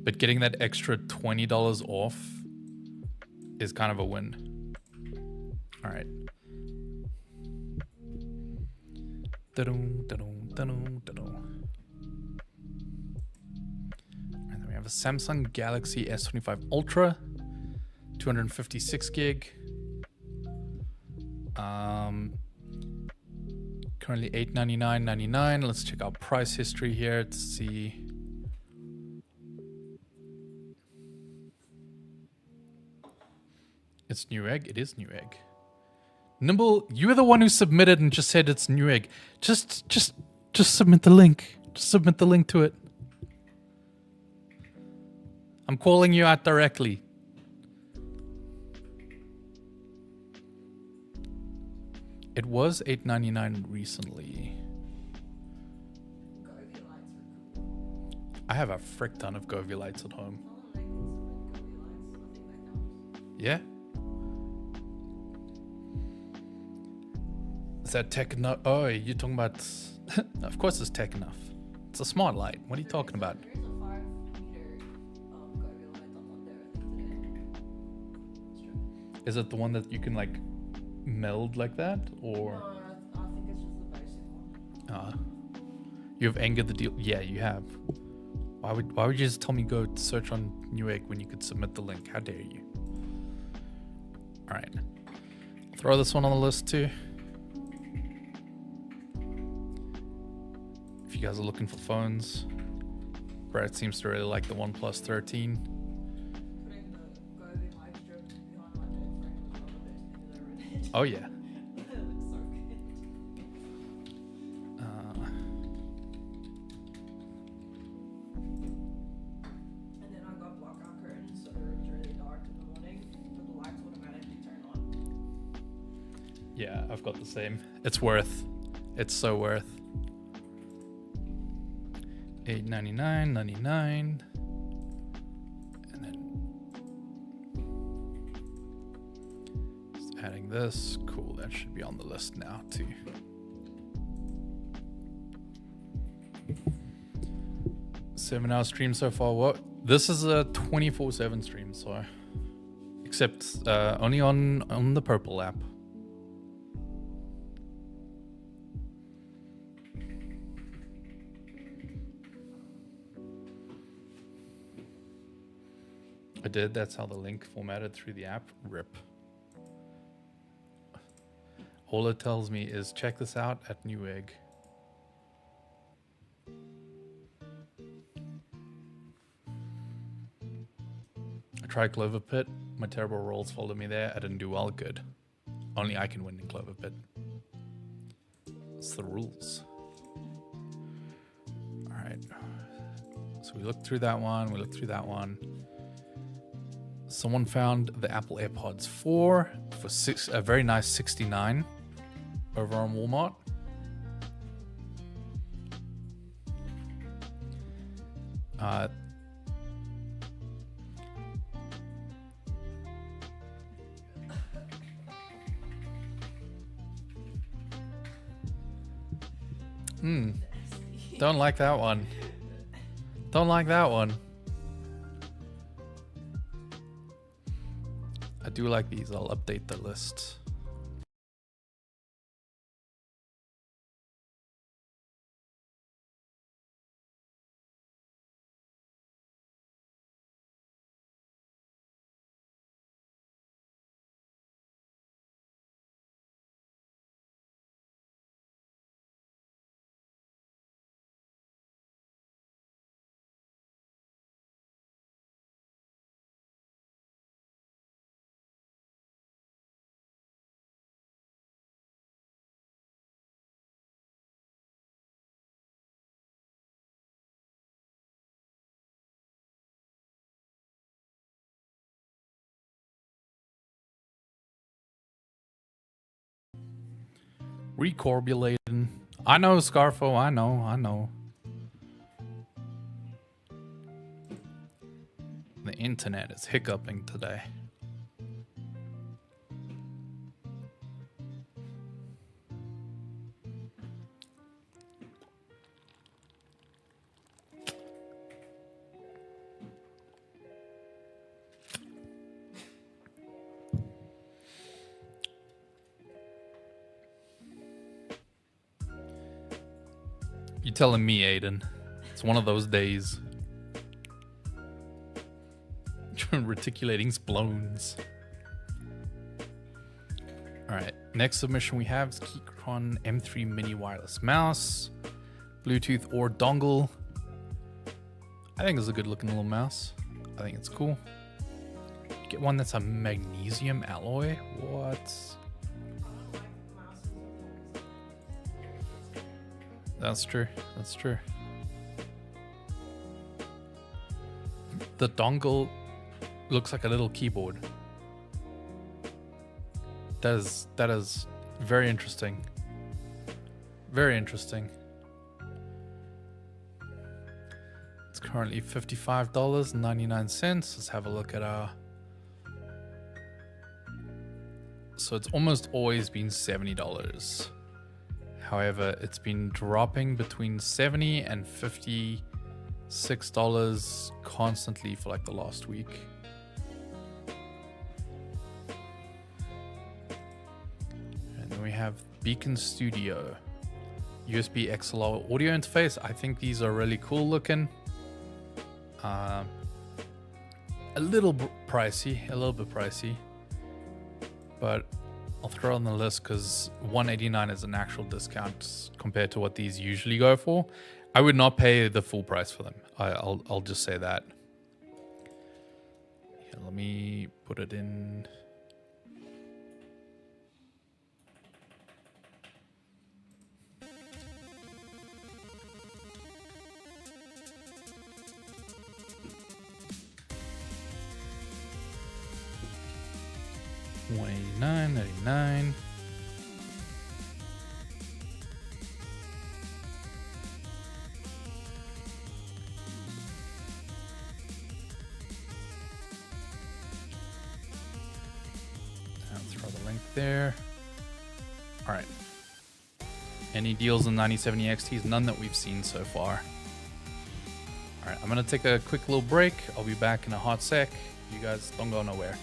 But getting that extra $20 off is kind of a win. All right. And then we have a Samsung Galaxy S25 Ultra, 256 gig. Currently $899.99. Let's check out price history here to see. It's Newegg. It is Newegg. Nimble, you were the one who submitted and just said it's Newegg. Just submit the link. Just submit the link to it. I'm calling you out directly. It was $899 recently. Govie lights are cool. I have a frick ton of Govie lights at home. Someone make some Govie lights. I think that counts. Yeah? Is that tech enough? Oh, you're talking about... Of course it's tech enough. It's a smart light. What are you talking about? There is a 5-meter Govie light on there, I think, today. It's true. Is it the one that you can like meld like that? Or... I think it's just the basic one. You have angered the deal. Yeah, you have. Why would you just tell me go search on Newegg when you could submit the link? How dare you? All right. Throw this one on the list too. If you guys are looking for phones, Brad seems to really like the OnePlus 13. Putting the Gobi live strip behind my bed frame was one of the best things I ever did. Oh yeah. It looks so good. And then I got blackout curtains so the room's really dark in the morning, but the lights automatically turn on. Yeah, I've got the same. It's so worth. $8.99.99, and then just adding this. Cool, that should be on the list now too. Seven-hour stream so far. What? This is a 24/7 stream, so except only on the Purple app. I did. That's how the link formatted through the app. RIP. All it tells me is check this out at Newegg. I tried Clover Pit. My terrible rolls followed me there. I didn't do well. Good. Only I can win in Clover Pit. It's the rules. All right. So we looked through that one. We looked through that one. Someone found the Apple AirPods 4 for a very nice $69 over on Walmart. Don't like that one. Don't like that one. I do like these. I'll update the list. Recorbulating. I know, Scarfo. I know. The internet is hiccuping today. You telling me, Aiden? It's one of those days. Reticulating splones. Alright, next submission we have is Keychron M3 Mini Wireless Mouse. Bluetooth or dongle. I think it's a good looking little mouse. I think it's cool. Get one that's a magnesium alloy. What? That's true. That's true. The dongle looks like a little keyboard. That is very interesting. Very interesting. It's currently $55.99. Let's have a look at our... So it's almost always been $70. However, it's been dropping between $70 and $56 constantly for like the last week. And then we have Beacon Studio. USB XLR audio interface. I think these are really cool looking. A little bit pricey, but I'll throw it on the list because 189 is an actual discount compared to what these usually go for. I would not pay the full price for them. I'll just say that. Here, let me put it in. $189.99. I'll throw the link there. All right. Any deals on 9070 XTs? None that we've seen so far. All right, I'm gonna take a quick little break. I'll be back in a hot sec. You guys don't go nowhere.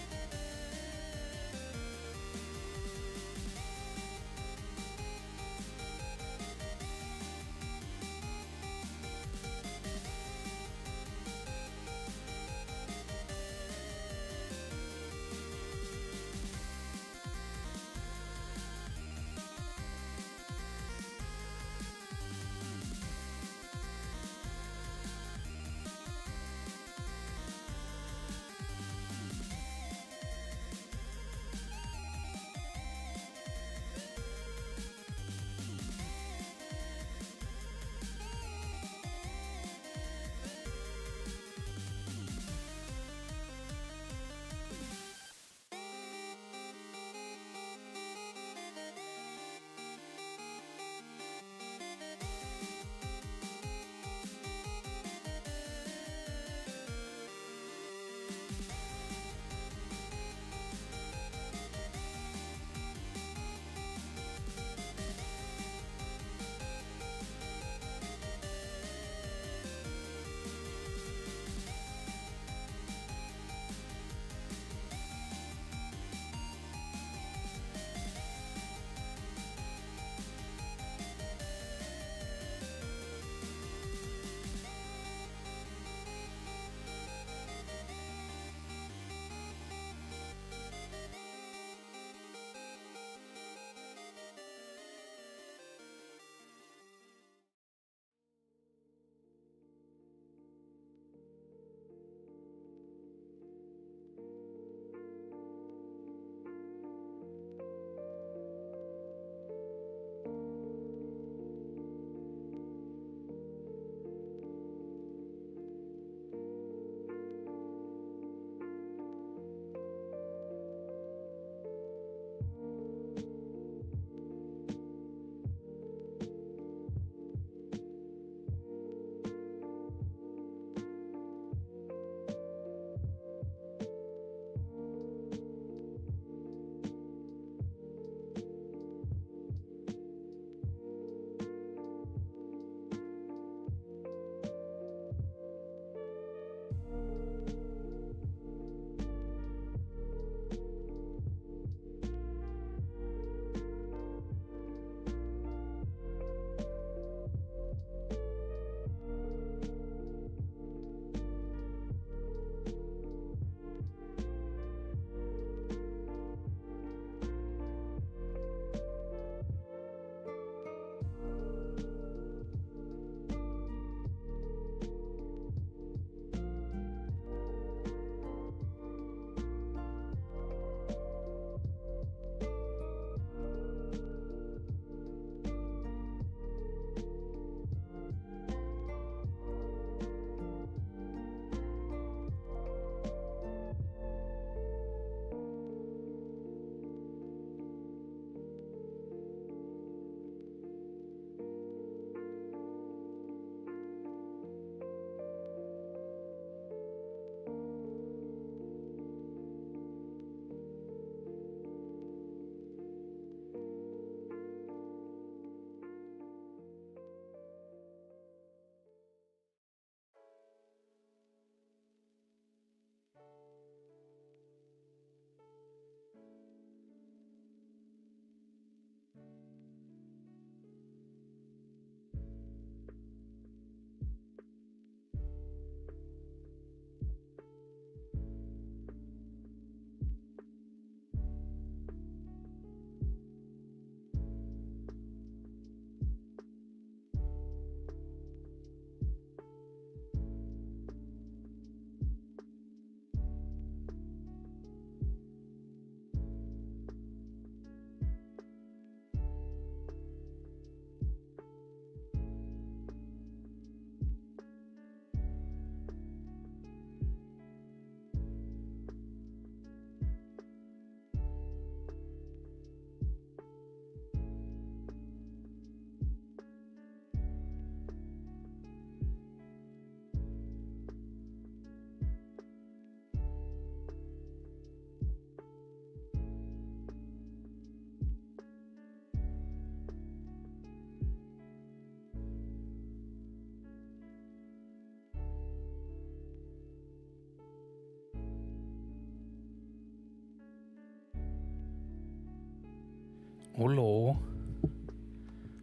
Hello.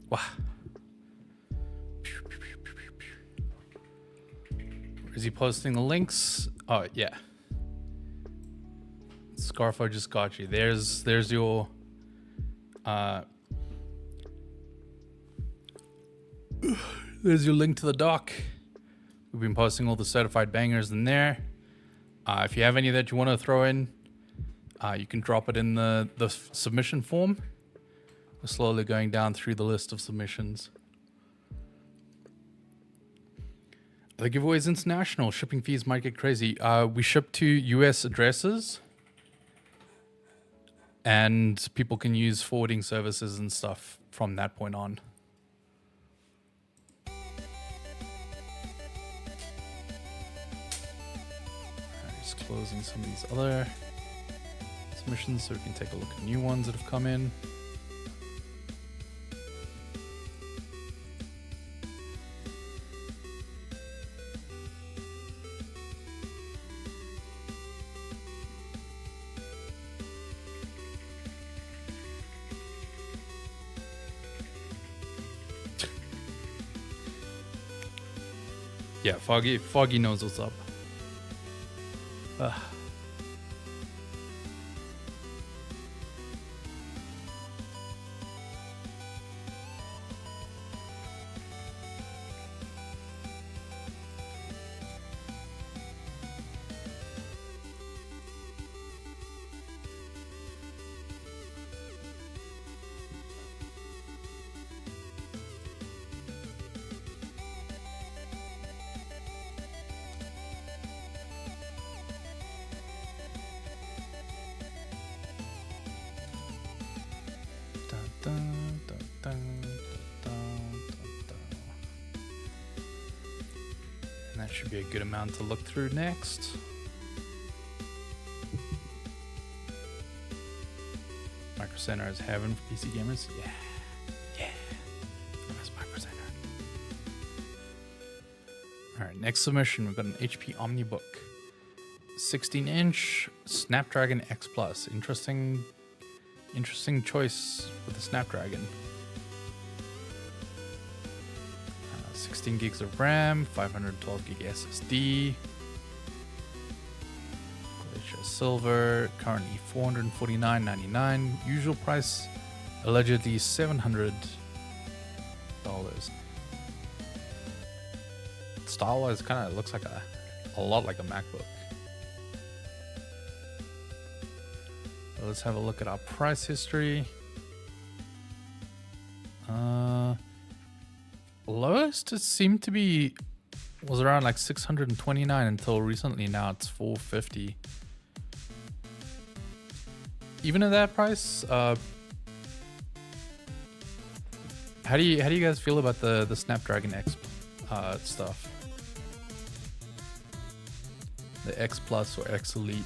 Wow. Is he posting the links? Oh yeah. Scarfo just got you. There's your there's your link to the doc. We've been posting all the certified bangers in there. If you have any that you want to throw in, you can drop it in the submission form. We're slowly going down through the list of submissions. The giveaway is international. Shipping fees might get crazy. We ship to US addresses, and people can use forwarding services and stuff from that point on. Just closing some of these other submissions so we can take a look at new ones that have come in. Yeah, Foggy knows what's up. And that should be a good amount to look through next. Micro Center is heaven for PC gamers. Yeah. That's Micro Center. Alright, next submission, we've got an HP Omnibook. 16-inch Snapdragon X Plus. Interesting choice with the Snapdragon. 16 gigs of RAM, 512 gig SSD. Glacier Silver, currently $449.99. Usual price, allegedly $700. Style-wise, kind of looks like a lot like a MacBook. Let's have a look at our price history. Lowest it seemed to be was around like 629 until recently. Now it's 450. Even at that price, how do you guys feel about the Snapdragon X stuff? The X Plus or X Elite?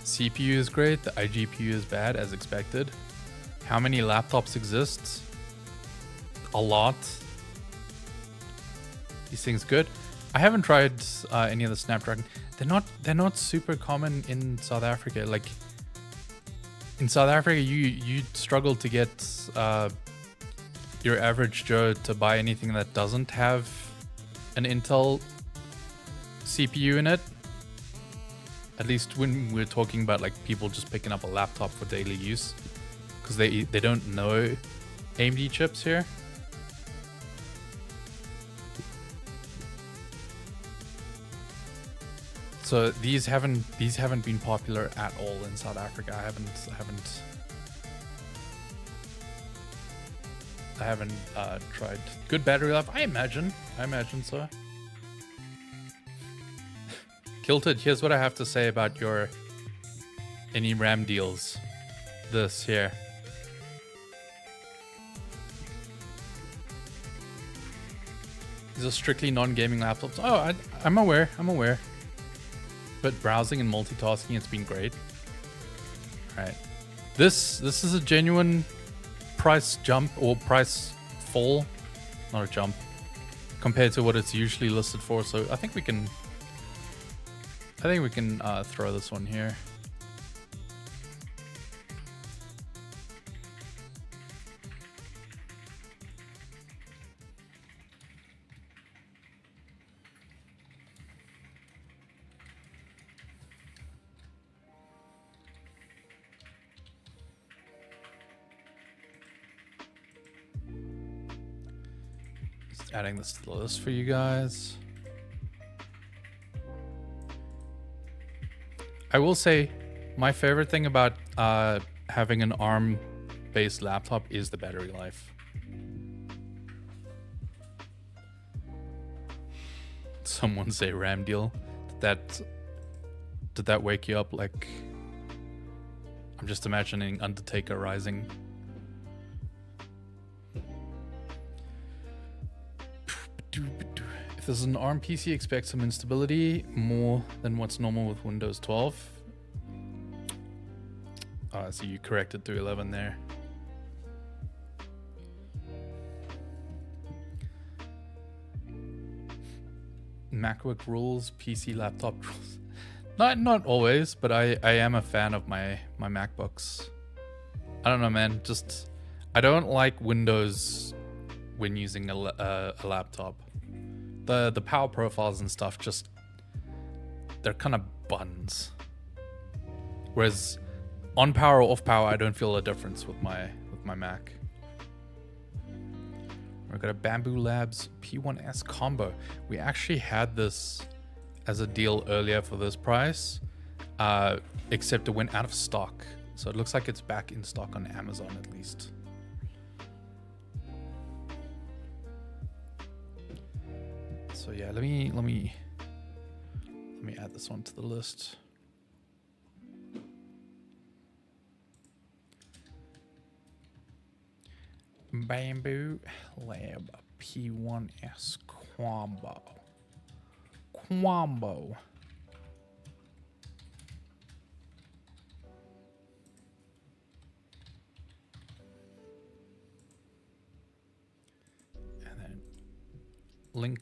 CPU is great, the iGPU is bad as expected. How many laptops exist? A lot. These things good. I haven't tried any of the Snapdragon. They're not super common in South Africa. Like in South Africa, you struggle to get your average Joe to buy anything that doesn't have an Intel CPU in it. At least when we're talking about like people just picking up a laptop for daily use, because they don't know AMD chips here. So these haven't been popular at all in South Africa. I haven't tried. Good battery life, I imagine so. Kilted, here's what I have to say about your any RAM deals. This here. These are strictly non-gaming laptops. Oh, I'm aware. But browsing and multitasking, it's been great. Right. This is a genuine price jump or price fall, not a jump, compared to what it's usually listed for. So I think we can I think we can throw this one here. Just adding this to the list for you guys. I will say my favorite thing about having an ARM-based laptop is the battery life. Someone say RAM deal. Did that wake you up? Like, I'm just imagining Undertaker rising. If there's an ARM PC, expect some instability, more than what's normal with Windows 12. So you corrected to 11 there. MacBook rules, PC laptop rules. Not always, but I am a fan of my MacBooks. I don't know, man. Just I don't like Windows when using a laptop. The power profiles and stuff just they're kind of buttons. Whereas on power or off power, I don't feel a difference with my Mac. We've got a Bamboo Labs P1S combo. We actually had this as a deal earlier for this price, except it went out of stock. So it looks like it's back in stock on Amazon at least. So yeah, let me add this one to the list. Bamboo Lab P1S combo. And then link.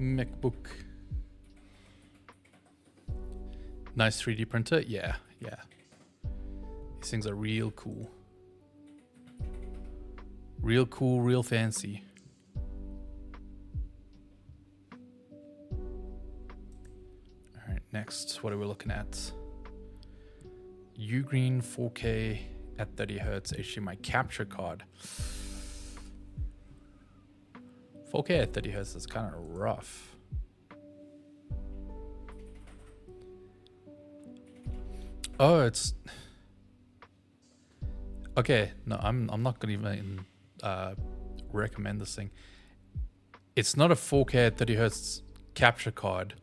MacBook. Nice 3D printer. Yeah. These things are real cool. Real fancy. All right, next, what are we looking at? Ugreen 4K at 30 Hertz HDMI capture card. 4K at 30 Hertz is kind of rough. Oh, it's okay. No, I'm not gonna even recommend this thing. It's not a 4K at 30 Hertz capture card.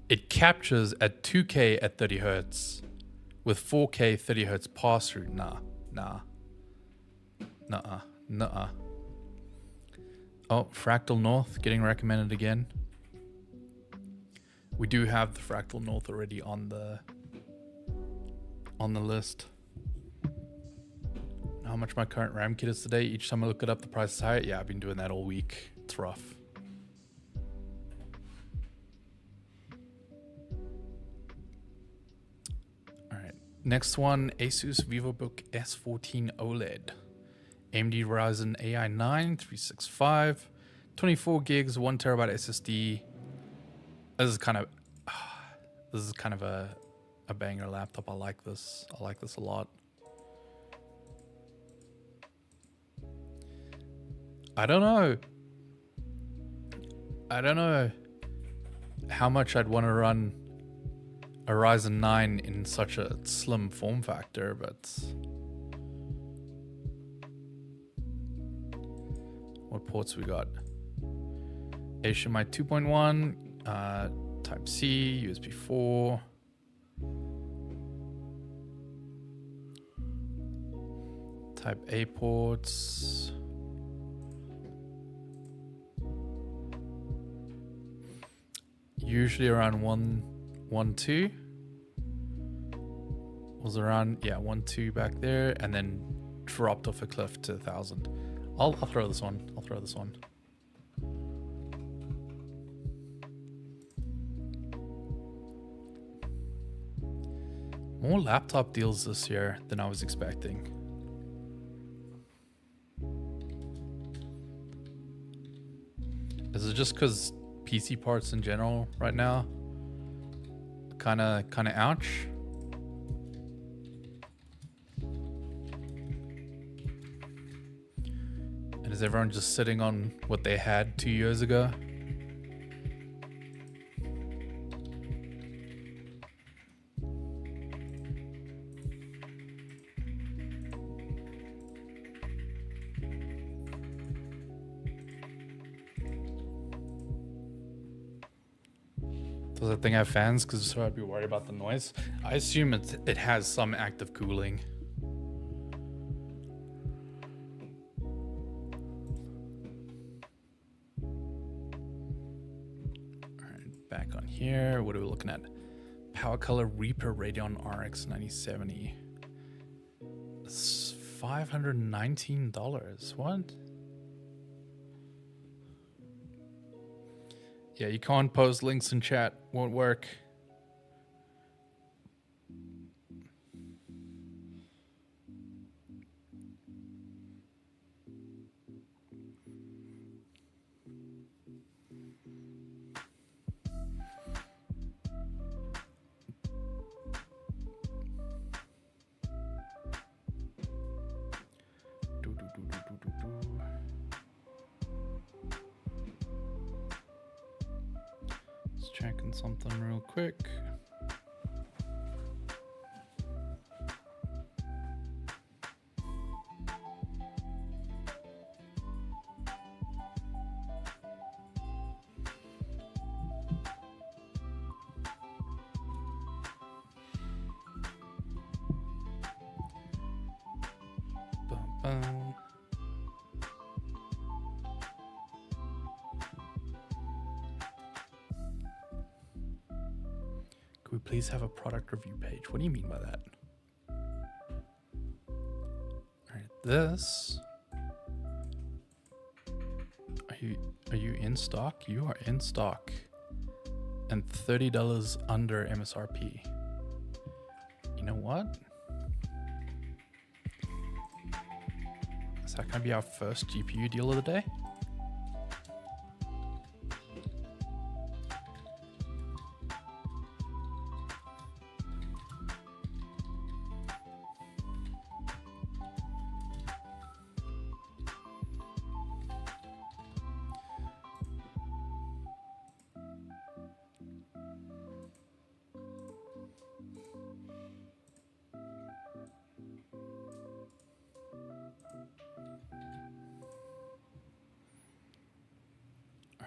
It captures at 2K at 30 Hertz with 4K 30 Hertz pass through. Nah. Oh, Fractal North getting recommended again. We do have the Fractal North already on the list. How much my current RAM kit is today? Each time I look it up, the price is higher. Yeah, I've been doing that all week. It's rough. All right, next one, Asus VivoBook S14 OLED. AMD Ryzen AI 9 365, 24 gigs, 1 terabyte SSD. This is kind of a banger laptop. I like this a lot. I don't know how much I'd want to run a Ryzen 9 in such a slim form factor, but what ports we got? HDMI 2.1, Type C, USB 4. Type A ports. Usually around 1, 2. was around, yeah, 1.2 back there, and then dropped off a cliff to 1,000. I'll throw this one. I'll throw this one. More laptop deals this year than I was expecting. Is it just because PC parts in general right now kind of ouch? And is everyone just sitting on what they had 2 years ago? Does that thing have fans? Because so I'd be worried about the noise. I assume it has some active cooling. Alright, back on here. What are we looking at? Power Color Reaper Radeon RX 9070. It's $519. What? Yeah, you can't post links in chat. Won't work. Checking something real quick. Bum, bum. Could we please have a product review page? What do you mean by that? Alright, this. Are you in stock? You are in stock. And $30 under MSRP. You know what? Is that gonna be our first GPU deal of the day?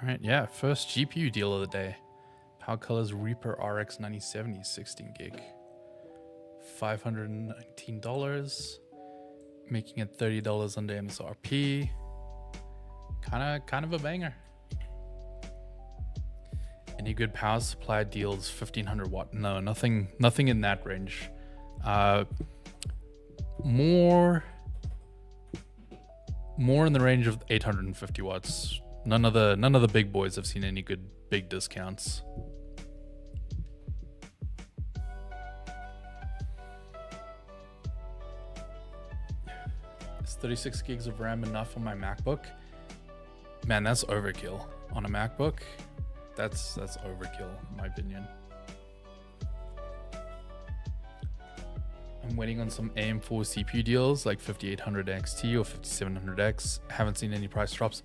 Alright, yeah, first GPU deal of the day. Power Colors Reaper RX 9070 16 gig. $519, making it $30 under MSRP. Kind of a banger. Any good power supply deals? 1500 watt? No, nothing in that range. More in the range of 850 watts. None of the big boys have seen any good big discounts. Is 36 gigs of RAM enough on my MacBook? Man, that's overkill on a MacBook. That's overkill in my opinion. I'm waiting on some AM4 CPU deals like 5800 XT or 5700X. Haven't seen any price drops.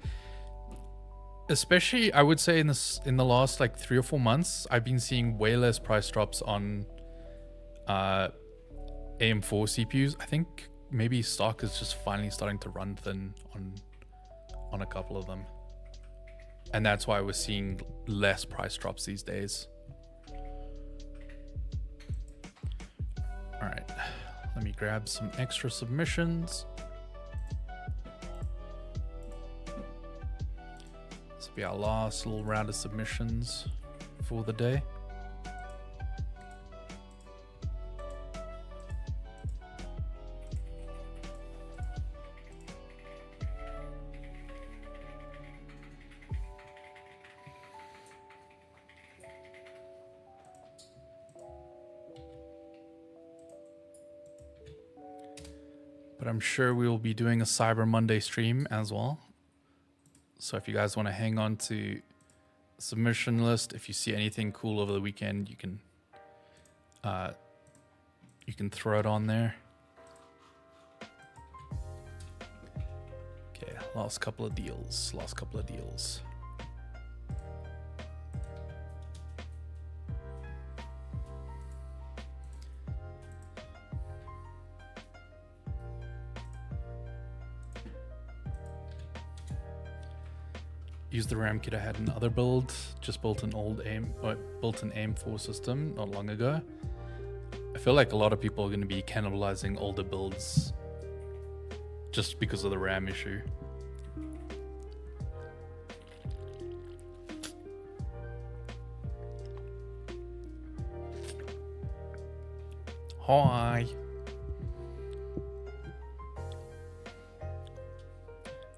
Especially, I would say in the last like 3 or 4 months, I've been seeing way less price drops on AM4 CPUs. I think maybe stock is just finally starting to run thin on a couple of them, and that's why we're seeing less price drops these days. All right, let me grab some extra submissions. This will be our last little round of submissions for the day. But I'm sure we will be doing a Cyber Monday stream as well. So if you guys want to hang on to submission list, if you see anything cool over the weekend, you can throw it on there. Okay, last couple of deals. Used the RAM kit I had in other builds. Just built an aim4 system not long ago. I feel like a lot of people are going to be cannibalizing older builds just because of the RAM issue. Hi.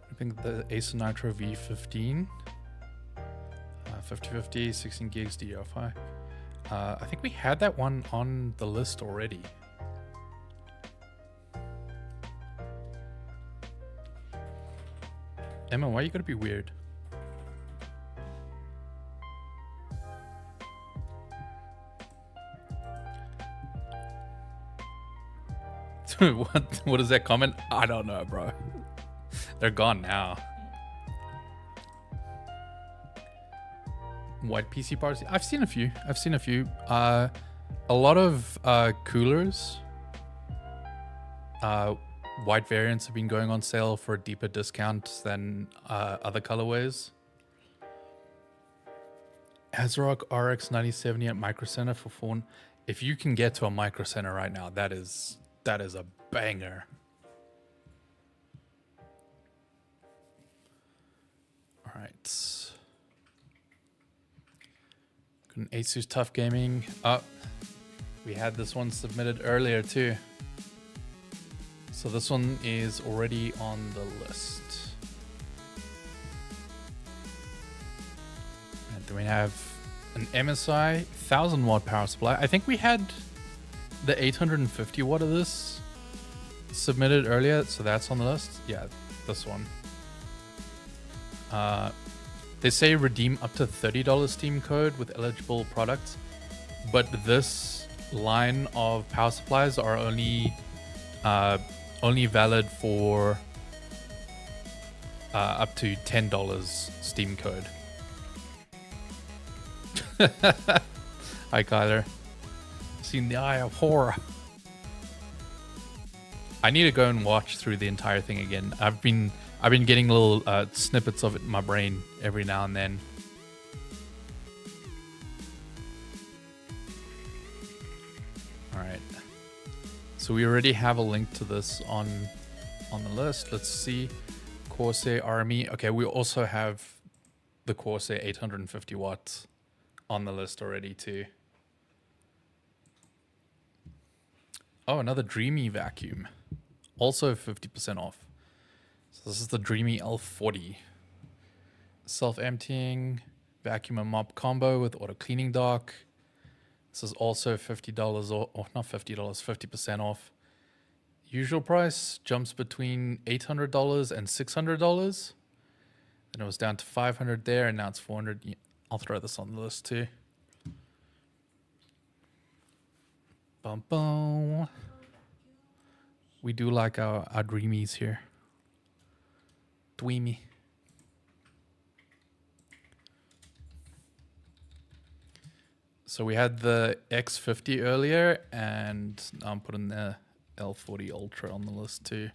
I think the Acer Nitro V15, 5050, 16 gigs DDR5. I think we had that one on the list already. Emma, why you gotta be weird? What is that comment? I don't know, bro. They're gone now. White PC parts. I've seen a few. A lot of coolers. White variants have been going on sale for a deeper discount than other colorways. ASRock RX 9070 at Micro Center for phone. If you can get to a Micro Center right now, that is a banger. All right. An Asus Tough Gaming. We had this one submitted earlier too. So this one is already on the list. And then we have an MSI 1000 watt power supply. I think we had the 850 watt of this submitted earlier, so that's on the list. Yeah, this one. They say redeem up to $30 Steam code with eligible products, but this line of power supplies are only valid for up to $10 Steam code. Hi, Kyler. Seen the eye of horror. I need to go and watch through the entire thing again. I've been getting little snippets of it in my brain every now and then. All right. So we already have a link to this on the list. Let's see. Corsair RME. Okay, we also have the Corsair 850 watts on the list already too. Oh, another Dreamy vacuum. Also 50% off. So this is the Dreamy L40. Self-emptying vacuum and mop combo with auto cleaning dock. This is also $50 or not $50, 50% off. Usual price jumps between $800 and $600. Then it was down to $500 there, and now it's $400. I'll throw this on the list too. Bum bum. We do like our dreamies here. Dweemy. So we had the X50 earlier, and now I'm putting the L40 Ultra on the list too.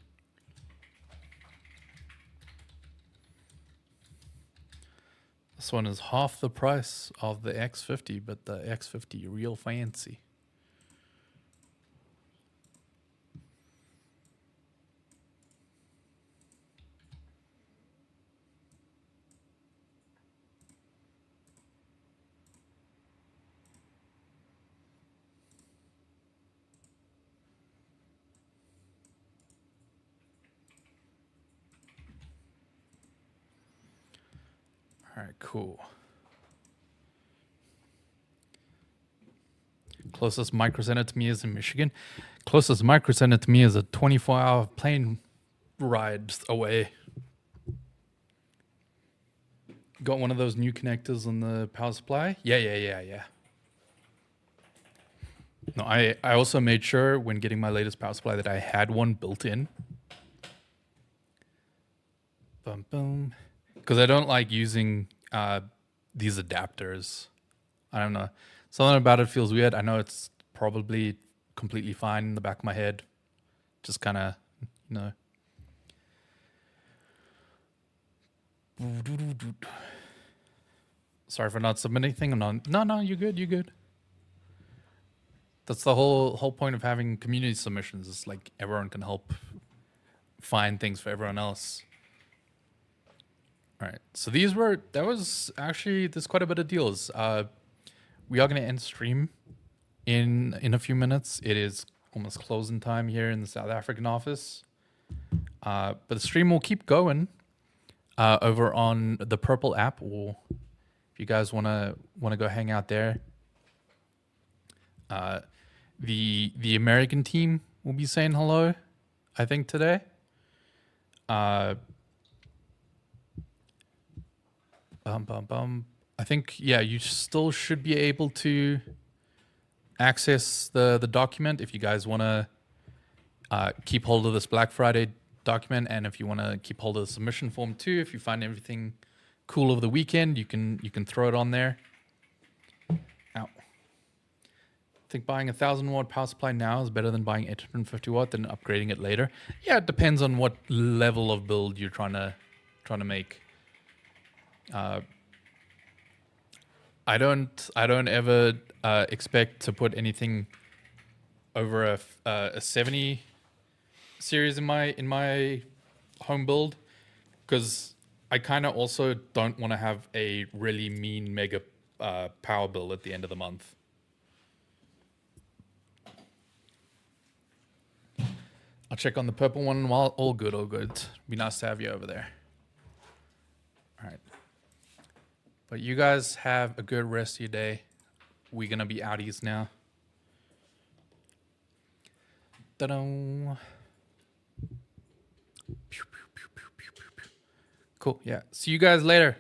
This one is half the price of the X50, but the X50 real fancy. All right, cool. Closest Micro Center to me is in Michigan. Closest micro center to me is a 24-hour plane ride away. Got one of those new connectors on the power supply? Yeah. No, I also made sure when getting my latest power supply that I had one built in. Boom, boom. Because I don't like using these adapters. I don't know. Something about it feels weird. I know it's probably completely fine in the back of my head. Just kind of, you know. Sorry for not submitting anything. No, you're good. That's the whole point of having community submissions. It's like everyone can help find things for everyone else. All right. So there's quite a bit of deals. We are going to end stream in a few minutes. It is almost closing time here in the South African office. But the stream will keep going over on the Purple app, or if you guys want to go hang out there. The American team will be saying hello, I think, today. I think, yeah, you still should be able to access the document if you guys want to keep hold of this Black Friday document, and if you want to keep hold of the submission form too. If you find everything cool over the weekend, you can throw it on there. Ow. I think buying a 1,000-watt power supply now is better than buying 850-watt and upgrading it later. Yeah, it depends on what level of build you're trying to make. I don't ever expect to put anything over a 70 series in my home build, because I kind of also don't want to have a really mean mega power bill at the end of the month. I'll check on the purple one while all good. Be nice to have you over there. All right. But you guys have a good rest of your day. We're going to be outies now. Ta-da. Cool. Yeah. See you guys later.